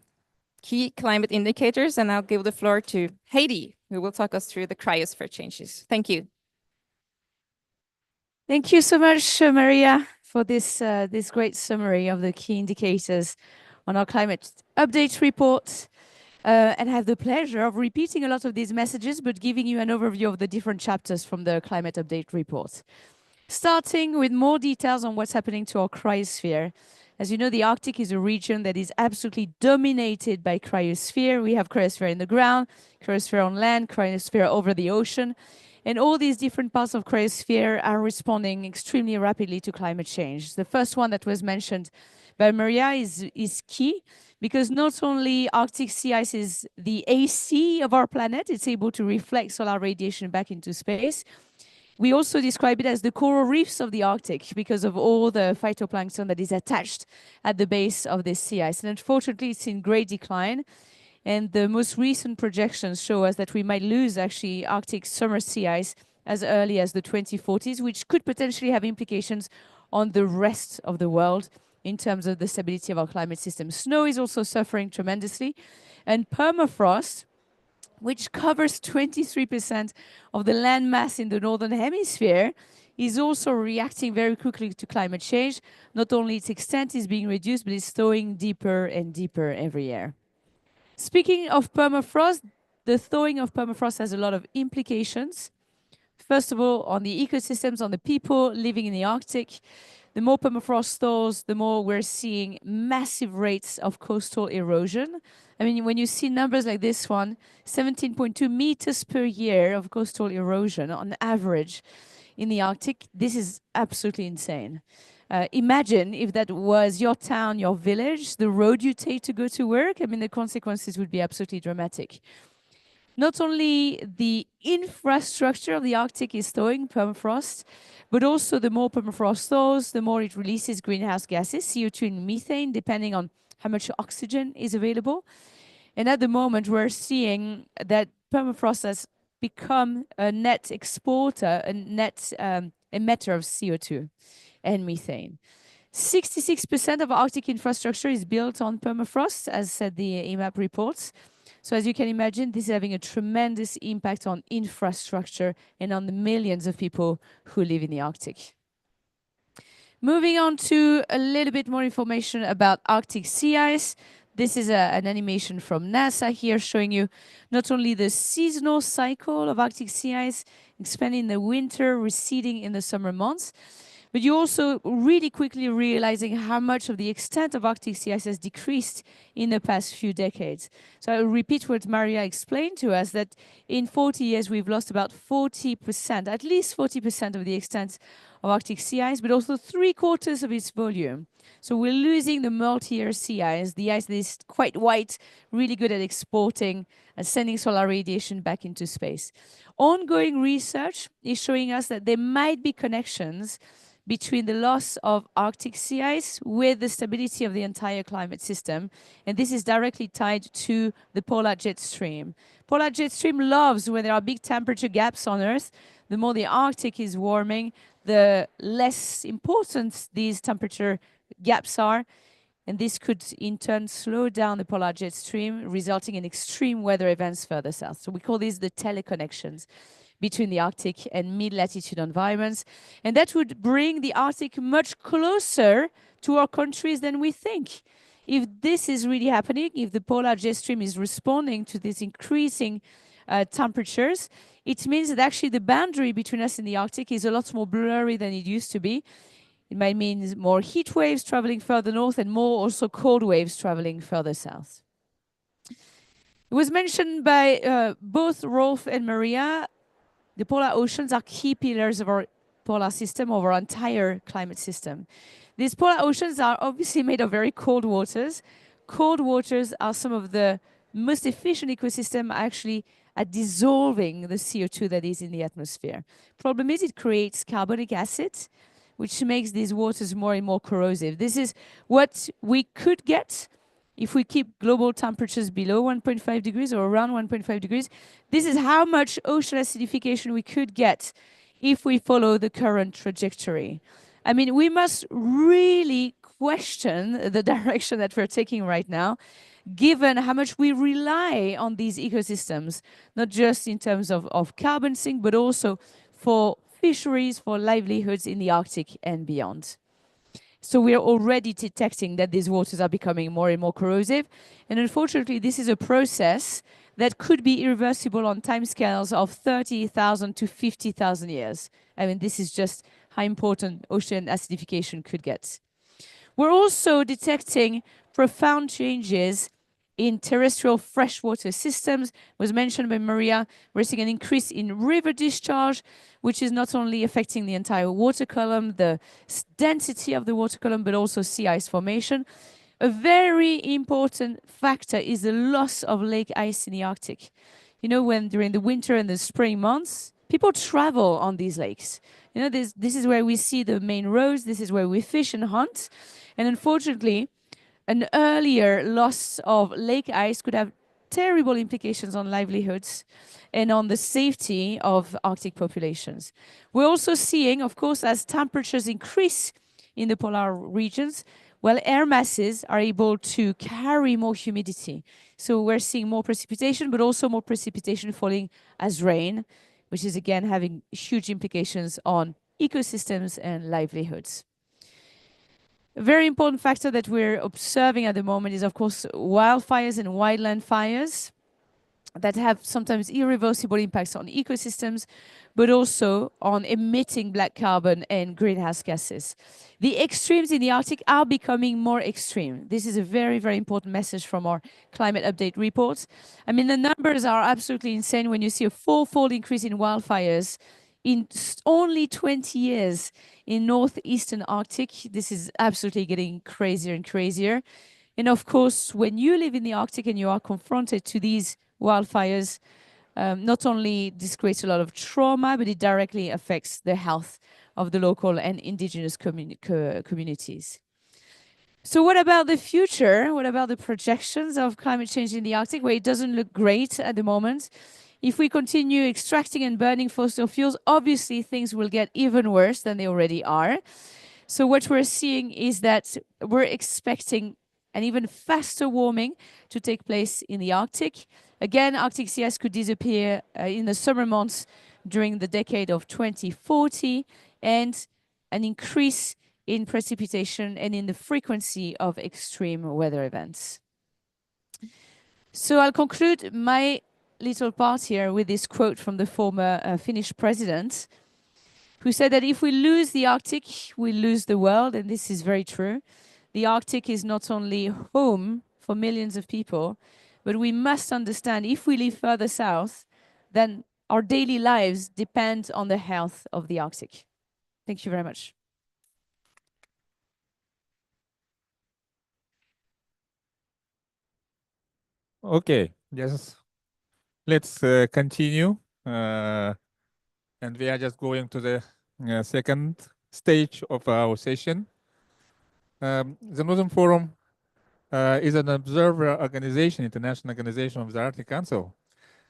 key climate indicators, and I'll give the floor to Heidi, who will talk us through the cryosphere changes. Thank you. Thank you so much, Maria, for this great summary of the key indicators on our climate update report. And I have the pleasure of repeating a lot of these messages, but giving you an overview of the different chapters from the climate update report. Starting with more details on what's happening to our cryosphere. As you know, the Arctic is a region that is absolutely dominated by cryosphere. We have cryosphere in the ground, cryosphere on land, cryosphere over the ocean. And all these different parts of cryosphere are responding extremely rapidly to climate change. The first one that was mentioned by Maria is key, because not only Arctic sea ice is the AC of our planet, it's able to reflect solar radiation back into space. We also describe it as the coral reefs of the Arctic because of all the phytoplankton that is attached at the base of this sea ice. And unfortunately, it's in great decline. And the most recent projections show us that we might lose actually Arctic summer sea ice as early as the 2040s, which could potentially have implications on the rest of the world in terms of the stability of our climate system. Snow is also suffering tremendously. And permafrost, which covers 23% of the land mass in the Northern Hemisphere, is also reacting very quickly to climate change. Not only its extent is being reduced, but it's thawing deeper and deeper every year. Speaking of permafrost, the thawing of permafrost has a lot of implications. First of all, on the ecosystems, on the people living in the Arctic. The more permafrost thaws, the more we're seeing massive rates of coastal erosion. I mean, when you see numbers like this one, 17.2 meters per year of coastal erosion on average in the Arctic, this is absolutely insane. Imagine if that was your town, your village, the road you take to go to work. I mean, the consequences would be absolutely dramatic. Not only the infrastructure of the Arctic is thawing, permafrost, but also the more permafrost thaws, the more it releases greenhouse gases, CO2 and methane, depending on how much oxygen is available. And at the moment, we're seeing that permafrost has become a net exporter, a net emitter of CO2 and methane. 66% of Arctic infrastructure is built on permafrost, as said the EMAP reports. So as you can imagine, this is having a tremendous impact on infrastructure and on the millions of people who live in the Arctic. Moving on to a little bit more information about Arctic sea ice. This is an animation from NASA here showing you not only the seasonal cycle of Arctic sea ice, expanding in the winter, receding in the summer months, but you also really quickly realizing how much of the extent of Arctic sea ice has decreased in the past few decades. So I'll repeat what Maria explained to us, that in 40 years, we've lost about 40%, at least 40% of the extent of Arctic sea ice, but also 3/4 of its volume. So we're losing the multi-year sea ice, the ice that is quite white, really good at exporting and sending solar radiation back into space. Ongoing research is showing us that there might be connections between the loss of Arctic sea ice with the stability of the entire climate system. And this is directly tied to the polar jet stream. Polar jet stream loves when there are big temperature gaps on Earth. The more the Arctic is warming, the less important these temperature gaps are. And this could in turn slow down the polar jet stream, resulting in extreme weather events further south. So we call these the teleconnections between the Arctic and mid-latitude environments. And that would bring the Arctic much closer to our countries than we think. If this is really happening, if the polar jet stream is responding to these increasing temperatures, it means that actually the boundary between us and the Arctic is a lot more blurry than it used to be. It might mean more heat waves traveling further north and more also cold waves traveling further south. It was mentioned by both Rolf and Maria. The polar oceans are key pillars of our polar system, of our entire climate system. These polar oceans are obviously made of very cold waters. Cold waters are some of the most efficient ecosystem actually at dissolving the CO2 that is in the atmosphere. Problem is it creates carbonic acid, which makes these waters more and more corrosive. This is what we could get if we keep global temperatures below 1.5 degrees or around 1.5 degrees. This is how much ocean acidification we could get if we follow the current trajectory. I mean, we must really question the direction that we're taking right now, given how much we rely on these ecosystems, not just in terms of carbon sink, but also for fisheries, for livelihoods in the Arctic and beyond. So we are already detecting that these waters are becoming more and more corrosive. And unfortunately, this is a process that could be irreversible on timescales of 30,000 to 50,000 years. I mean, this is just how important ocean acidification could get. We're also detecting profound changes in terrestrial freshwater systems. Was mentioned by Maria. We're seeing an increase in river discharge, which is not only affecting the entire water column, the density of the water column, but also sea ice formation. A very important factor is the loss of lake ice in the Arctic. You know, when during the winter and the spring months, people travel on these lakes. You know, this is where we see the main roads, this is where we fish and hunt. And unfortunately, an earlier loss of lake ice could have terrible implications on livelihoods and on the safety of Arctic populations. We're also seeing, of course, as temperatures increase in the polar regions, well, air masses are able to carry more humidity. So we're seeing more precipitation, but also more precipitation falling as rain, which is again having huge implications on ecosystems and livelihoods. A very important factor that we're observing at the moment is, of course, wildfires and wildland fires that have sometimes irreversible impacts on ecosystems, but also on emitting black carbon and greenhouse gases. The extremes in the Arctic are becoming more extreme. This is a very, very important message from our climate update reports. I mean, the numbers are absolutely insane when you see a fourfold increase in wildfires in only 20 years in northeastern Arctic. This is absolutely getting crazier and crazier. And of course, when you live in the Arctic and you are confronted to these wildfires, not only this creates a lot of trauma, but it directly affects the health of the local and indigenous communities. So what about the future? What about the projections of climate change in the Arctic? Well, it doesn't look great at the moment. If we continue extracting and burning fossil fuels, obviously things will get even worse than they already are. So what we're seeing is that we're expecting an even faster warming to take place in the Arctic. Again, Arctic sea ice could disappear in the summer months during the decade of 2040, and an increase in precipitation and in the frequency of extreme weather events. So I'll conclude my little part here with this quote from the former Finnish president, who said that if we lose the Arctic, we lose the world, and this is very true. The Arctic is not only home for millions of people, but we must understand if we live further south, then our daily lives depend on the health of the Arctic. Thank you very much. Okay, yes. Let's continue. And we are just going to the second stage of our session. The Northern Forum is an observer organization, international organization of the Arctic Council.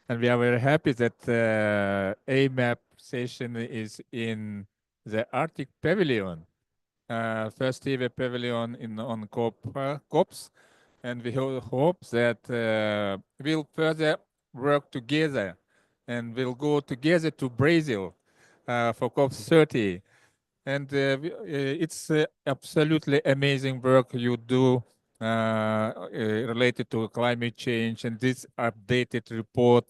And we are very happy that AMAP session is in the Arctic Pavilion, first ever pavilion on COPs. And we hope that we'll further work together and we'll go together to Brazil for COP30. And it's absolutely amazing work you do related to climate change, and this updated report,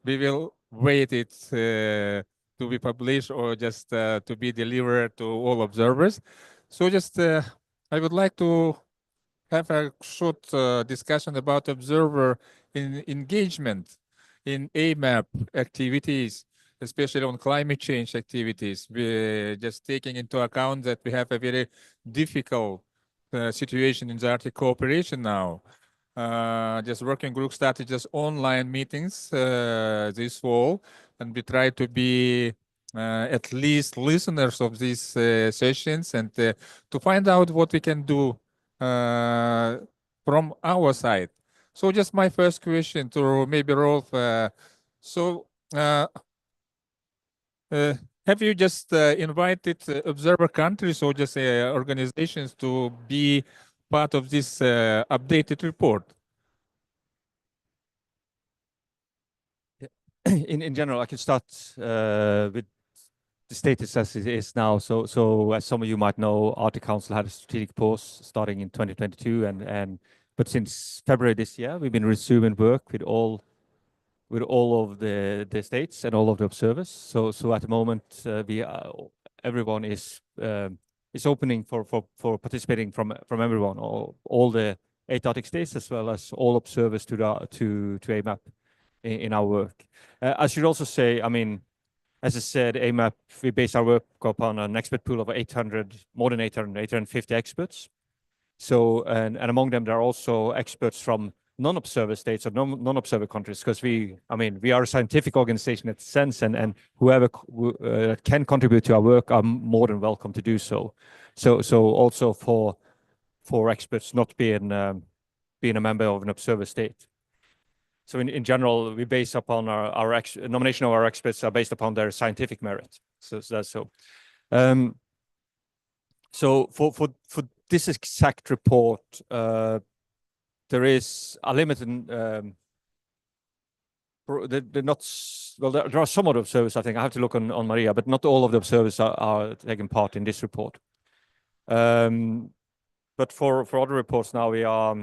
we will wait it to be published or just to be delivered to all observers. So just I would like to have a short discussion about observer engagement in AMAP activities. especially on climate change activities. We're just taking into account that we have a very difficult situation in the Arctic cooperation now. Just working group started just online meetings this fall, and we try to be at least listeners of these sessions and to find out what we can do from our side. So just my first question to maybe Rolf. Have you just invited observer countries or just organizations to be part of this updated report? In general, I can start with the status as it is now. So as some of you might know, Arctic Council had a strategic pause starting in 2022, but since February this year, we've been resuming work with all of the states and all of the observers. So at the moment, everyone is opening for participating from everyone, all the 8 Arctic states as well as all observers to AMAP in our work. I should also say, I mean, as I said, AMAP, we base our work upon an expert pool of 850 experts. So, and among them, there are also experts from non-observer states or non-observer countries, because we are a scientific organization in that sense, and whoever can contribute to our work are more than welcome to do so. So also for experts not being a member of an observer state. So in general, we base upon our nomination of our experts are based upon their scientific merit. So that's so. So for this exact report, there is a limited. There are some of the observers. I think I have to look on Maria, but not all of the observers are taking part in this report. But for other reports now, we are.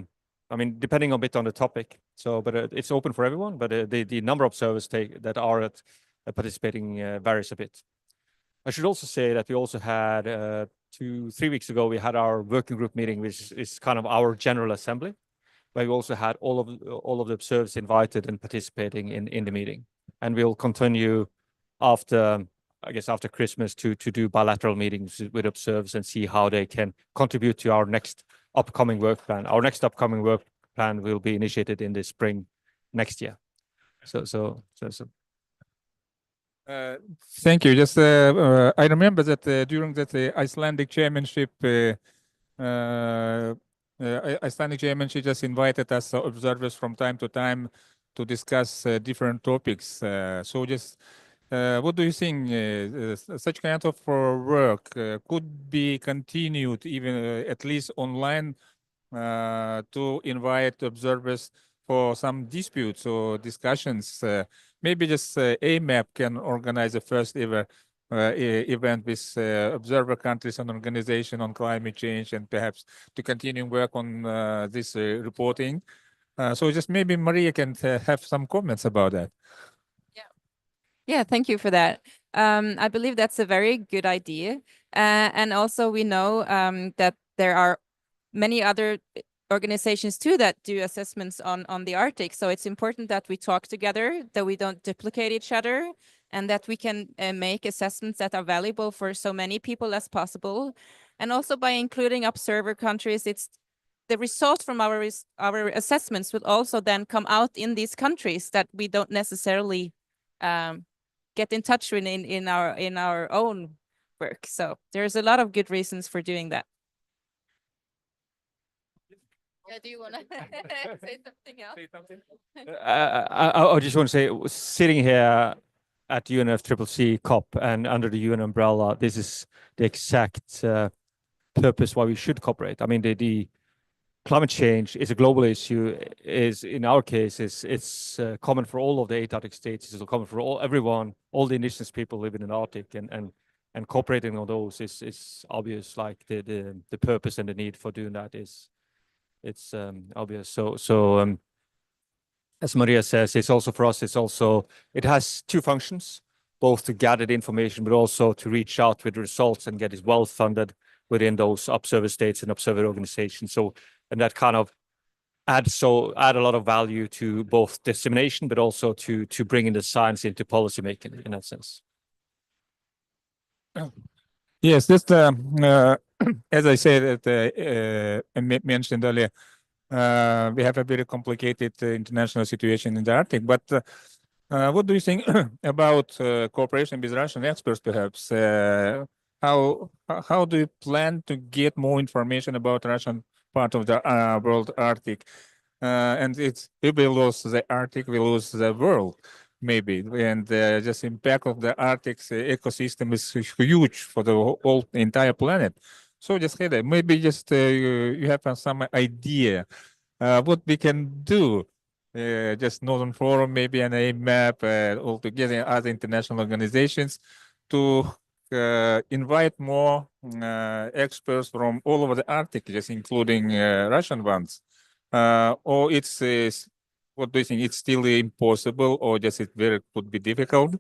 I mean, depending a bit on the topic. So, but it's open for everyone. But the number of observers that are participating varies a bit. I should also say that we also had 2-3 weeks ago we had our working group meeting, which is kind of our general assembly, where we also had all of the observers invited and participating in the meeting. And we'll continue after Christmas to do bilateral meetings with observers and see how they can contribute to our next upcoming work plan. Our next upcoming work plan will be initiated in the spring next year. Thank you. Just I remember that during that Icelandic chairmanship, Icelandic chairmanship just invited us observers from time to time to discuss different topics. So just what do you think? Such kind of work could be continued even at least online to invite observers for some disputes or discussions. Maybe just AMAP can organize a first ever event with observer countries and organization on climate change, and perhaps to continue work on this reporting. So just maybe Maria can have some comments about that. Yeah, thank you for that. I believe that's a very good idea. And also we know that there are many other organizations too that do assessments on the Arctic. So it's important that we talk together, that we don't duplicate each other, and that we can make assessments that are valuable for so many people as possible. And also by including observer countries, it's the result from our assessments would also then come out in these countries that we don't necessarily get in touch with in our own work. So there's a lot of good reasons for doing that. Yeah, do you want to say something else? I just want to say, sitting here at UNFCCC COP and under the UN umbrella, this is the exact purpose why we should cooperate. I mean, the climate change is a global issue. Is in our case, it's common for all of the 8 Arctic states. It's common for everyone, all the indigenous people living in the Arctic, and cooperating on those is obvious. Like the purpose and the need for doing that is obvious. So as Maria says, it's also for us. It has 2 functions, both to gather the information, but also to reach out with results and get it well funded within those observer states and observer organizations. So, and that kind of add a lot of value to both dissemination, but also to bringing the science into policymaking in that sense. Yes, just as I said, mentioned earlier, we have a very complicated international situation in the Arctic. But what do you think about cooperation with Russian experts, perhaps? How do you plan to get more information about Russian part of the world Arctic? And if we lose the Arctic, we lose the world, maybe. And just impact of the Arctic ecosystem is huge for the whole entire planet. So just maybe just you have some idea what we can do. Just Northern Forum, maybe an map, all together other international organizations to invite more experts from all over the Arctic, just including Russian ones. Or it's what do you think? It's still impossible, or just it very could be difficult?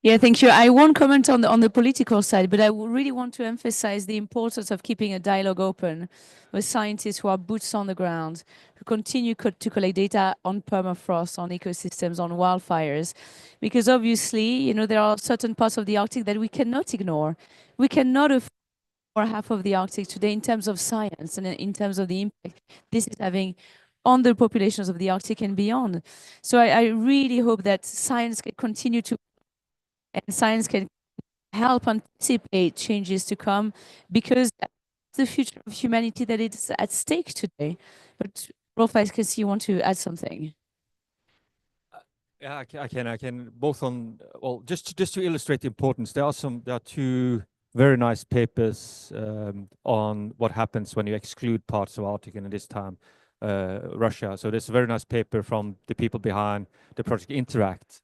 Yeah, thank you. I won't comment on the political side, but I really want to emphasize the importance of keeping a dialogue open with scientists who are boots on the ground, who continue to collect data on permafrost, on ecosystems, on wildfires, because obviously, there are certain parts of the Arctic that we cannot ignore. We cannot afford half of the Arctic today in terms of science and in terms of the impact this is having on the populations of the Arctic and beyond. So I really hope that science can continue to, and science can help anticipate changes to come, because that's the future of humanity that is at stake today. But Rolf, I can see you want to add something. Yeah, I can both on, well, just to illustrate the importance, there are two very nice papers on what happens when you exclude parts of Arctic, and this time Russia. So there's a very nice paper from the people behind the project Interact,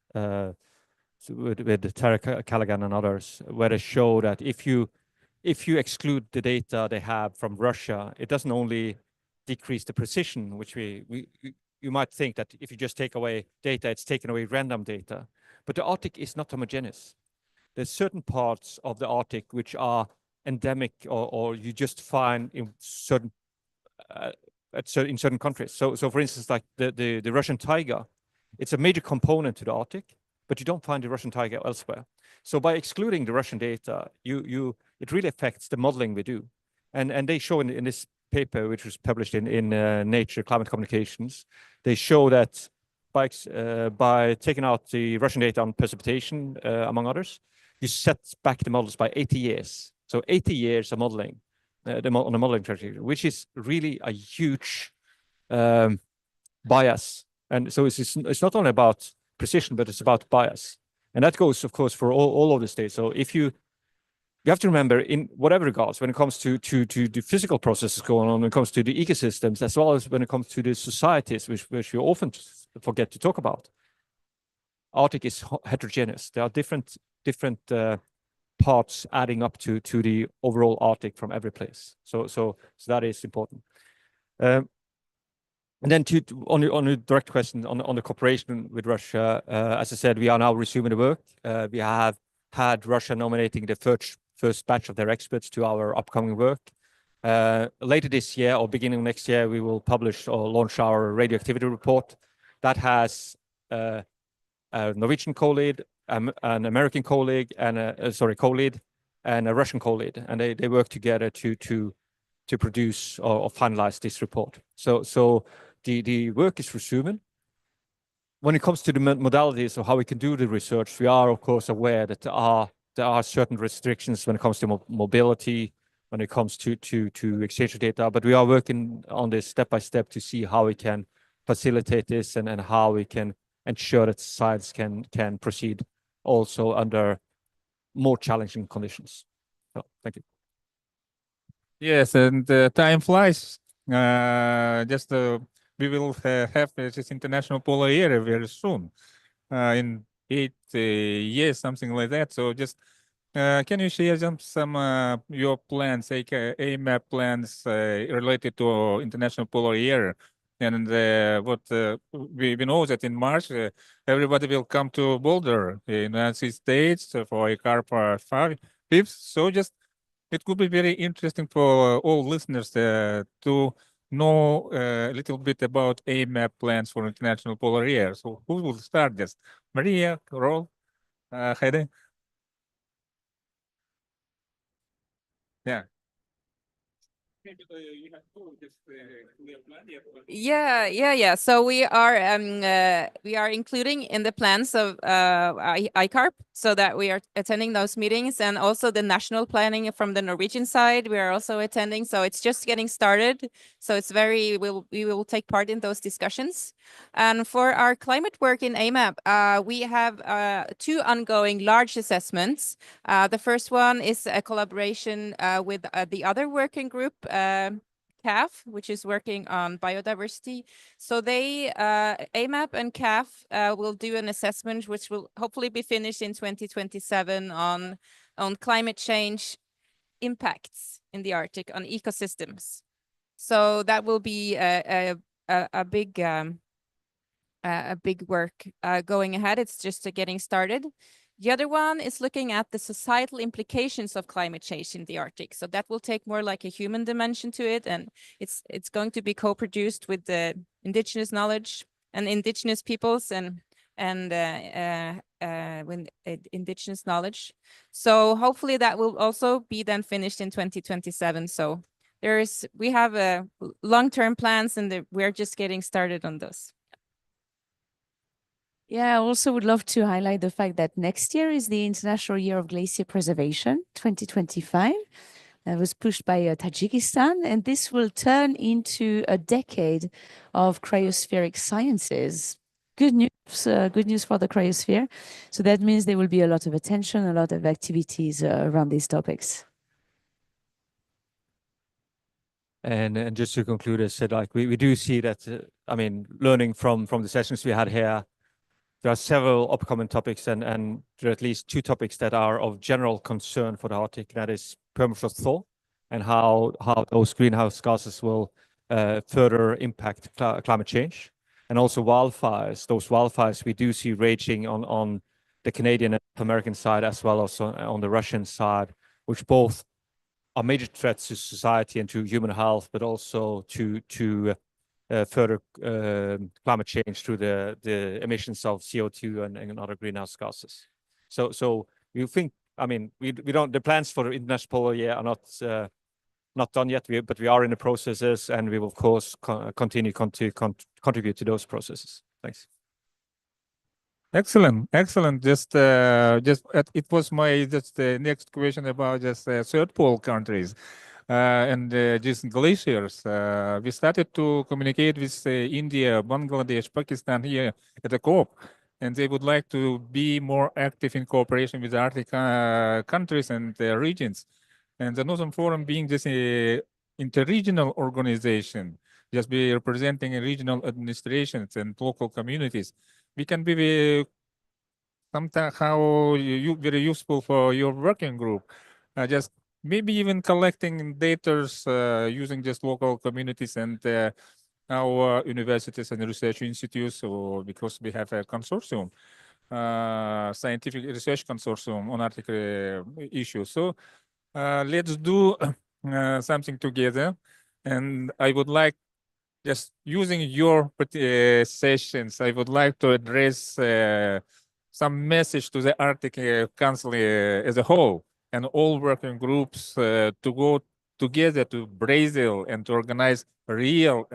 with Tara Callaghan and others, where they show that if you exclude the data they have from Russia, it doesn't only decrease the precision, which you might think that if you just take away data, it's taken away random data. But the Arctic is not homogeneous. There's certain parts of the Arctic which are endemic, or you just find in certain in certain countries. So for instance, like the Russian taiga, it's a major component to the Arctic, but you don't find the Russian taiga elsewhere. So by excluding the Russian data, it really affects the modeling we do. And they show in this paper, which was published in Nature Climate Communications, they show that by taking out the Russian data on precipitation, among others, you set back the models by 80 years. So 80 years of modeling on the modeling trajectory, which is really a huge bias. And so it's not only about precision, but it's about bias. And that goes, of course, for all of the states. So if you have to remember, in whatever regards, when it comes to the physical processes going on, when it comes to the ecosystems, as well as when it comes to the societies, which you often forget to talk about, Arctic is heterogeneous. There are different parts adding up to the overall Arctic from every place. So that is important. And then on the direct question on the cooperation with Russia, as I said, we are now resuming the work. We have had Russia nominating the first batch of their experts to our upcoming work. Later this year or beginning of next year, we will publish or launch our radioactivity report. That has a Norwegian co-lead, an American co-lead, and a Russian co-lead, and they work together to produce or finalize this report. So the work is resuming. When it comes to the modalities of how we can do the research, we are of course aware that there are certain restrictions when it comes to mobility, when it comes to exchange of data, but we are working on this step by step to see how we can facilitate this and how we can ensure that science can proceed also under more challenging conditions. So, thank you. Yes, and time flies. We will have this International Polar Year very soon, in 8 years, something like that. So just can you share some your plans, like AMAP plans related to International Polar Year? And what we know that in March, everybody will come to Boulder, the United States, for a COP 5. So just it could be very interesting for all listeners to know a little bit about AMAP plans for international polar air. So who will start this? Maria, Carol, Heide? Yeah. Yeah. So we are including in the plans of ICARP, so that we are attending those meetings, and also the national planning from the Norwegian side we are also attending. So it's just getting started. So it's we will take part in those discussions. And for our climate work in AMAP, we have 2 ongoing large assessments. The first one is a collaboration with the other working group, CAF, which is working on biodiversity. So they, AMAP and CAF will do an assessment, which will hopefully be finished in 2027 on climate change impacts in the Arctic on ecosystems. So that will be a big work going ahead. It's just getting started. The other one is looking at the societal implications of climate change in the Arctic. So that will take more like a human dimension to it, and it's going to be co-produced with the indigenous knowledge and indigenous peoples and with indigenous knowledge. So hopefully that will also be then finished in 2027. So we have long-term plans, and we're just getting started on those. Yeah, I also would love to highlight the fact that next year is the International Year of Glacier Preservation, 2025. That was pushed by Tajikistan, and this will turn into a decade of cryospheric sciences. Good news for the cryosphere. So that means there will be a lot of attention, a lot of activities around these topics. And just to conclude, I said, like, we do see that, I mean, learning from the sessions we had here, there are several upcoming topics, and there are at least 2 topics that are of general concern for the Arctic. That is permafrost thaw and how those greenhouse gases will further impact climate change, and also wildfires. Those wildfires we do see raging on the Canadian and American side, as well as on the Russian side, which both are major threats to society and to human health, but also to further climate change through the emissions of CO2 and other greenhouse gases. So you think, I mean, we don't, the plans for the International Polar Year are not done yet, but we are in the processes, and we will of course continue to contribute to those processes. Thanks. Excellent. It was my next question about third pole countries and just glaciers. We started to communicate with India, Bangladesh, Pakistan here at the COP, and they would like to be more active in cooperation with Arctic countries and regions. And the Northern Forum being just a interregional organization, just be representing regional administrations and local communities. We can be somehow very useful for your working group. Just maybe even collecting data using just local communities and our universities and research institutes, or because we have a consortium, scientific research consortium on Arctic issues. So let's do something together. And I would like, just using your sessions, I would like to address some message to the Arctic Council as a whole, and all working groups to go together to Brazil and to organize real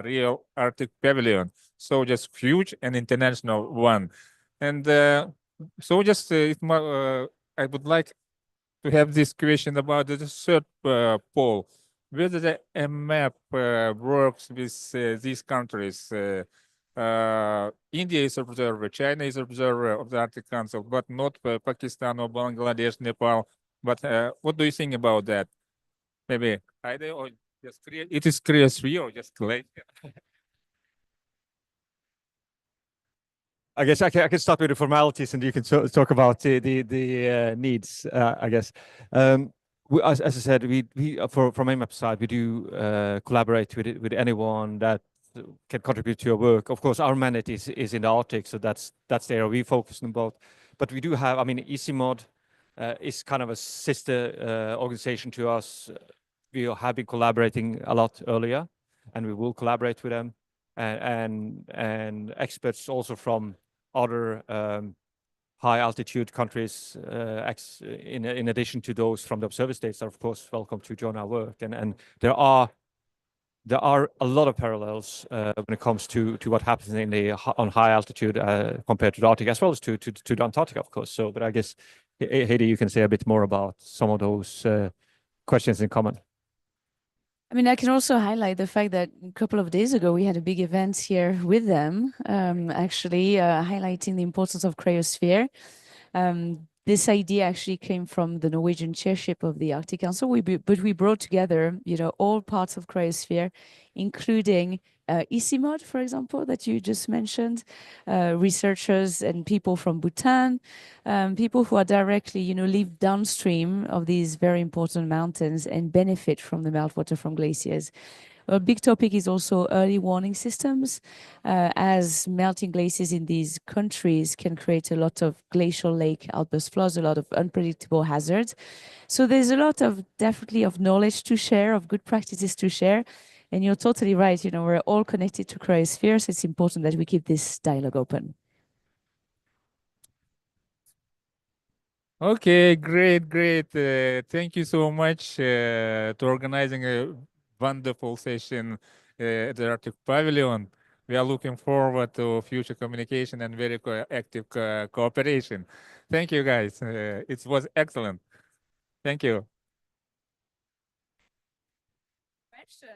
Arctic Pavilion. So just huge and international one. And so just I would like to have this question about the third pole, whether the map works with these countries. India is observer, China is observer of the Arctic Council, but not Pakistan or Bangladesh, Nepal. But what do you think about that? Maybe either, or just it is CRIOS-3 or just glacier? I guess I can start with the formalities, and you can talk about the needs. I guess, as I said, we from AMAP side, we do collaborate with anyone that can contribute to your work. Of course, our mandate is in the Arctic, so that's the area we focus on both. But we do have, I mean, ECMOD is kind of a sister organization to us. We have been collaborating a lot earlier. and we will collaborate with them and experts also from other high altitude countries, in addition to those from the observer states, are of course welcome to join our work. And there are a lot of parallels when it comes to what happens on high altitude compared to the Arctic, as well as to the Antarctica, of course. So, but I guess Heidi, you can say a bit more about some of those questions in common. I mean, I can also highlight the fact that a couple of days ago, we had a big event here with them, actually highlighting the importance of cryosphere. This idea actually came from the Norwegian chairship of the Arctic Council, but we brought together, all parts of cryosphere, including ICIMOD, for example, that you just mentioned, researchers and people from Bhutan, people who are directly, live downstream of these very important mountains and benefit from the meltwater from glaciers. A big topic is also early warning systems, as melting glaciers in these countries can create a lot of glacial lake outburst floods, a lot of unpredictable hazards. So there's a lot of definitely of knowledge to share, of good practices to share. And you're totally right, we're all connected to cryosphere, so it's important that we keep this dialogue open. Okay, great. Thank you so much to organizing a wonderful session at the Arctic Pavilion. We are looking forward to future communication and very active cooperation. Thank you, guys. It was excellent. Thank you. Questions?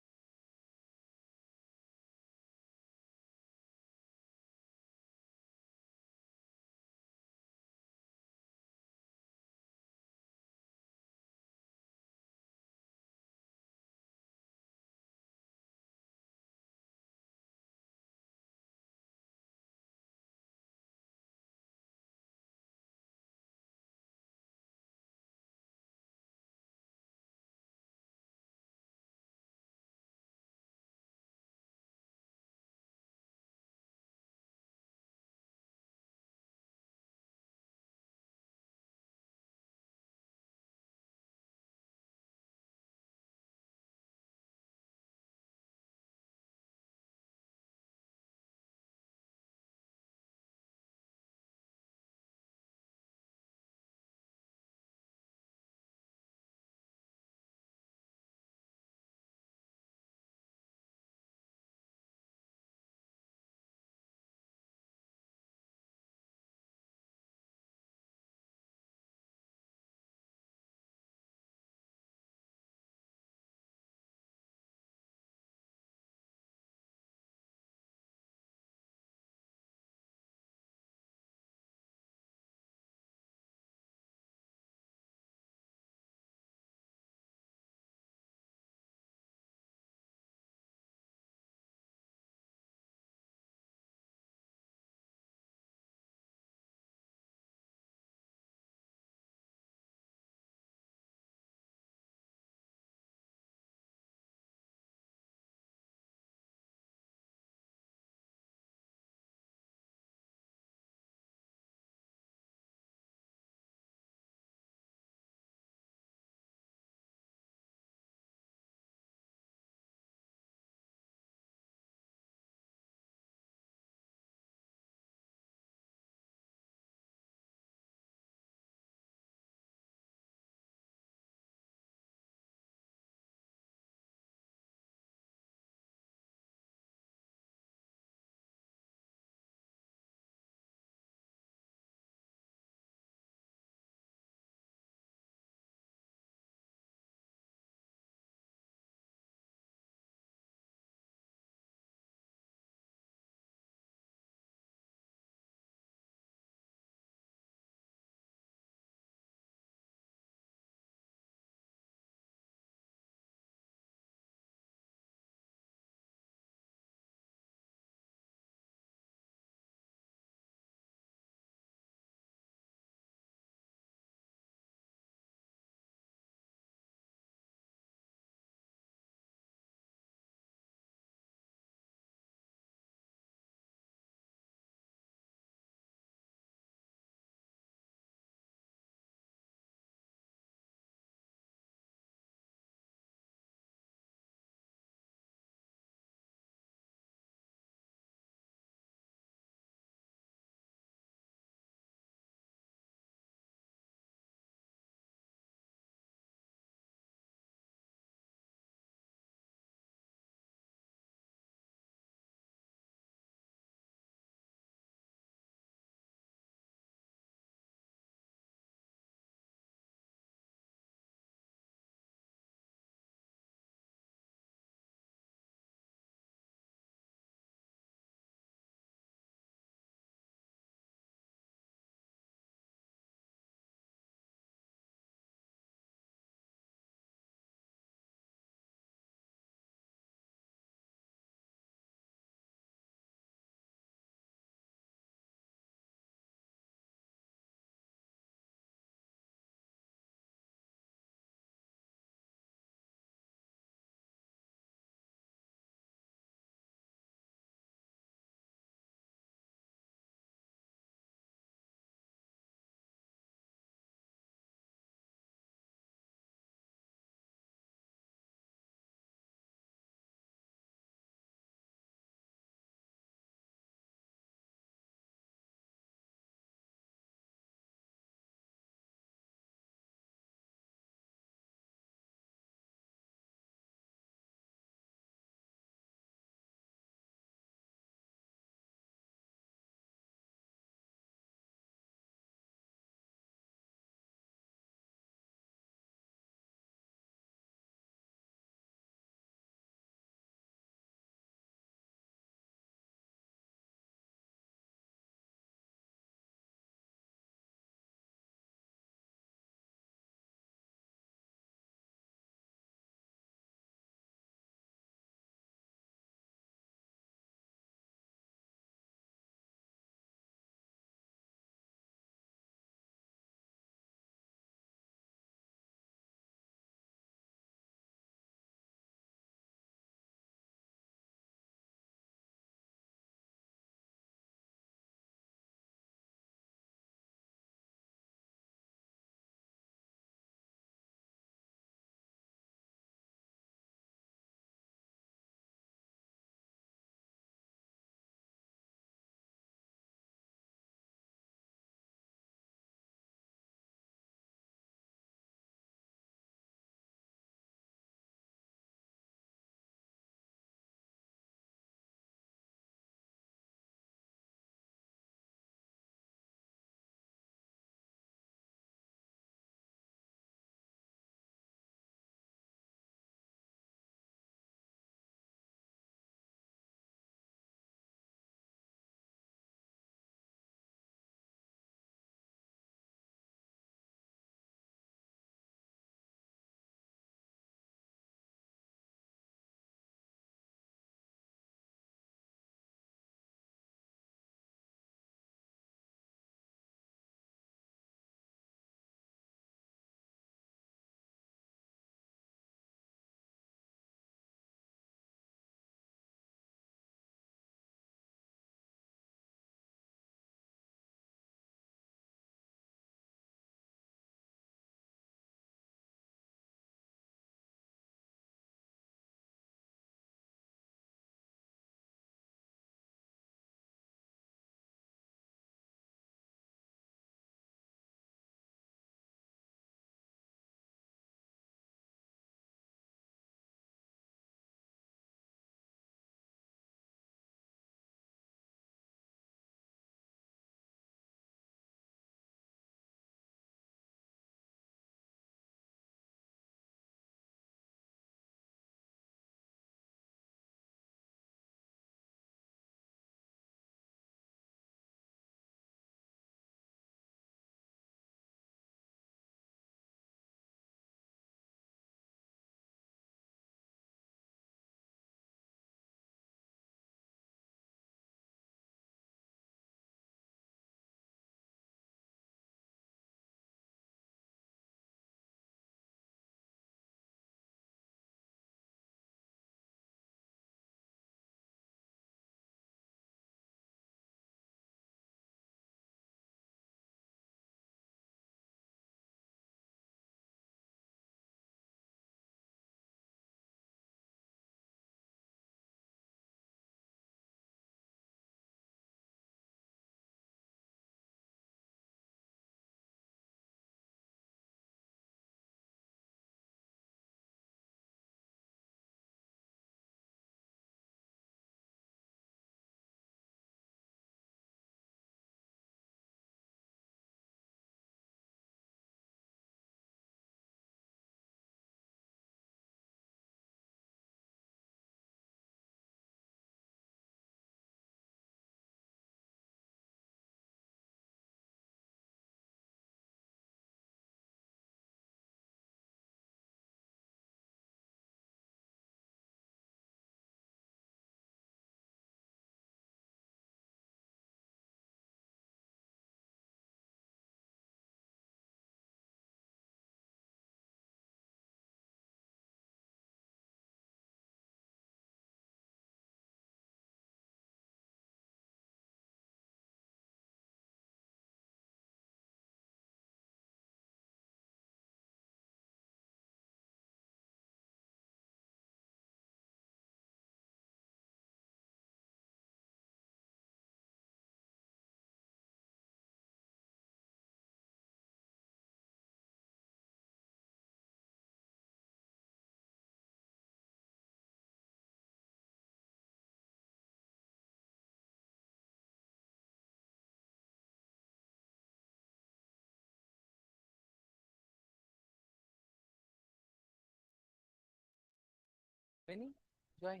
Vinny, join.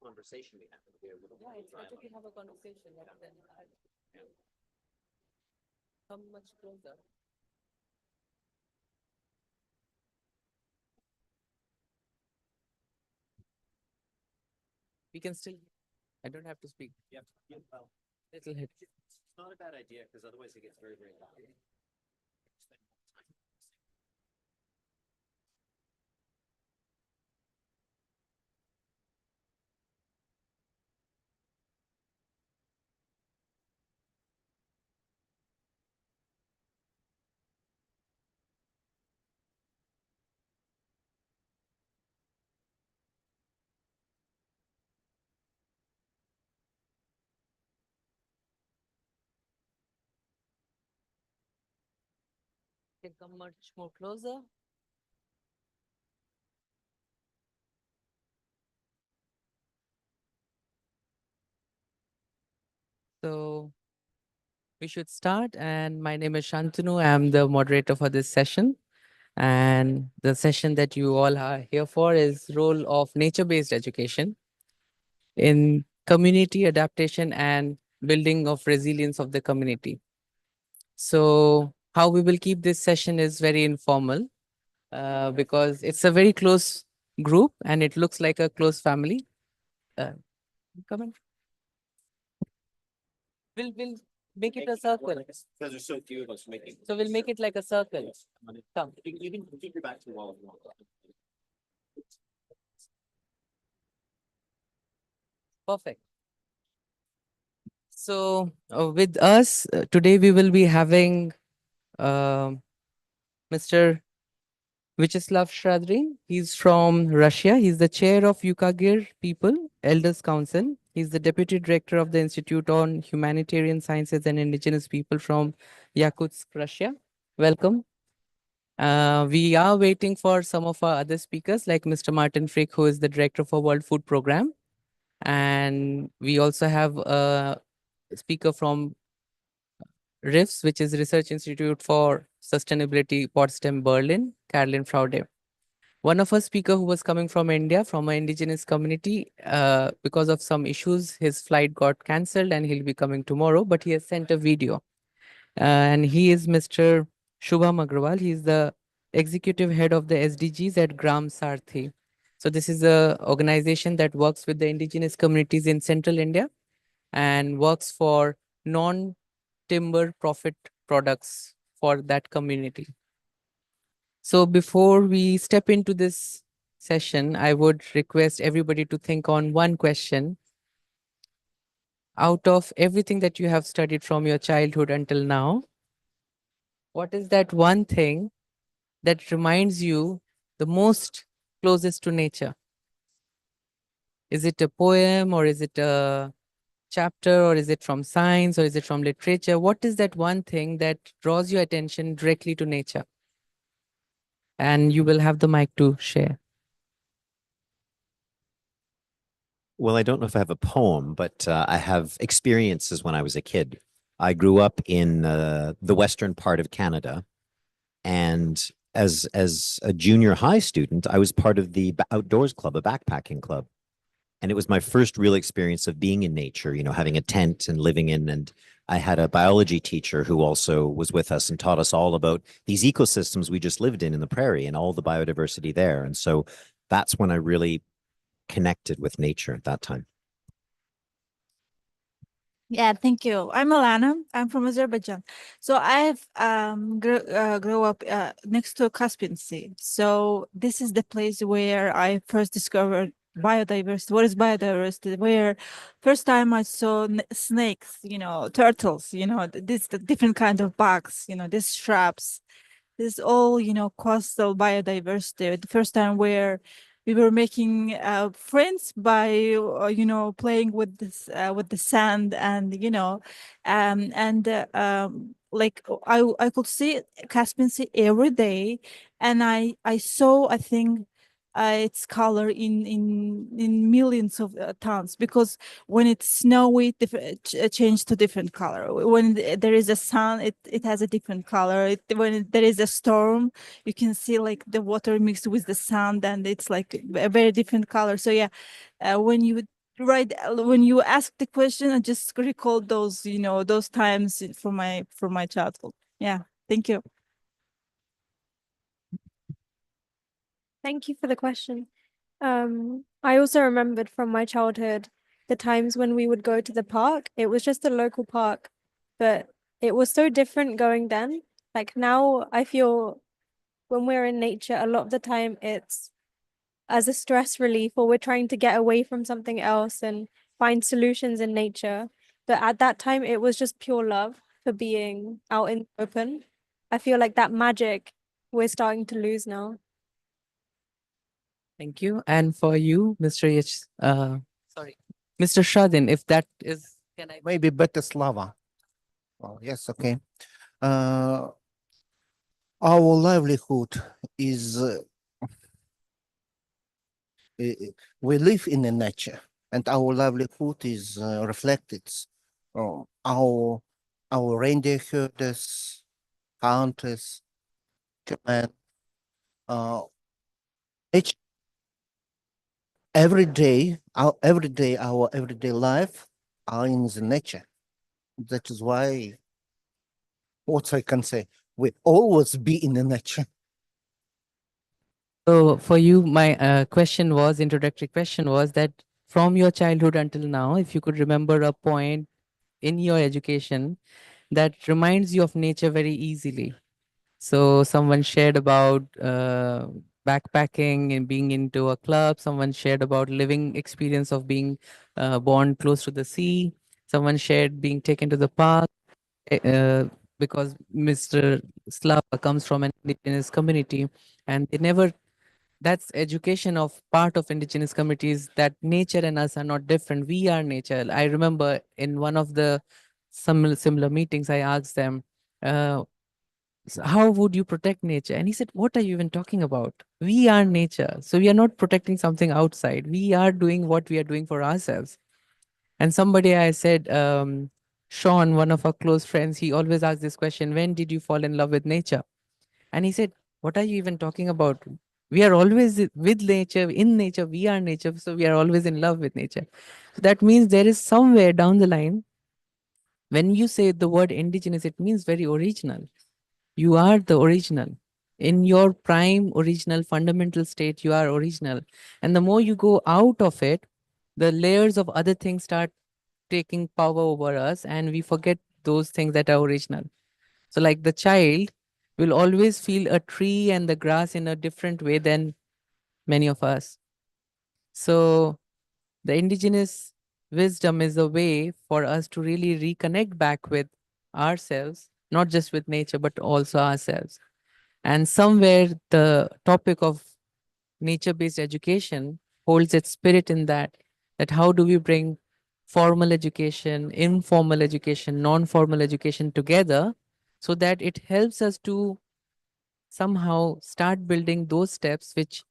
Conversation we have here. Yeah, it's better to have a conversation rather than come much closer. We can still, I don't have to speak. Yeah. Well, Little hit. it's not a bad idea because otherwise it gets very, very loud. Can come much more closer. So we should start. And my name is Shantanu. I'm the moderator for this session. And the session that you all are here for is role of nature-based education in community adaptation and building of resilience of the community. So how we will keep this session is very informal because it's a very close group and it looks like a close family. Come on. We'll make it a circle. Because there's so few of us making. So we'll make it like a circle. Come. You can keep your back to the wall if you want. Perfect. So with us today, we will be having Mr. Vyacheslav Shradrin. He's from Russia. He's the chair of Yukagir People Elders Council. He's the deputy director of the Institute on Humanitarian Sciences and Indigenous People from Yakutsk, Russia. Welcome. We are waiting for some of our other speakers like Mr. Martin Frick, who is the director for World Food Program. And we also have a speaker from RIFS, which is Research Institute for Sustainability, Potsdam, Berlin, Caroline Fraude. One of our speaker who was coming from India, from an indigenous community, because of some issues, his flight got cancelled and he'll be coming tomorrow, but he has sent a video. And he is Mr. Shubham Agrawal. He is the executive head of the SDGs at Gram Sarthi. So this is a organization that works with the indigenous communities in central India and works for non-timber profit products for that community. So before we step into this session, I would request everybody to think on one question. Out of everything that you have studied from your childhood until now, what is that one thing that reminds you the most closest to nature? Is it a poem or is it a chapter or is it from science or is it from literature? What is that one thing that draws your attention directly to nature? And you will have the mic to share. Well, I don't know if I have a poem, but I have experiences when I was a kid. I grew up in the western part of Canada, and as a junior high student, I was part of the outdoors club, a backpacking club. And it was my first real experience of being in nature, having a tent and living in. And I had a biology teacher who also was with us and taught us all about these ecosystems we just lived in the prairie and all the biodiversity there. And so that's when I really connected with nature at that time. Yeah, thank you. I'm Alana. I'm from Azerbaijan. So I've grew up next to Caspian Sea. So this is the place where I first discovered biodiversity. What is biodiversity? Where first time I saw snakes, turtles, this the different kind of bugs, these shrubs. This is all, coastal biodiversity. The first time where we were making friends by playing with this with the sand and like I could see Caspian Sea every day, and I saw, I think, its color in millions of tons, because when it's snowy, change to different color. When there is a sun, it has a different color. When there is a storm, you can see like the water mixed with the sand, and it's like a very different color. So yeah, when you ask the question, I just recall those those times from my childhood. Yeah, thank you. Thank you for the question. I also remembered from my childhood the times when we would go to the park. It was just a local park, but it was so different going then. Like now, I feel when we're in nature, a lot of the time it's as a stress relief, or we're trying to get away from something else and find solutions in nature. But at that time, it was just pure love for being out in the open. I feel like that magic we're starting to lose now. Thank you. And for you, Mr. Sorry, Mr. Shadin, if that is, can I? Maybe better Slava. Oh, yes, okay. Our livelihood is we live in the nature, and our livelihood is reflected. Our reindeer herders, hunters, men, each our everyday life are in the nature. That is why, what I can say, we always be in the nature. So for you, my introductory question was that from your childhood until now, if you could remember a point in your education that reminds you of nature very easily. So someone shared about backpacking and being into a club. Someone shared about living experience of being born close to the sea. Someone shared being taken to the park because Mr. Slava comes from an indigenous community, and they never. That's education of part of indigenous communities, that nature and us are not different. We are nature. I remember in one of the similar meetings, I asked them, how would you protect nature? And he said, what are you even talking about? We are nature. So we are not protecting something outside. We are doing what we are doing for ourselves. And somebody I said, Sean, one of our close friends, he always asks this question, when did you fall in love with nature? And he said, what are you even talking about? We are always with nature, in nature, we are nature. So we are always in love with nature. So that means there is somewhere down the line, when you say the word indigenous, it means very original. You are the original. In your prime original fundamental state, you are original. And the more you go out of it, the layers of other things start taking power over us, and we forget those things that are original. So like the child will always feel a tree and the grass in a different way than many of us. So the indigenous wisdom is a way for us to really reconnect back with ourselves, not just with nature, but also ourselves. And somewhere the topic of nature-based education holds its spirit in that how do we bring formal education, informal education, non-formal education together so that it helps us to somehow start building those steps which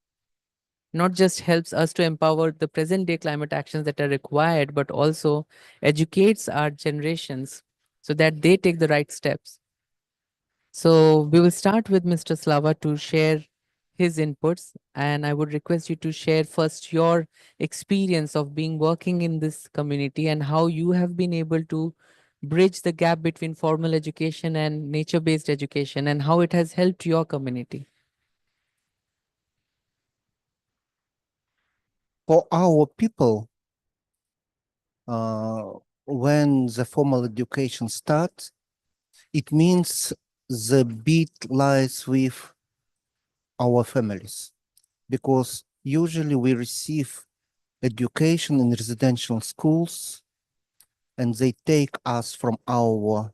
not just helps us to empower the present day climate actions that are required, but also educates our generations so that they take the right steps. So we will start with Mr. Slava to share his inputs, and I would request you to share first your experience of being working in this community and how you have been able to bridge the gap between formal education and nature-based education and how it has helped your community. For our people, when the formal education starts, it means the beat lies with our families, because usually we receive education in residential schools, and they take us from our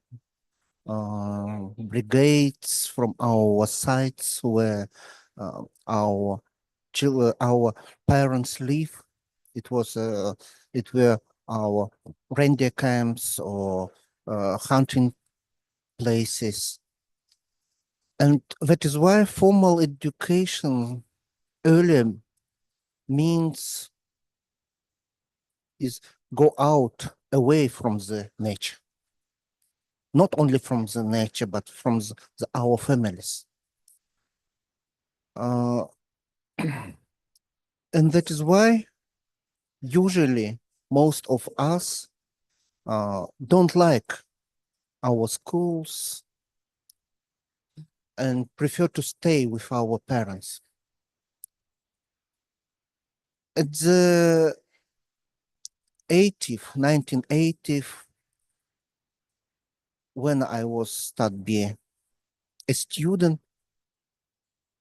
brigades, from our sites where our parents live. It were our reindeer camps or hunting places. And that is why formal education earlier means is go out away from the nature. Not only from the nature, but from our families. And that is why usually most of us don't like our schools and prefer to stay with our parents. At the 1980s, when I was start being a student,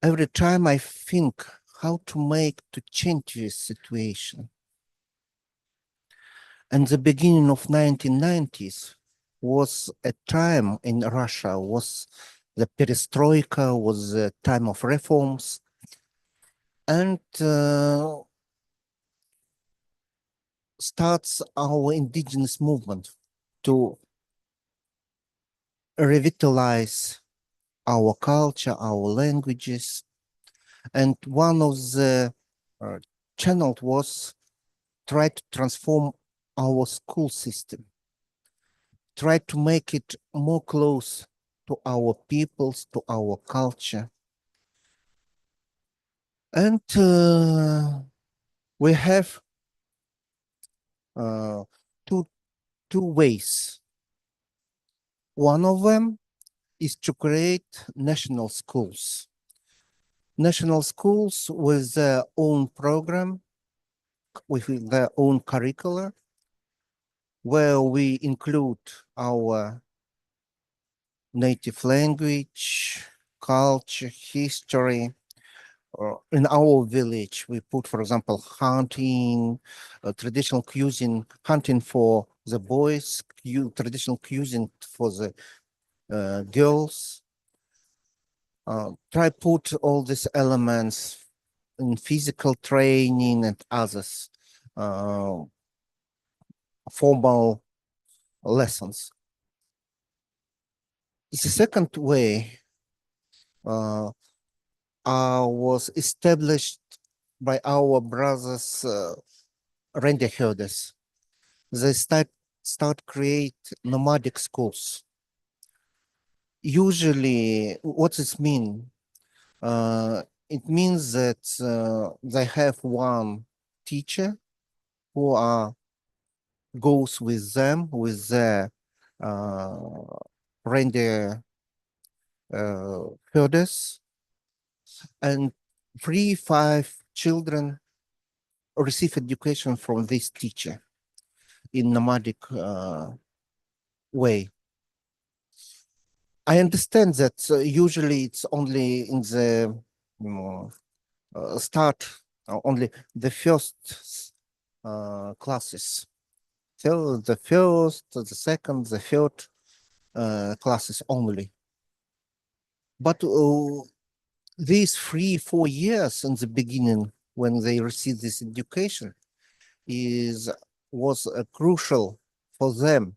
every time I think how to change this situation. And the beginning of 1990s was a time in Russia, was the perestroika, was the time of reforms. And starts our indigenous movement to revitalize our culture, our languages. And one of the channels was try to transform our school system, try to make it more close to our peoples, to our culture. And we have two ways. One of them is to create national schools. National schools with their own program, with their own curricula, where we include our native language, culture, history. In our village, we put, for example, hunting, traditional cuisine, hunting for the boys, traditional cuisine for the girls. Try put all these elements in physical training and others, formal lessons. The second way was established by our brothers, reindeer herders. They start create nomadic schools. Usually, what does it mean? It means that they have one teacher who goes with them with their reindeer herders, and 3-5 children receive education from this teacher in nomadic way. I understand that usually it's only in the start, only the first classes. So the first, the second, the third classes only. But these 3-4 years in the beginning, when they receive this education, was crucial for them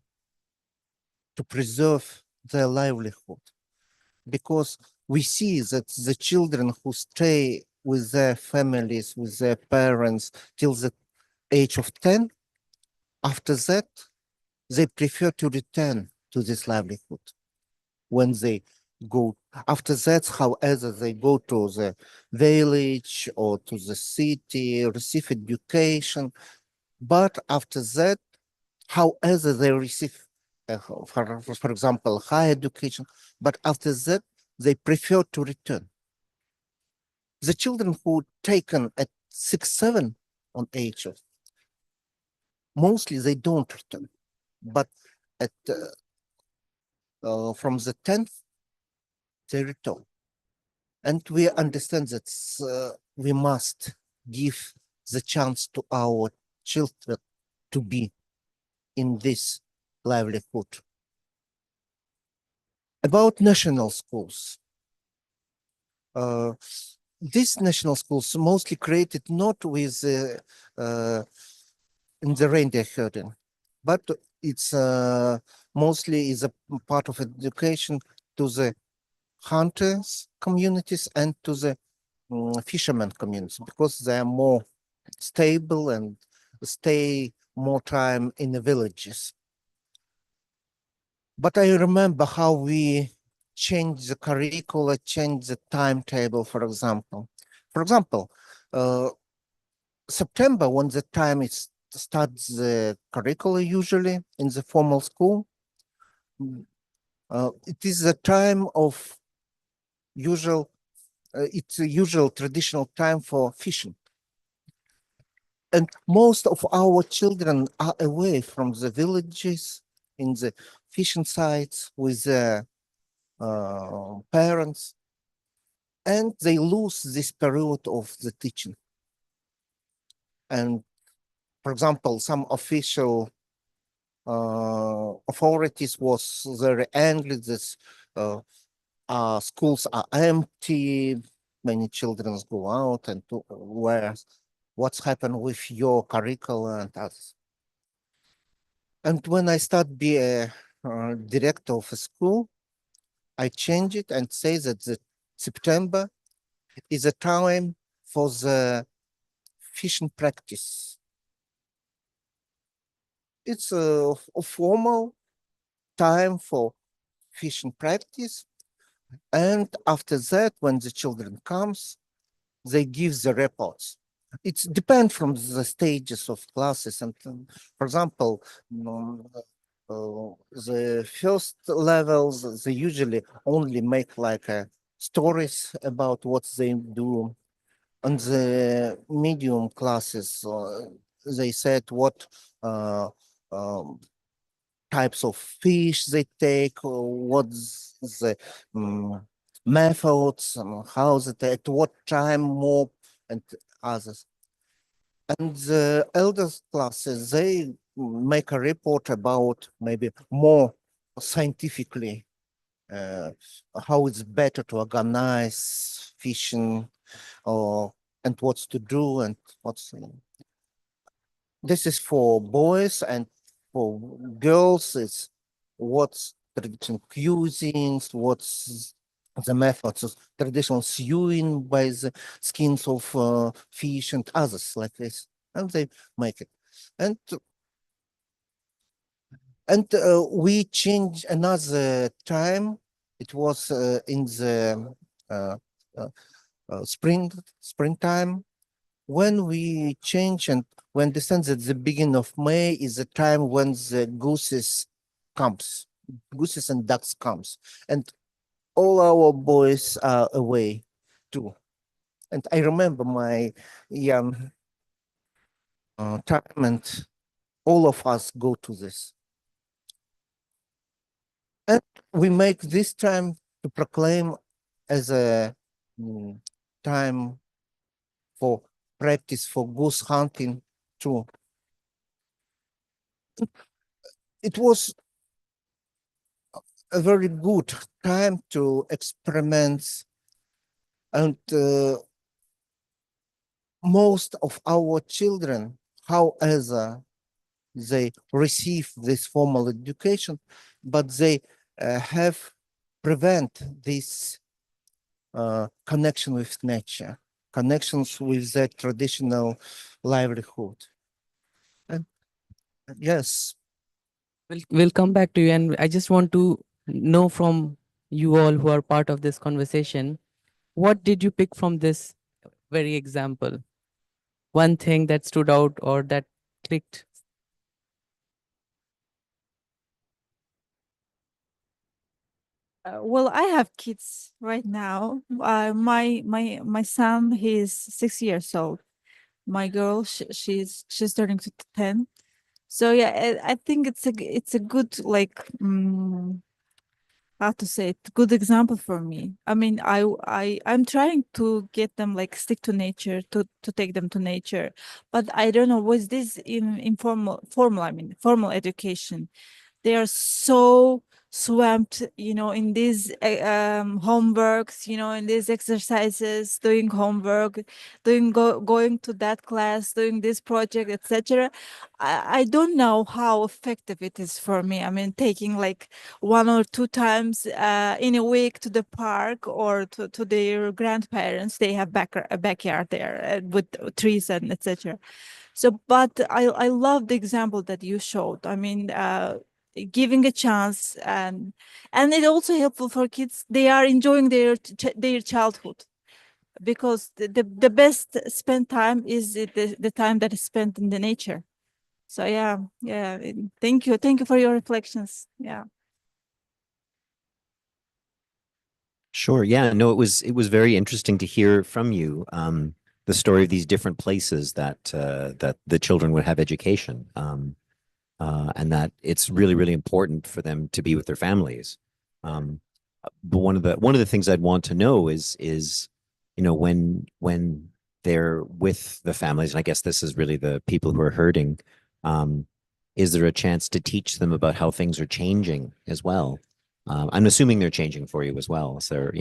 to preserve their livelihood, because we see that the children who stay with their families, with their parents till the age of 10, after that, they prefer to return to this livelihood. When they go, after that, however, they go to the village or to the city, receive education. But after that, however, they receive, for example, higher education, but after that, they prefer to return. The children who taken at 6-7 on age, mostly they don't return, but at from the 10th, they return. And we understand that we must give the chance to our children to be in this livelihood. About national schools. These national schools mostly created not with in the reindeer herding, but it's mostly is a part of education to the hunters communities and to the fishermen communities, because they are more stable and stay more time in the villages. But I remember how we changed the curricula, changed the timetable, for example. For example, September, when the time is starts the curricula usually in the formal school, it is the time of usual, it's a usual traditional time for fishing. And most of our children are away from the villages in the fishing sites with their parents, and they lose this period of the teaching. And for example, some official authorities was very angry that schools are empty, many children go out, and what's happened with your curricula and others. And when I start be a director of a school, I change it and say that the September is a time for the fishing practice. It's a formal time for fishing practice. And after that, when the children comes, they give the reports. It depends from the stages of classes. And for example, the first levels, they usually only make like stories about what they do. On the medium classes, they said what types of fish they take, what's the methods, how they take, at what time more, and others. And the eldest classes, they make a report about maybe more scientifically how it's better to organize fishing and what's to do and what's. This is for boys, and for girls, it's what's traditional cuisines, what's the methods of traditional sewing by the skins of fish and others like this, and they make it. And we changed another time. It was in the springtime, when we change and we understand that the beginning of May is the time when the gooses and ducks comes, and all our boys are away too. And I remember my young time, and all of us go to this. And we make this time to proclaim as a time for practice for goose hunting too. It was a very good time to experiment, and most of our children, however, they receive this formal education, but they have prevent this connection with nature, connections with their traditional livelihood. And yes. We'll come back to you, and I just want to know from you all who are part of this conversation, what did you pick from this very example? One thing that stood out or that clicked? Well, I have kids right now. My son, he's 6 years old. My girl, she's turning to 10. So yeah, I think it's a good like how to say it, good example for me. I mean, I'm trying to get them like stick to nature, to take them to nature, but I don't know, was this in formal education? They are so swamped, in these homeworks, in these exercises, doing homework, going to that class, doing this project, etc. I don't know how effective it is for me. I mean, taking like 1 or 2 times in a week to the park or to their grandparents. They have a backyard there with trees and etc. So, but I love the example that you showed. I mean, giving a chance, and it also helpful for kids. They are enjoying their childhood, because the best spent time is the time that is spent in the nature. So yeah, thank you for your reflections. Yeah. Sure. Yeah. No, it was very interesting to hear from you the story of these different places that that the children would have education, and that it's really really important for them to be with their families. But one of the things I'd want to know is when they're with the families, and I guess this is really the people who are hurting. Is there a chance to teach them about how things are changing as well? I'm assuming they're changing for you as well. So,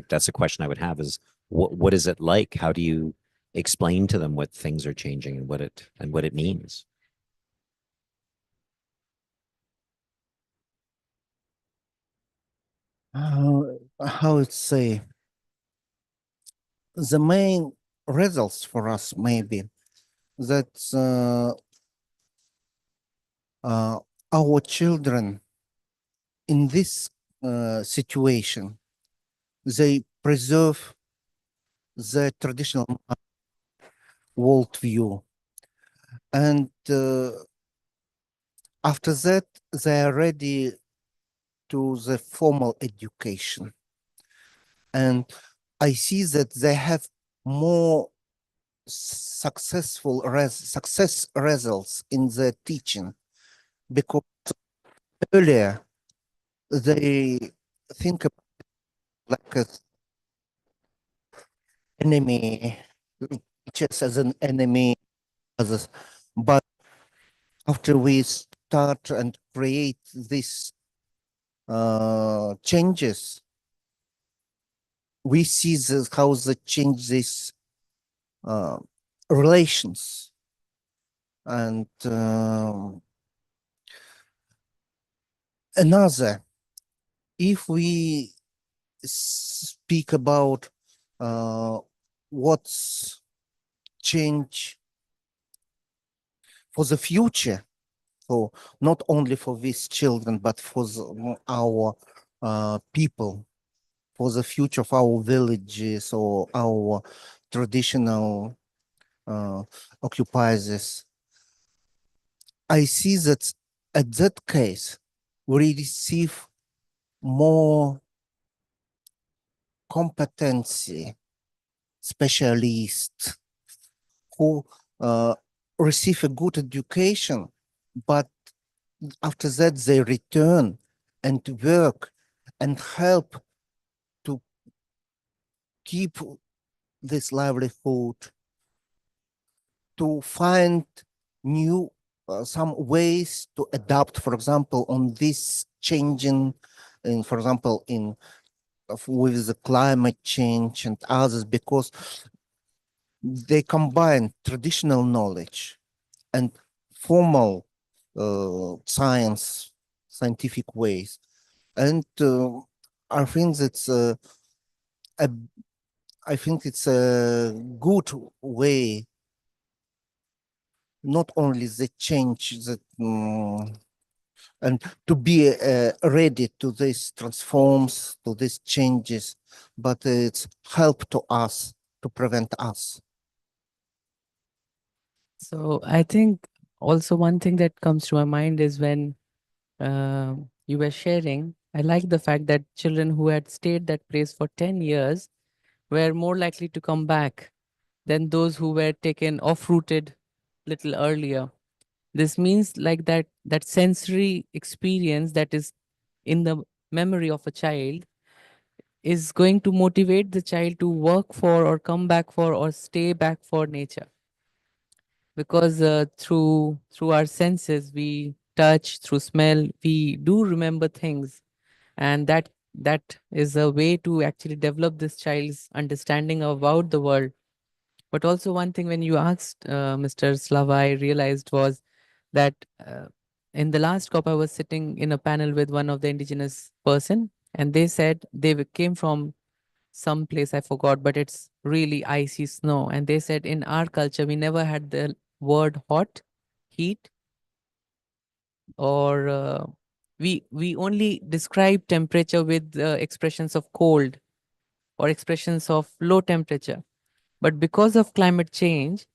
that's a question I would have is what is it like? How do you explain to them what things are changing and what it means? How it say, the main results for us maybe that our children in this situation, they preserve the traditional worldview, and after that they are ready to the formal education, and I see that they have more success results in the teaching, because earlier they think about like a enemy, just as an enemy, others. But after we start and create these changes, we see how the change these relations, and another, if we speak about what's change for the future, for not only for these children, but for our people, for the future of our villages or our traditional occupiers. I see that at that case, we receive more competency specialists who receive a good education, but after that they return and work and help to keep this livelihood, to find new some ways to adapt, for example, on this changing, in for example, in with the climate change and others, because they combine traditional knowledge and formal scientific ways. And I think that's a I think it's a good way, not only the change that and to be ready to these transforms, to these changes, but it's help to us to prevent us. So I think also one thing that comes to my mind is when you were sharing, I like the fact that children who had stayed that place for 10 years were more likely to come back than those who were taken off-rooted little earlier. This means like that sensory experience that is in the memory of a child is going to motivate the child to work for or come back for or stay back for nature, because through our senses, we touch, through smell, we do remember things And that is a way to actually develop this child's understanding about the world. But also one thing when you asked Mr. Slava, I realized was that in the last COP, I was sitting in a panel with one of the indigenous person, and they said came from some place I forgot, but it's really icy snow. And they said in our culture, we never had the word hot, heat, or we only describe temperature with expressions of cold or expressions of low temperature. But because of climate change,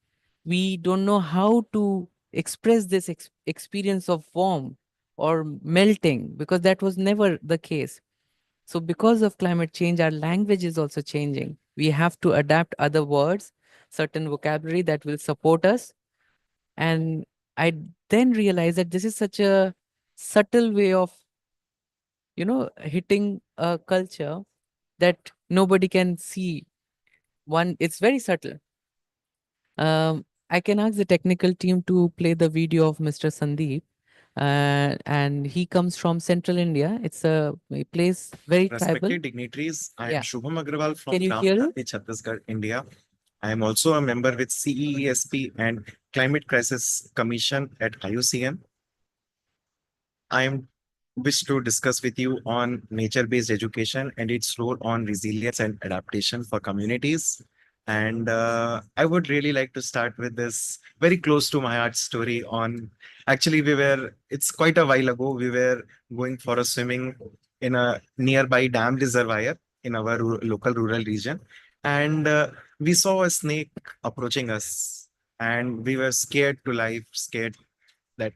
we don't know how to express this experience of warm or melting, because that was never the case. So because of climate change, our language is also changing. We have to adapt other words, certain vocabulary that will support us. And I then realized that this is such a subtle way of, hitting a culture that nobody can see. One, it's very subtle. I can ask the technical team to play the video of Mr. Sandeep. And he comes from Central India. It's a place very tribal. Respected dignitaries, I am Yeah. Shubham Agrawal from Can you Gram hear it? Shanti, Chhattisgarh, India. I am also a member with CEESP and Climate Crisis Commission at IUCN. I am wish to discuss with you on nature-based education and its role on resilience and adaptation for communities. And I would really like to start with this very close to my heart story on, actually it's quite a while ago, we were going for a swimming in a nearby dam reservoir in our local rural region. And we saw a snake approaching us and we were scared to life, scared that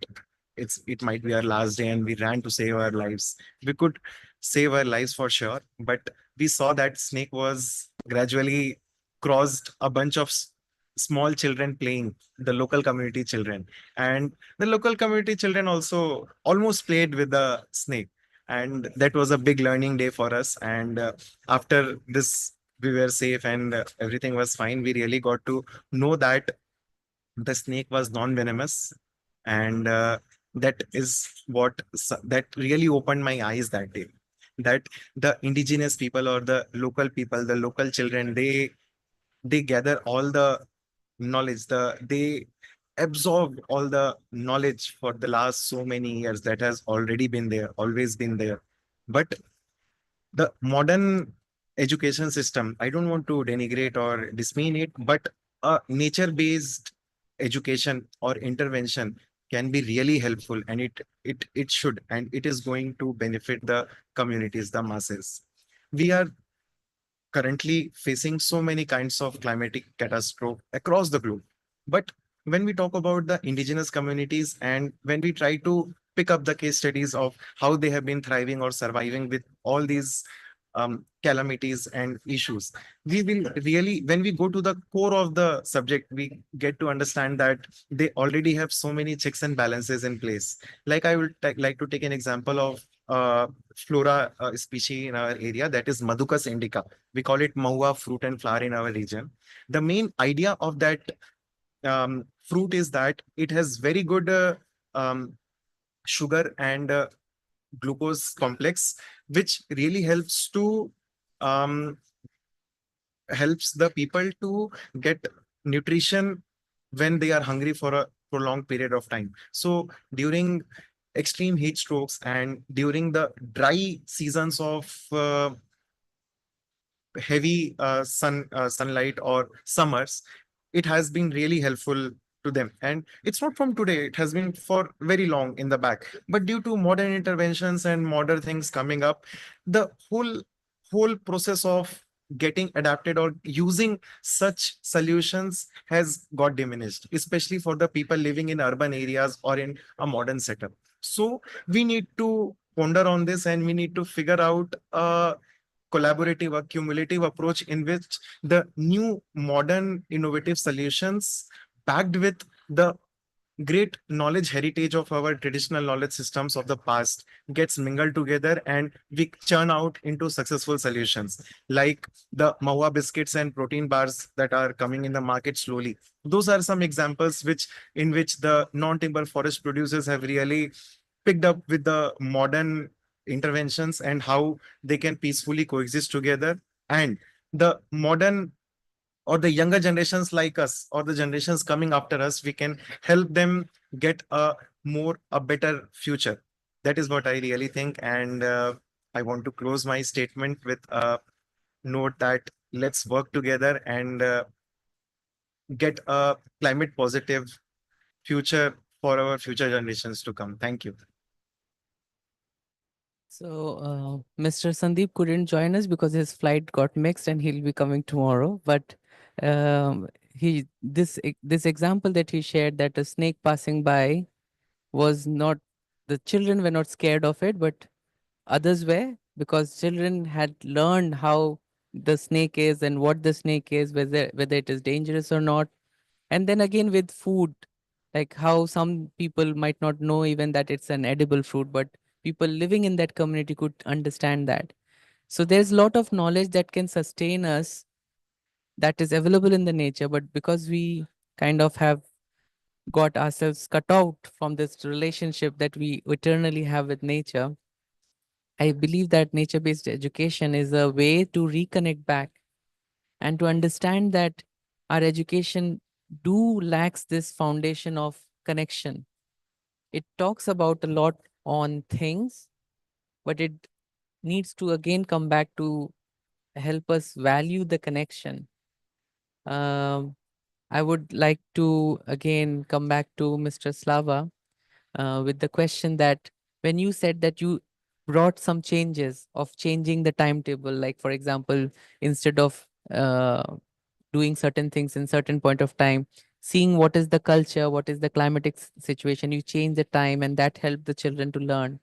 it might be our last day, and we ran to save our lives. We could save our lives for sure, but we saw that snake was gradually crossed a bunch of small children playing, the local community children, and the local community children also almost played with the snake. And that was a big learning day for us. And after this, we were safe and everything was fine. We really got to know that the snake was non-venomous. And that is that really opened my eyes that day, that the indigenous people or the local people, the local children, they gather all the knowledge, they absorb all the knowledge for the last so many years that has already been there, always been there. But the modern education system, I don't want to denigrate or dismean it, but a nature-based education or intervention can be really helpful, and it should, and it is going to benefit the communities, the masses. We are currently facing so many kinds of climatic catastrophe across the globe. But when we talk about the indigenous communities and when we try to pick up the case studies of how they have been thriving or surviving with all these calamities and issues, we will really, when we go to the core of the subject, we get to understand that they already have so many checks and balances in place. Like I would like to take an example of flora species in our area, that is Maducus indica. We call it maua fruit and flower in our region. The main idea of that fruit is that it has very good sugar and glucose complex, which really helps to helps the people to get nutrition when they are hungry for a prolonged period of time. So during extreme heat strokes and during the dry seasons of heavy sunlight or summers, it has been really helpful to them. And it's not from today, it has been for very long in the back. But due to modern interventions and modern things coming up, the whole process of getting adapted or using such solutions has got diminished, especially for the people living in urban areas or in a modern setup. So we need to ponder on this, and we need to figure out a collaborative or cumulative approach in which the new modern innovative solutions backed with the great knowledge heritage of our traditional knowledge systems of the past gets mingled together, and we churn out into successful solutions like the mawa biscuits and protein bars that are coming in the market slowly. Those are some examples in which the non-timber forest producers have really picked up with the modern interventions and how they can peacefully coexist together. And the modern or the younger generations like us or the generations coming after us, we can help them get a better future. That is what I really think. And I want to close my statement with a note that let's work together and get a climate positive future for our future generations to come. Thank you. So, Mr. Sandeep couldn't join us because his flight got mixed and he'll be coming tomorrow. But this example that he shared, that a snake passing by was not, the children were not scared of it, but others were, because children had learned how the snake is and what the snake is, whether it is dangerous or not. And then again with food, like how some people might not know even that it's an edible fruit, but people living in that community could understand that. So there's a lot of knowledge that can sustain us, that is available in the nature, but because we kind of have got ourselves cut out from this relationship that we eternally have with nature, I believe that nature-based education is a way to reconnect back and to understand that our education do lacks this foundation of connection. It talks about a lot on things, but it needs to again come back to help us value the connection. I would like to again come back to Mr. Slava with the question that when you said that you brought some changes of changing the timetable, like for example, instead of doing certain things in certain point of time, seeing what is the culture, what is the climatic situation, you change the time and that helped the children to learn.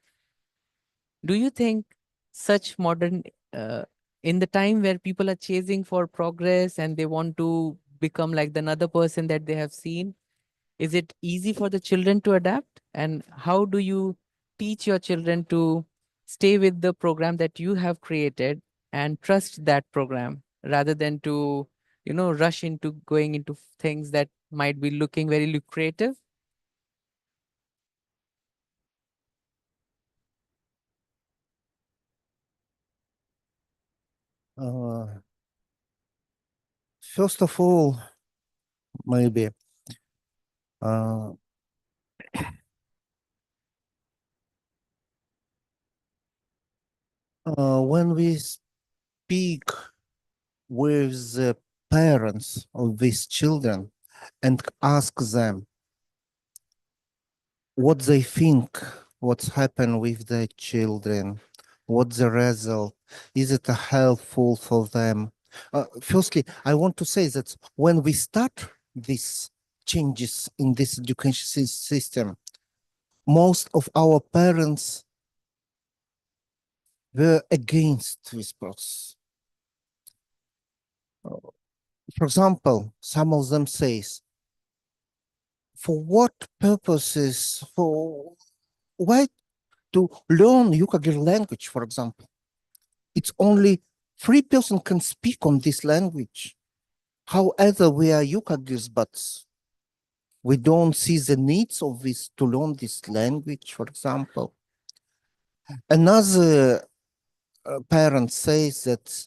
Do you think such modern, in the time where people are chasing for progress and they want to become like the another person that they have seen, is it easy for the children to adapt? And how do you teach your children to stay with the program that you have created and trust that program rather than to, rush into going into things that might be looking very lucrative? First of all, maybe uh, when we speak with the parents of these children and ask them what they think, what's happened with their children, what's the result, is it helpful for them? Firstly, I want to say that when we start these changes in this education system, most of our parents were against this process. For example, some of them says, for what purposes, for why to learn Yukagir language, for example? It's only 3 person can speak on this language. However, we are Yukagirs, but we don't see the needs of this to learn this language, for example. Another parent says that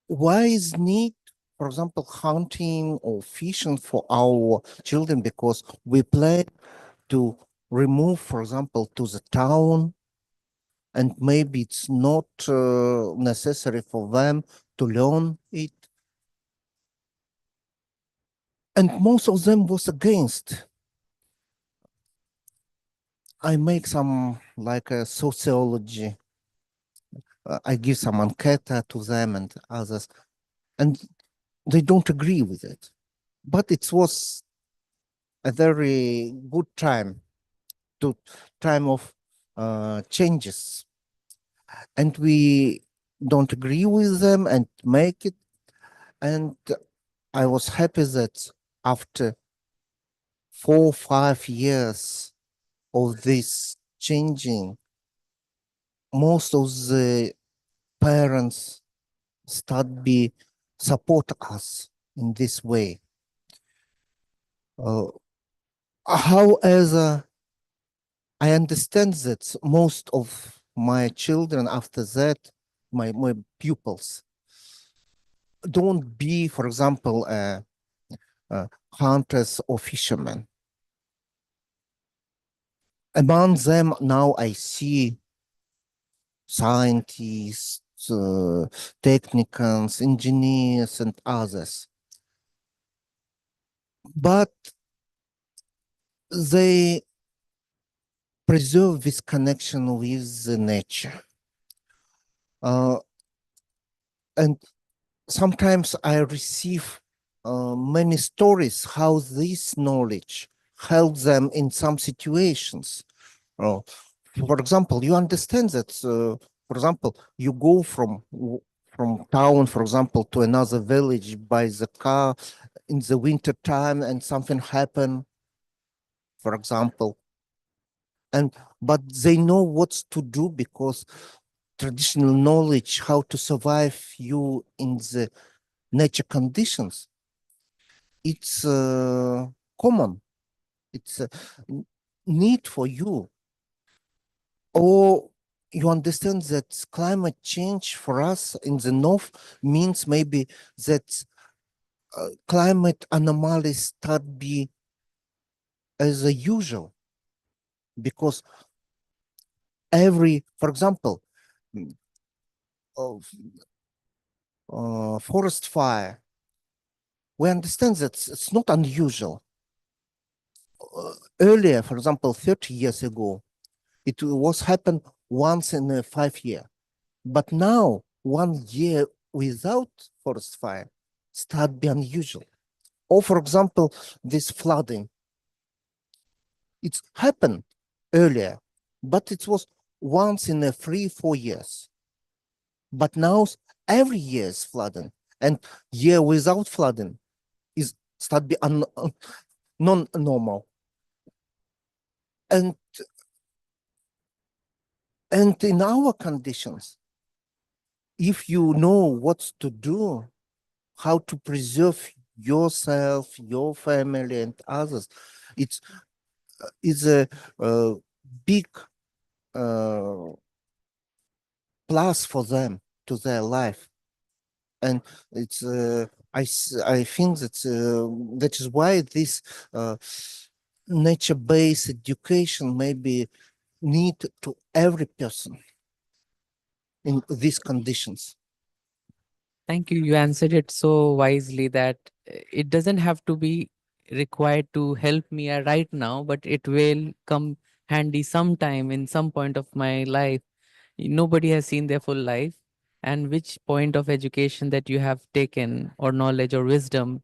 why is need, for example, hunting or fishing for our children, because we plan to remove, for example, to the town, and maybe it's not necessary for them to learn it. And most of them was against. I make some like a sociology. I give some enquete to them and others, and they don't agree with it. But it was a very good time of changes, and we don't agree with them and make it. And I was happy that after 4 or 5 years of this changing, most of the parents start be support us in this way. However, I understand that most of my children after that, my pupils, don't be, for example, hunters or fishermen. Among them now I see scientists, technicians, engineers, and others. But they preserve this connection with the nature. And sometimes I receive many stories how this knowledge helps them in some situations. For example, you understand that, for example, you go from town, for example, to another village by the car in the winter time and something happen, for example. But they know what to do because traditional knowledge how to survive you in the nature conditions, it's common. It's a need for you. Or you understand that climate change for us in the north means maybe that climate anomalies start be as a usual, because for example, forest fire, we understand that it's not unusual. Earlier, for example, 30 years ago, it was happen once in a 5 year. But now, 1 year without forest fire start be unusual. Or for example, this flooding. It's happened earlier, but it was once in a 3-4 years. But now every year is flooding, and year without flooding is start be non-normal. And in our conditions, if you know what to do, how to preserve yourself, your family, and others, it's a big plus for them to their life. And it's I think that is why this nature-based education maybe need to every person in these conditions. Thank you. You answered it so wisely that it doesn't have to be required to help me right now, but it will come handy sometime in some point of my life. Nobody has seen their full life, and which point of education that you have taken or knowledge or wisdom,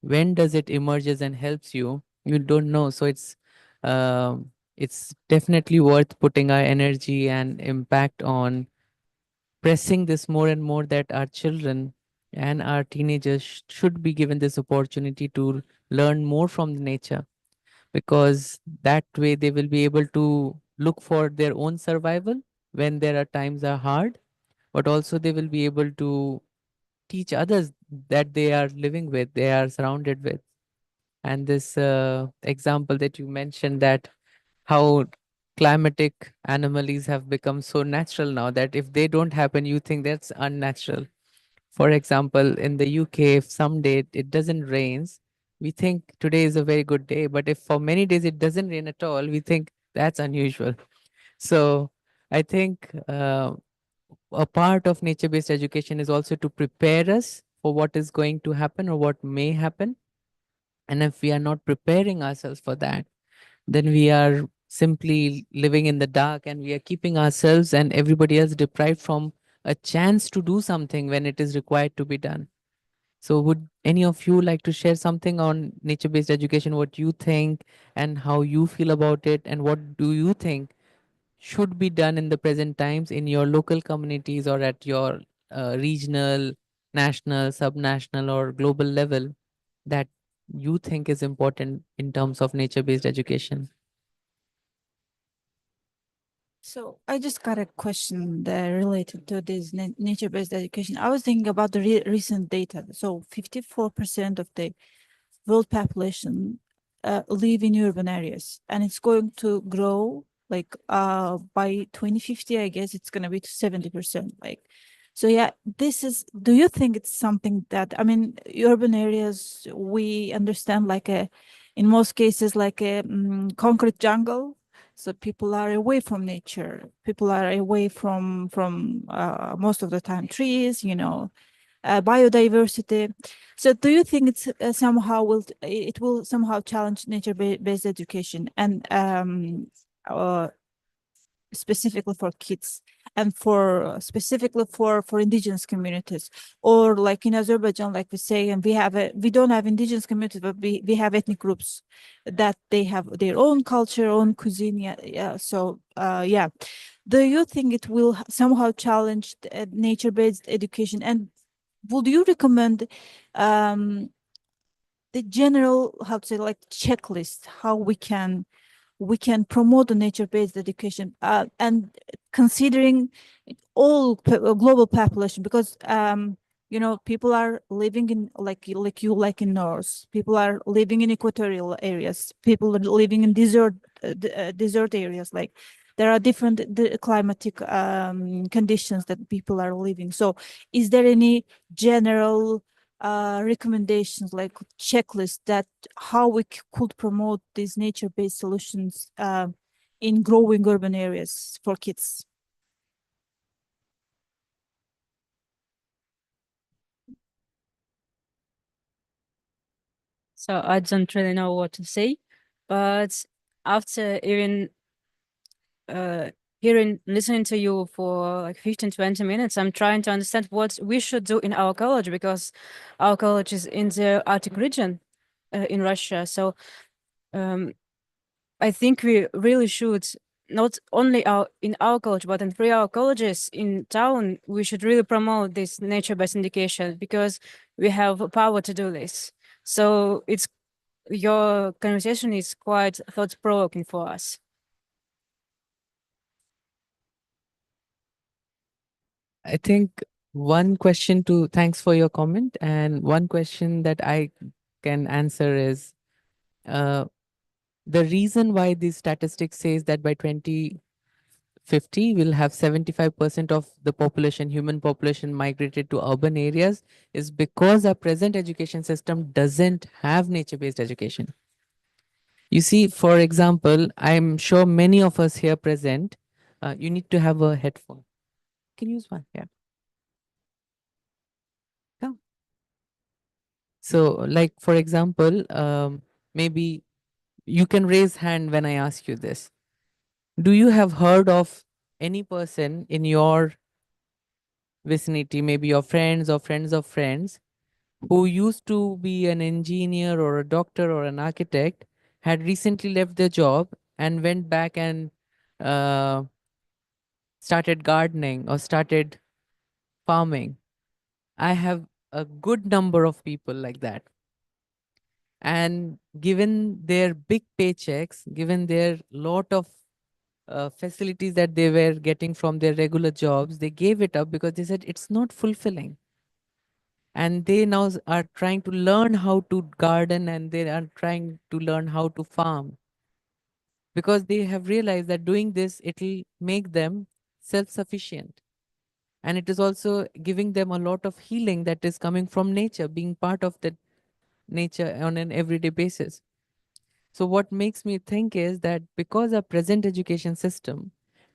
when does it emerges and helps you? You don't know. So it's definitely worth putting our energy and impact on pressing this more and more, that our children and our teenagers should be given this opportunity to learn more from the nature, because that way they will be able to look for their own survival when there are times are hard, but also they will be able to teach others that they are living with, they are surrounded with. And this example that you mentioned, that how climatic anomalies have become so natural now that if they don't happen, you think that's unnatural. For example, in the UK, if someday it doesn't rains, we think today is a very good day. But if for many days it doesn't rain at all, we think that's unusual. So I think a part of nature-based education is also to prepare us for what is going to happen or what may happen. And if we are not preparing ourselves for that, then we are simply living in the dark, and we are keeping ourselves and everybody else deprived from a chance to do something when it is required to be done. So would any of you like to share something on nature-based education, what you think and how you feel about it, and what do you think should be done in the present times in your local communities or at your regional, national, subnational, or global level, that you think is important in terms of nature-based education? So I just got a question there related to this nature-based education. I was thinking about the recent data. So 54% of the world population live in urban areas, and it's going to grow Like by 2050, I guess it's gonna be to 70%. Like, so yeah, this is, do you think it's something that, I mean, urban areas, we understand like in most cases, like a concrete jungle. So people are away from nature. People are away from most of the time trees, biodiversity. So do you think it's it will somehow challenge nature-based education and specifically for kids and for specifically for indigenous communities, or like in Azerbaijan, like we say, and we don't have indigenous communities, but we have ethnic groups that they have their own culture, own cuisine. Yeah. So yeah, do you think it will somehow challenge nature-based education, and would you recommend the general, how to say, like checklist, how we can promote the nature-based education and considering all global population, because people are living in like in north, people are living in equatorial areas, people are living in desert areas, like there are different climatic conditions that people are living. So is there any general recommendations, like checklist, that how we could promote these nature-based solutions in growing urban areas for kids? So I don't really know what to say, but after even listening to you for like 15, 20 minutes, I'm trying to understand what we should do in our college, because our college is in the Arctic region in Russia. So I think we really should, not only in our college, but in 3 our colleges in town, we should really promote this nature-based education, because we have power to do this. So your conversation is quite thought-provoking for us. I think thanks for your comment. And one question that I can answer is the reason why this statistic says that by 2050 we'll have 75% of the population, human population, migrated to urban areas is because our present education system doesn't have nature-based education. You see, for example, I'm sure many of us here present, you need to have a headphone. Can you use one? Yeah. Come. So like, for example, maybe you can raise hand when I ask you this. Do you have heard of any person in your vicinity, maybe your friends or friends of friends, who used to be an engineer or a doctor or an architect, had recently left their job and went back and uh, started gardening or started farming? I have a good number of people like that. And given their big paychecks, given their lot of facilities that they were getting from their regular jobs, they gave it up because they said it's not fulfilling. And they now are trying to learn how to garden, and they are trying to learn how to farm, because they have realized that doing this, it'll make them self-sufficient. And it is also giving them a lot of healing that is coming from nature, being part of the nature on an everyday basis. So what makes me think is that because our present education system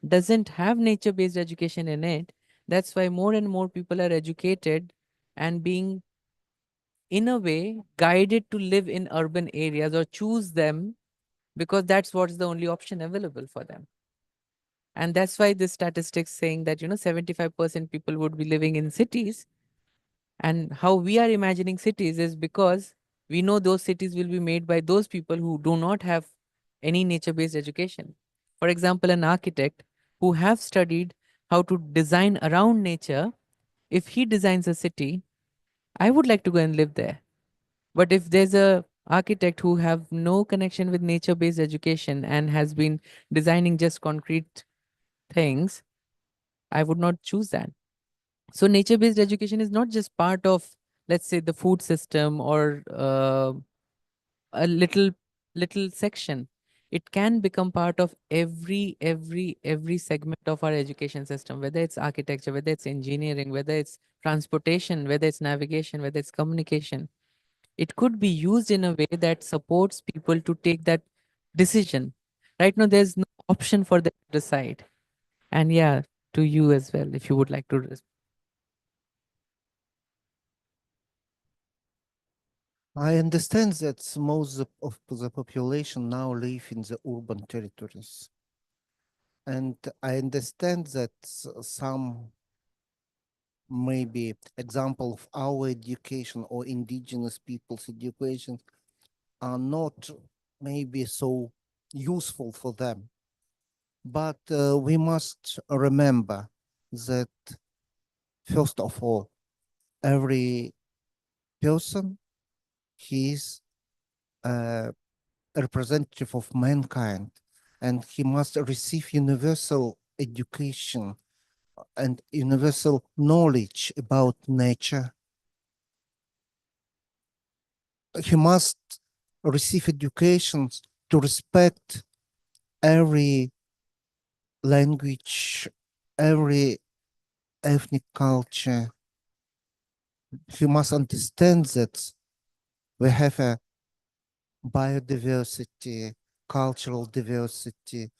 doesn't have nature-based education in it, that's why more and more people are educated and being, in a way, guided to live in urban areas or choose them, because that's what's the only option available for them. And that's why the statistics saying that 75% people would be living in cities. And how we are imagining cities is because we know those cities will be made by those people who do not have any nature-based education. For example, an architect who have studied how to design around nature, if he designs a city, I would like to go and live there. But if there's a architect who have no connection with nature-based education and has been designing just concrete things, I would not choose that. So nature-based education is not just part of, let's say, the food system or a little section. it can become part of every segment of our education system, whether it's architecture, whether it's engineering, whether it's transportation, whether it's navigation, whether it's communication. It could be used in a way that supports people to take that decision. Right now, there's no option for them to decide. And yeah, to you as well, if you would like to I understand that most of the population now live in the urban territories. And I understand that some maybe example of our education or indigenous people's education are not maybe so useful for them. But we must remember that, first of all, every person, he is a representative of mankind, and he must receive universal education and universal knowledge about nature. He must receive education to respect every language, every ethnic culture. He must understand that we have a biodiversity, cultural diversity,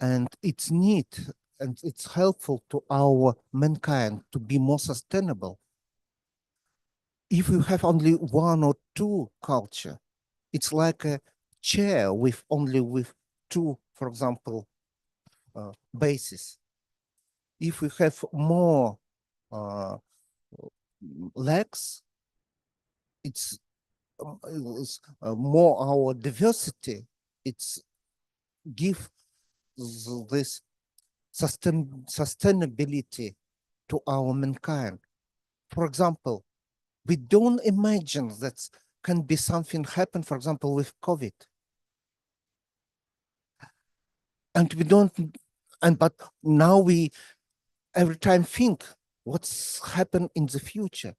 and it's neat and it's helpful to our mankind to be more sustainable. If you have only one or two culture, it's like a chair with only with two, for example, bases. If we have more legs, it's more our diversity. It's give this sustainability to our mankind. For example, we don't imagine that can be something happen, for example, with COVID. And we don't, and but now we every time think what's happen in the future.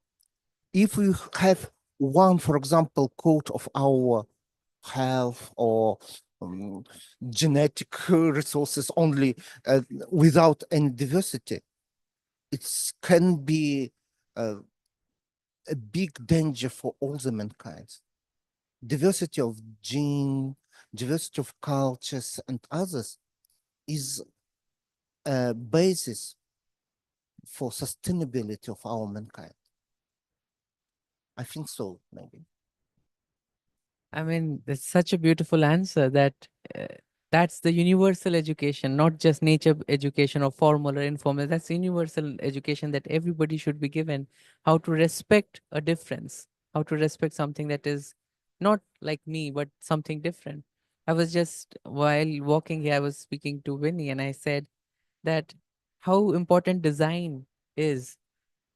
If we have one, for example, code of our health or genetic resources only without any diversity, it can be a big danger for all the mankind. Diversity of gene, diversity of cultures and others is a basis for sustainability of our mankind. I think so, maybe. I mean, that's such a beautiful answer that that's the universal education, not just nature education or formal or informal. That's universal education that everybody should be given, how to respect a difference, how to respect something that is not like me, but something different. I was just, while walking here, I was speaking to Winnie and I said that how important design is.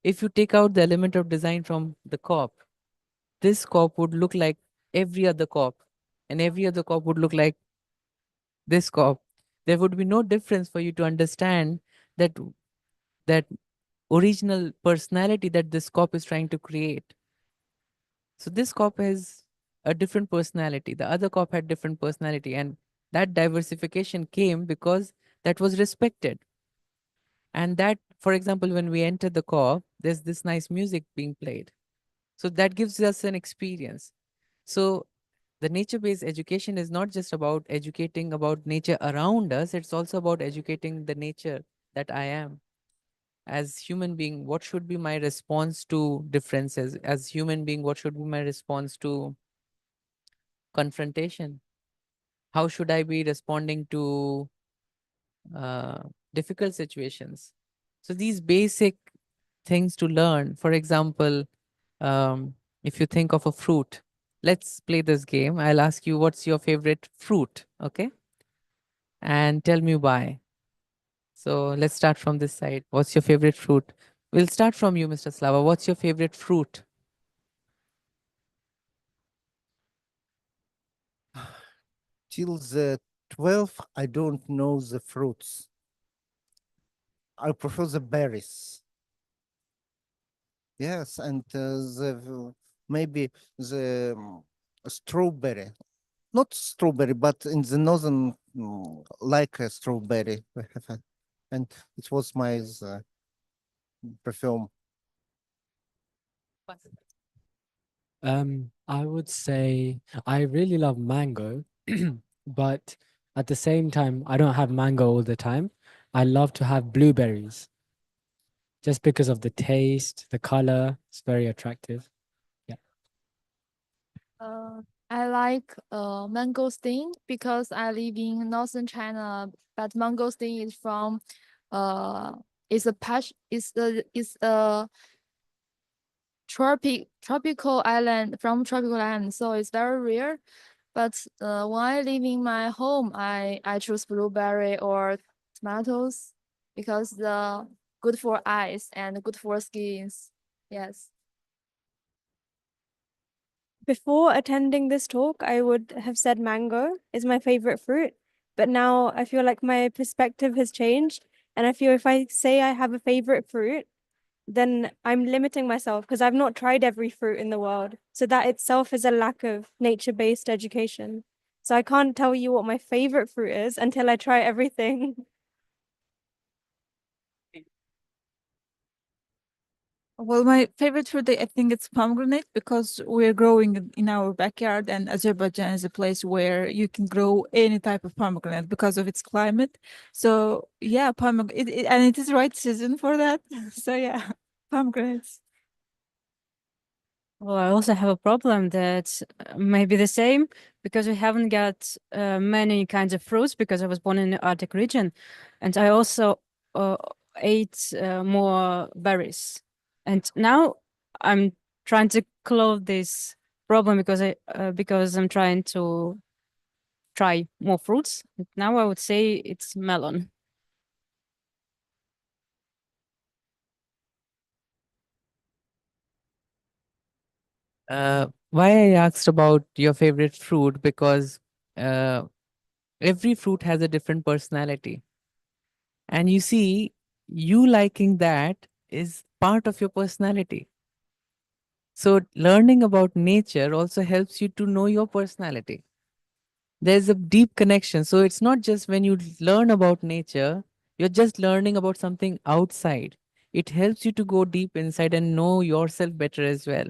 If you take out the element of design from the COP, this COP would look like every other COP, and every other COP would look like this COP. There would be no difference for you to understand that that original personality that this COP is trying to create. So this COP has a different personality. The other COP had different personality, and that diversification came because that was respected. And that, for example, when we enter the COP, there's this nice music being played. So that gives us an experience. So the nature-based education is not just about educating about nature around us, it's also about educating the nature that I am. As human being, what should be my response to differences? As human being, what should be my response to confrontation? How should I be responding to difficult situations? So these basic things to learn. For example, if you think of a fruit, let's play this game. I'll ask you, what's your favorite fruit? Okay. And tell me why. So let's start from this side. What's your favorite fruit? We'll start from you, Mr. Slava. What's your favorite fruit? Till the 12th, I don't know the fruits. I prefer the berries. Yes, and maybe the strawberry not strawberry, but in the northern, like a strawberry, we have had, and it was my perfume. I would say I really love mango, but at the same time, I don't have mango all the time. I love to have blueberries just because of the taste, the color. It's very attractive. Yeah. I like mangosteen because I live in northern China, but mangosteen is from is a patch is a tropical island from tropical island, so it's very rare. But while leaving my home, I choose blueberry or tomatoes because the good for eyes and good for skins. Yes. Before attending this talk, I would have said mango is my favorite fruit, but now I feel like my perspective has changed, and I feel if I say I have a favorite fruit, then I'm limiting myself because I've not tried every fruit in the world. So that itself is a lack of nature-based education. So I can't tell you what my favorite fruit is until I try everything. Well, my favorite fruit, I think it's pomegranate because we're growing in our backyard, and Azerbaijan is a place where you can grow any type of pomegranate because of its climate. So yeah, pomegranate, and it is the right season for that. So yeah, pomegranates. Well, I also have a problem that may be the same because we haven't got many kinds of fruits because I was born in the Arctic region, and I also ate more berries. And now I'm trying to close this problem because I'm trying to try more fruits. Now I would say it's melon. Why I asked about your favorite fruit, because uh, every fruit has a different personality. And you see, you liking that is part of your personality. So learning about nature also helps you to know your personality. There's a deep connection. So it's not just when you learn about nature, you're just learning about something outside. It helps you to go deep inside and know yourself better as well.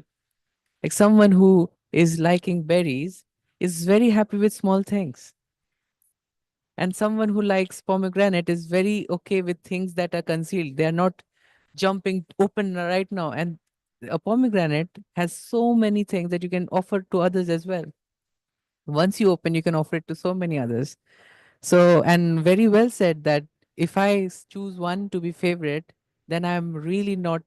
Like someone who is liking berries is very happy with small things. And someone who likes pomegranate is very okay with things that are concealed. They are not jumping open right now. And a pomegranate has so many things that you can offer to others as well. Once you open, you can offer it to so many others. So, and very well said that if I choose one to be favorite, then I'm really not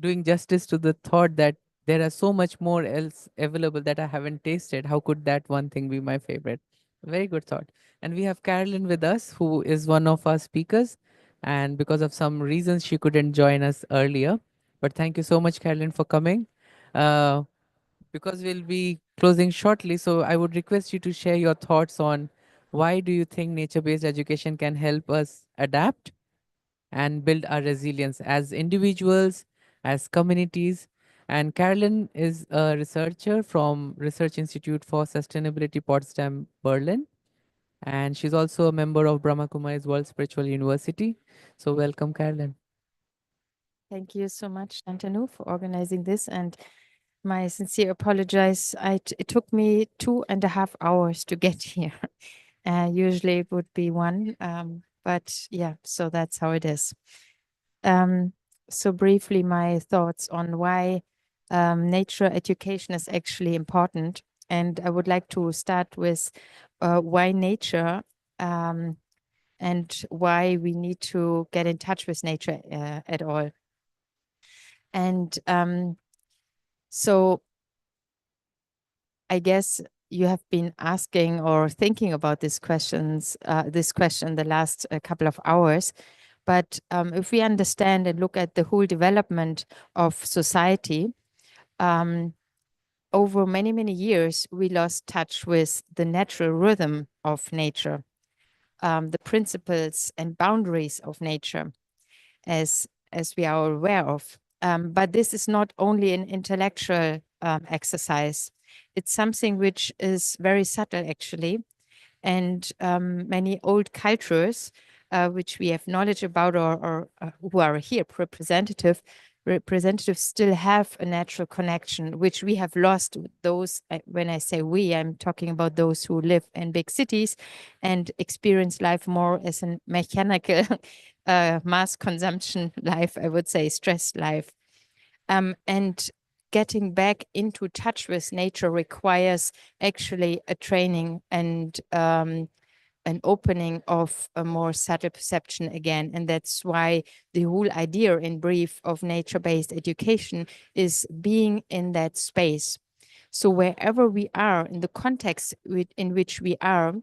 doing justice to the thought that there are so much more else available that I haven't tasted. How could that one thing be my favorite? Very good thought. And we have Carolyn with us, who is one of our speakers. And because of some reasons, she couldn't join us earlier. But thank you so much, Carolyn, for coming. Because we'll be closing shortly, so I would request you to share your thoughts on why do you think nature-based education can help us adapt and build our resilience as individuals, as communities. And Carolyn is a researcher from Research Institute for Sustainability, Potsdam, Berlin. And she's also a member of Brahma Kumari's World Spiritual University. So welcome, Carolyn. Thank you so much, Shantanu, for organizing this, and my sincere apologies. It took me 2.5 hours to get here. Usually it would be one, but yeah, so that's how it is. So briefly, my thoughts on why nature education is actually important. And I would like to start with why nature and why we need to get in touch with nature at all. And so I guess you have been asking or thinking about this question the last couple of hours. But if we understand and look at the whole development of society, over many, many years, we lost touch with the natural rhythm of nature, the principles and boundaries of nature, as we are aware of. But this is not only an intellectual exercise. It's something which is very subtle, actually. And many old cultures, which we have knowledge about or who are here representatives still have a natural connection, which we have lost. Those, when I say we, I'm talking about those who live in big cities and experience life more as a mechanical mass consumption life, I would say, stress life. And getting back into touch with nature requires actually a training and an opening of a more subtle perception again. And that's why the whole idea in brief of nature-based education is being in that space. So wherever we are in the context in which we are,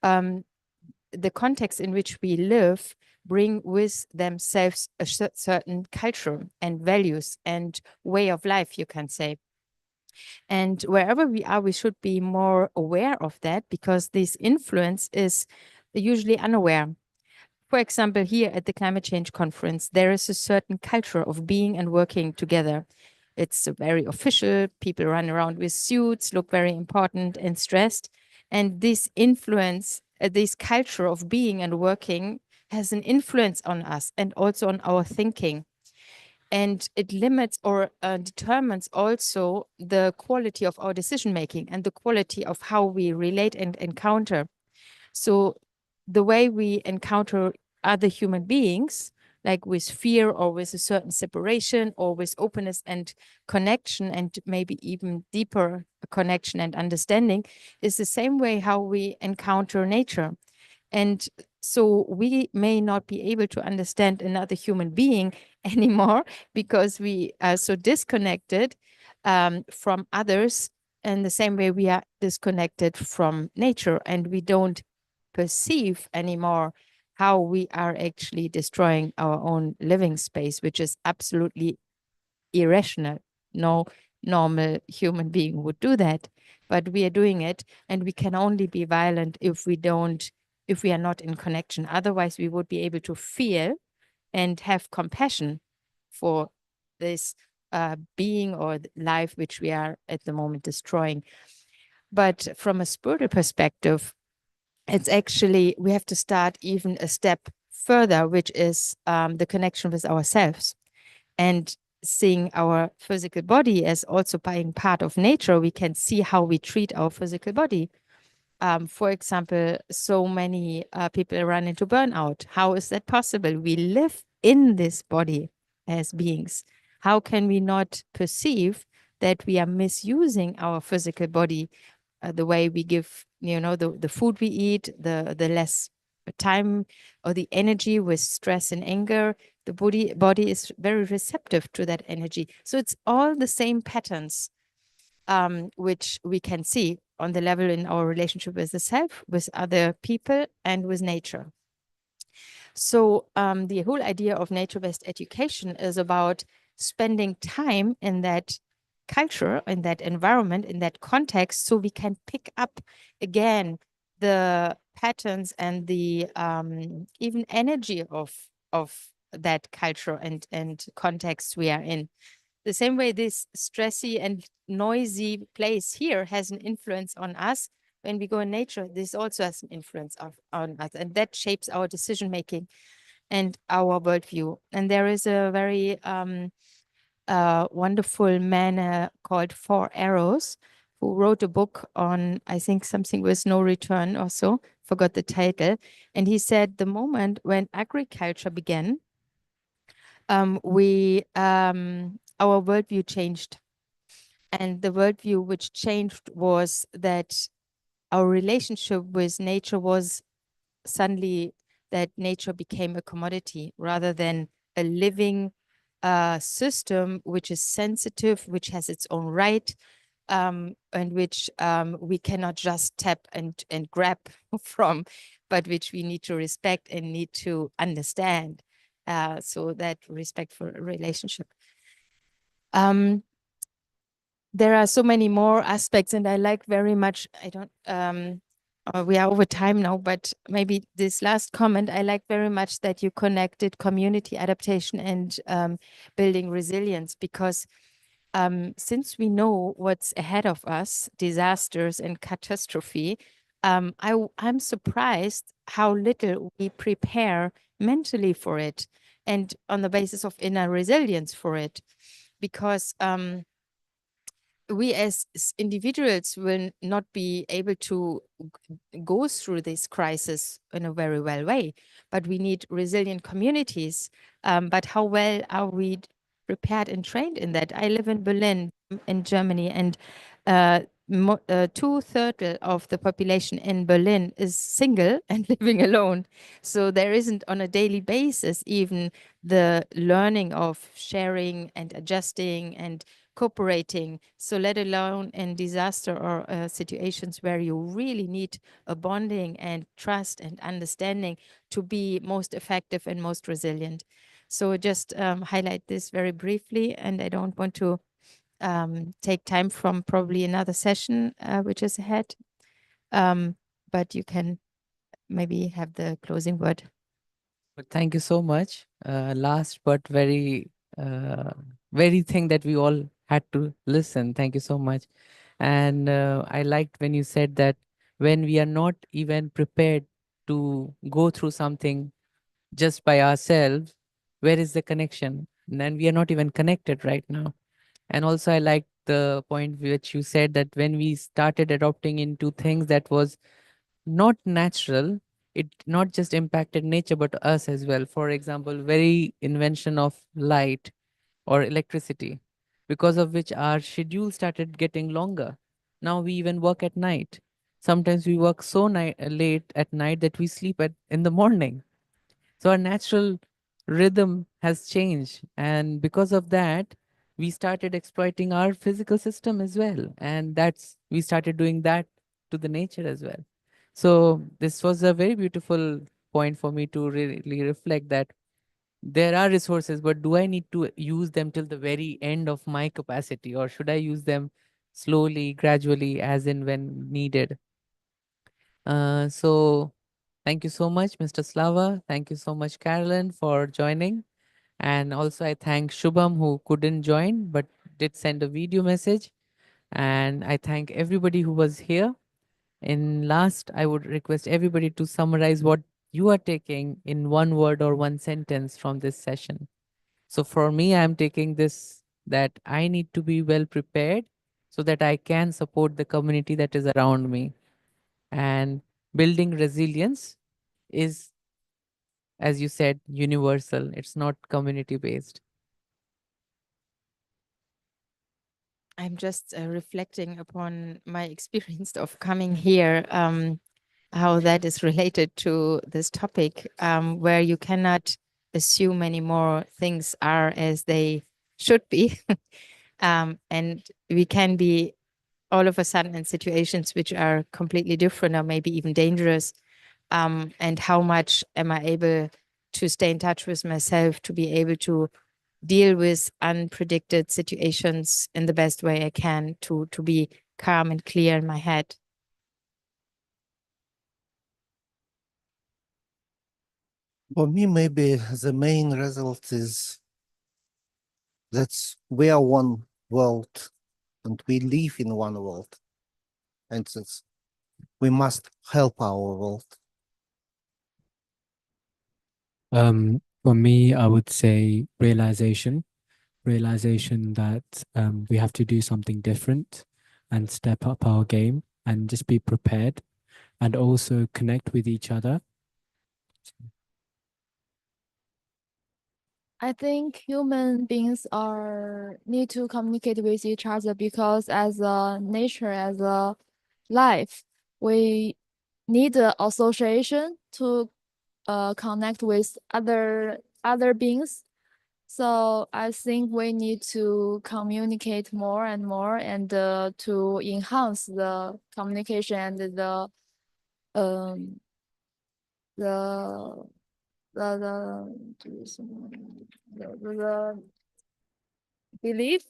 the context in which we live bring with themselves a certain culture and values and way of life, you can say. And wherever we are, we should be more aware of that, because this influence is usually unaware. For example, here at the Climate Change Conference, there is a certain culture of being and working together. It's very official. People run around with suits, look very important and stressed. And this influence, this culture of being and working has an influence on us and also on our thinking. And it limits or determines also the quality of our decision making and the quality of how we relate and encounter. So the way we encounter other human beings, like with fear or with a certain separation or with openness and connection, and maybe even deeper connection and understanding, is the same way how we encounter nature. And so we may not be able to understand another human being anymore because we are so disconnected from others, in the same way we are disconnected from nature, and we don't perceive anymore how we are actually destroying our own living space, which is absolutely irrational. No normal human being would do that, but we are doing it, and we can only be violent if we are not in connection. Otherwise, we would be able to feel and have compassion for this being or life which we are at the moment destroying. But from a spiritual perspective, it's actually, we have to start even a step further, which is the connection with ourselves. And seeing our physical body as also being part of nature, we can see how we treat our physical body. For example, so many people run into burnout. How is that possible? We live in this body as beings. How can we not perceive that we are misusing our physical body, the way we give, the food we eat, the less time or the energy with stress and anger? The body is very receptive to that energy. So it's all the same patterns, which we can see on the level in our relationship with the self, with other people, and with nature. So the whole idea of nature-based education is about spending time in that culture, in that environment, in that context, so we can pick up again the patterns and the even energy of that culture and context we are in. The same way this stressy and noisy place here has an influence on us, when we go in nature, this also has an influence on us, and that shapes our decision making and our worldview. And there is a very wonderful man called Four Arrows, who wrote a book on, I think, something with no return or so, forgot the title. And he said the moment when agriculture began, our worldview changed. And the worldview which changed was that our relationship with nature was suddenly that nature became a commodity rather than a living system which is sensitive, which has its own right, and which we cannot just tap and grab from, but which we need to respect and need to understand. So that respectful relationship. There are so many more aspects, and I like very much, we are over time now, but maybe this last comment, I like very much that you connected community adaptation and building resilience, because since we know what's ahead of us, disasters and catastrophe, I'm surprised how little we prepare mentally for it and on the basis of inner resilience for it. Because we as individuals will not be able to go through this crisis in a very well way, but we need resilient communities. But how well are we prepared and trained in that? I live in Berlin, in Germany, and 2/3 of the population in Berlin is single and living alone. So there isn't on a daily basis even the learning of sharing and adjusting and cooperating. So let alone in disaster or situations where you really need a bonding and trust and understanding to be most effective and most resilient. So just highlight this very briefly, and I don't want to take time from probably another session which is ahead. But you can maybe have the closing word. But thank you so much. Last but very thing that we all had to listen. Thank you so much. And I liked when you said that when we are not even prepared to go through something just by ourselves, where is the connection? And then we are not even connected right now. And also I like the point which you said that when we started adopting into things that was not natural, it not just impacted nature but us as well. For example, very invention of light or electricity, because of which our schedule started getting longer. Now we even work at night. Sometimes we work so late at night that we sleep in the morning. So our natural rhythm has changed. And because of that, we started exploiting our physical system as well. And we started doing that to the nature as well. So this was a very beautiful point for me to really reflect that there are resources, but do I need to use them till the very end of my capacity, or should I use them slowly, gradually, as in when needed? So thank you so much, Mr. Slava. Thank you so much, Carolyn, for joining. And also I thank Shubham, who couldn't join but did send a video message. And I thank everybody who was here. In last, I would request everybody to summarize what you are taking in one word or one sentence from this session. So for me, I'm taking this that I need to be well prepared so that I can support the community that is around me. And building resilience is, as you said, universal. It's not community based. I'm just reflecting upon my experience of coming here, how that is related to this topic, where you cannot assume anymore things are as they should be. And we can be all of a sudden in situations which are completely different or maybe even dangerous. And how much am I able to stay in touch with myself to be able to deal with unpredicted situations in the best way I can to be calm and clear in my head. For me, maybe the main result is that we are one world and we live in one world. And we must help our world. For me, I would say realization that we have to do something different and step up our game and just be prepared and also connect with each other. I think human beings need to communicate with each other because as a nature, as a life, we need a association to connect with other beings. So I think we need to communicate more and more and to enhance the communication and um the the belief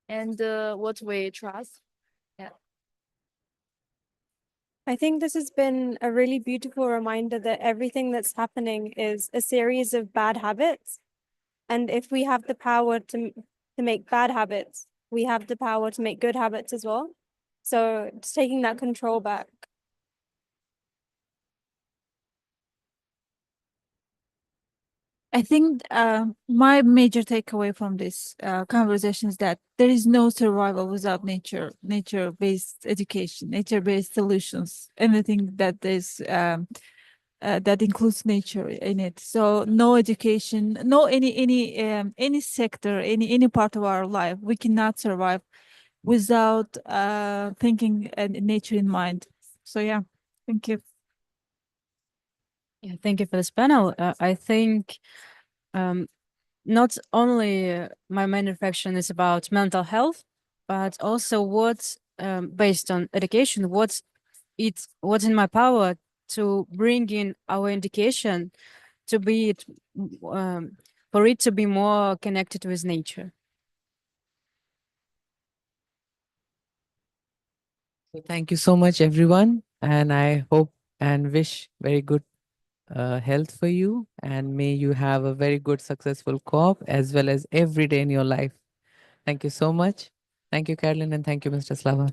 and what we trust. Yeah. I think this has been a really beautiful reminder that everything that's happening is a series of bad habits. And if we have the power to make bad habits we have the power to make good habits as well. So it's taking that control back. I think my major takeaway from this conversation is that there is no survival without nature, nature-based education, nature-based solutions, anything that is that includes nature in it. So no education, no any sector, any part of our life, we cannot survive without thinking and nature in mind. So yeah, thank you. Yeah, thank you for this panel. I think not only my main reflection is about mental health, but also what's based on education, what's in my power to bring in our education to be it for it to be more connected with nature. So thank you so much, everyone. And I hope and wish very good health for you. And may you have a very good, successful COP as well as every day in your life. Thank you so much. Thank you, Carolyn, and thank you, Mr. Slava.